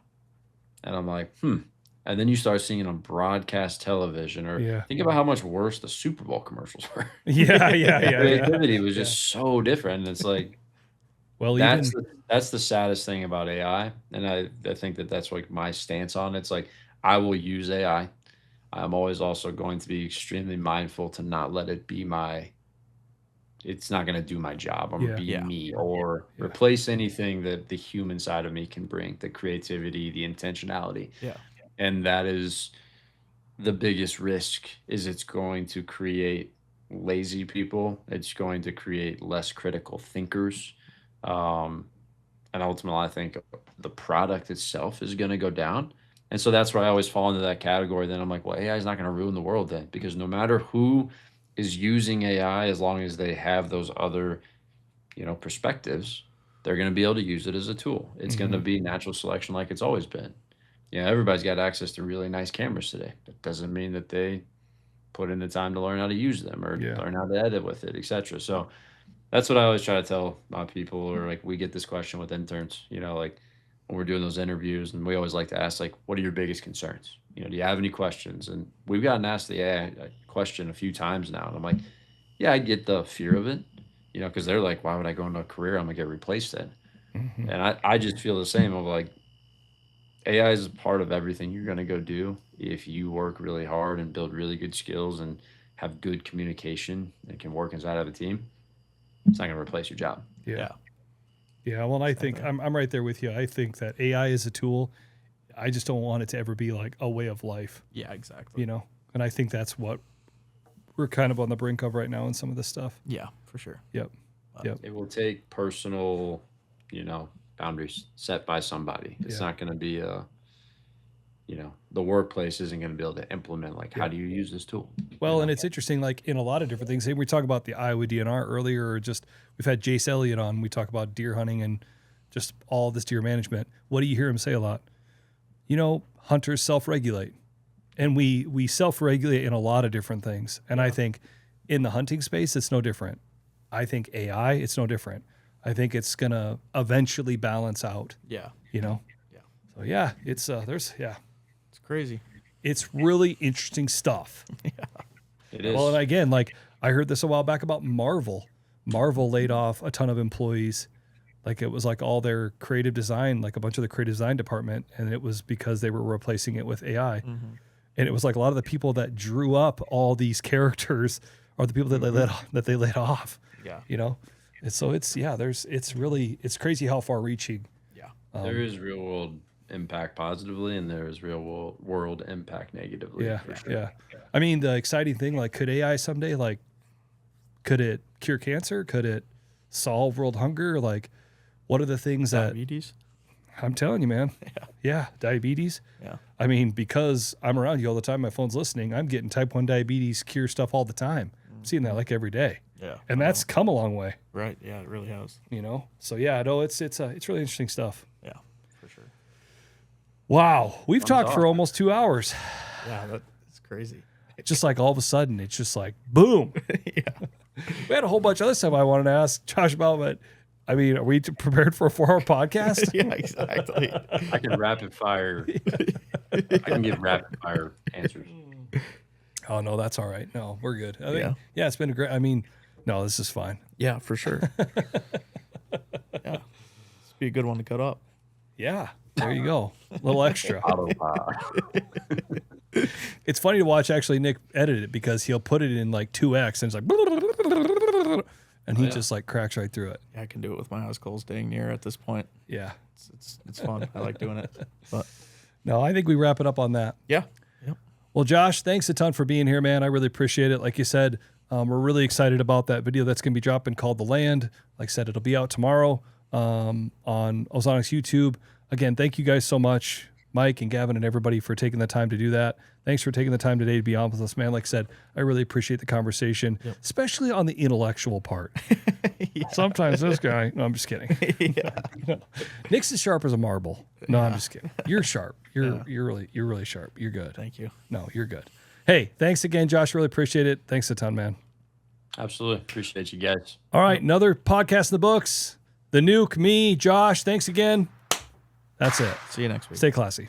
And I'm like, And then you start seeing it on broadcast television, or think about how much worse the Super Bowl commercials were. Yeah. Creativity was just so different. And it's like, Well, that's the saddest thing about AI. And I think that's like my stance on it. It's like, I will use AI. I'm always also going to be extremely mindful to not let it be it's not going to do my job. I'm going to be me, or replace anything that the human side of me can bring, the creativity, the intentionality. Yeah. And that is the biggest risk, is it's going to create lazy people. It's going to create less critical thinkers. And ultimately, I think the product itself is going to go down. And so that's where I always fall into that category. Then I'm like, well, AI is not going to ruin the world then, because no matter who is using AI, as long as they have those other, perspectives, they're going to be able to use it as a tool. It's going to be natural selection like it's always been. Everybody's got access to really nice cameras today. That doesn't mean that they put in the time to learn how to use them, or learn how to edit with it, etc. So that's what I always try to tell my people, or like we get this question with interns, like when we're doing those interviews, and we always like to ask, like, what are your biggest concerns? Do you have any questions? And we've gotten asked the AI question a few times now. And I'm like, yeah, I get the fear of it, because they're like, why would I go into a career I'm going to get replaced then? And I just feel the same of like, AI is a part of everything you're going to go do. If you work really hard and build really good skills and have good communication and can work inside of a team, it's not going to replace your job. Yeah. Well, I think I'm right there with you. I think that AI is a tool. I just don't want it to ever be like a way of life. Yeah, exactly. And I think that's what we're kind of on the brink of right now in some of this stuff. Yeah, for sure. Yep. It will take personal, boundaries set by somebody. It's not going to be the workplace isn't going to be able to implement, like, how do you use this tool? Well, and it's interesting, like in a lot of different things. We talk about the Iowa DNR earlier, or just we've had Jace Elliott on. We talk about deer hunting and just all this deer management. What do you hear him say a lot? Hunters self-regulate, and we self-regulate in a lot of different things. And I think in the hunting space, it's no different. I think AI, it's no different. I think it's gonna eventually balance out. Yeah. So it's It's crazy. It's really interesting stuff. It is. Well, and again, like I heard this a while back about Marvel. Marvel laid off a ton of employees. Like it was like all their creative design, like a bunch of the creative design department, and it was because they were replacing it with AI. And it was like a lot of the people that drew up all these characters are the people that they laid off. Yeah. And so it's crazy how far reaching. Yeah. There is real world impact positively, and there is real world impact negatively. Yeah. For sure. Yeah. I mean, the exciting thing, like, could AI someday, like, could it cure cancer? Could it solve world hunger? Like, what are the things Diabetes? I'm telling you, man. Yeah. Diabetes. Yeah. I mean, because I'm around you all the time, my phone's listening. I'm getting type 1 diabetes cure stuff all the time. I'm seeing that like every day. Yeah. And that's come a long way. Right. Yeah, it really has. So yeah, no, it's really interesting stuff. Yeah, for sure. Wow. We've talked for almost 2 hours. Yeah, that's crazy. Just like all of a sudden, it's just like, boom. We had a whole bunch of other stuff I wanted to ask Josh about, but I mean, are we prepared for a 4-hour podcast? Yeah, exactly. I can rapid fire. I can give rapid fire answers. Oh no, that's all right. No, we're good. I think, it's been a great. I mean, No, this is fine. Yeah, for sure. Yeah. This would be a good one to cut up. Yeah. There you go. A little extra. Autopilot. It's funny to watch actually Nick edit it because he'll put it in like 2x and it's like, and he just like cracks right through it. Yeah, I can do it with my eyes closed dang near at this point. Yeah. It's fun. I like doing it. But No, I think we wrap it up on that. yeah. Yep. Well, Josh, thanks a ton for being here, man. I really appreciate it. Like you said, we're really excited about that video that's going to be dropping called The Land. Like I said, it'll be out tomorrow on Ozonics YouTube. Again, thank you guys so much, Mike and Gavin and everybody, for taking the time to do that. Thanks for taking the time today to be on with us, man. Like I said, I really appreciate the conversation, especially on the intellectual part. Sometimes this guy, no, I'm just kidding. Nick's as sharp as a marble. No, I'm just kidding. You're sharp. You're really sharp. You're good. Thank you. No, you're good. Hey, thanks again, Josh. Really appreciate it. Thanks a ton, man. Absolutely. Appreciate you guys. All right, another podcast in the books. The Nuke, me, Josh. Thanks again. That's it. See you next week. Stay classy.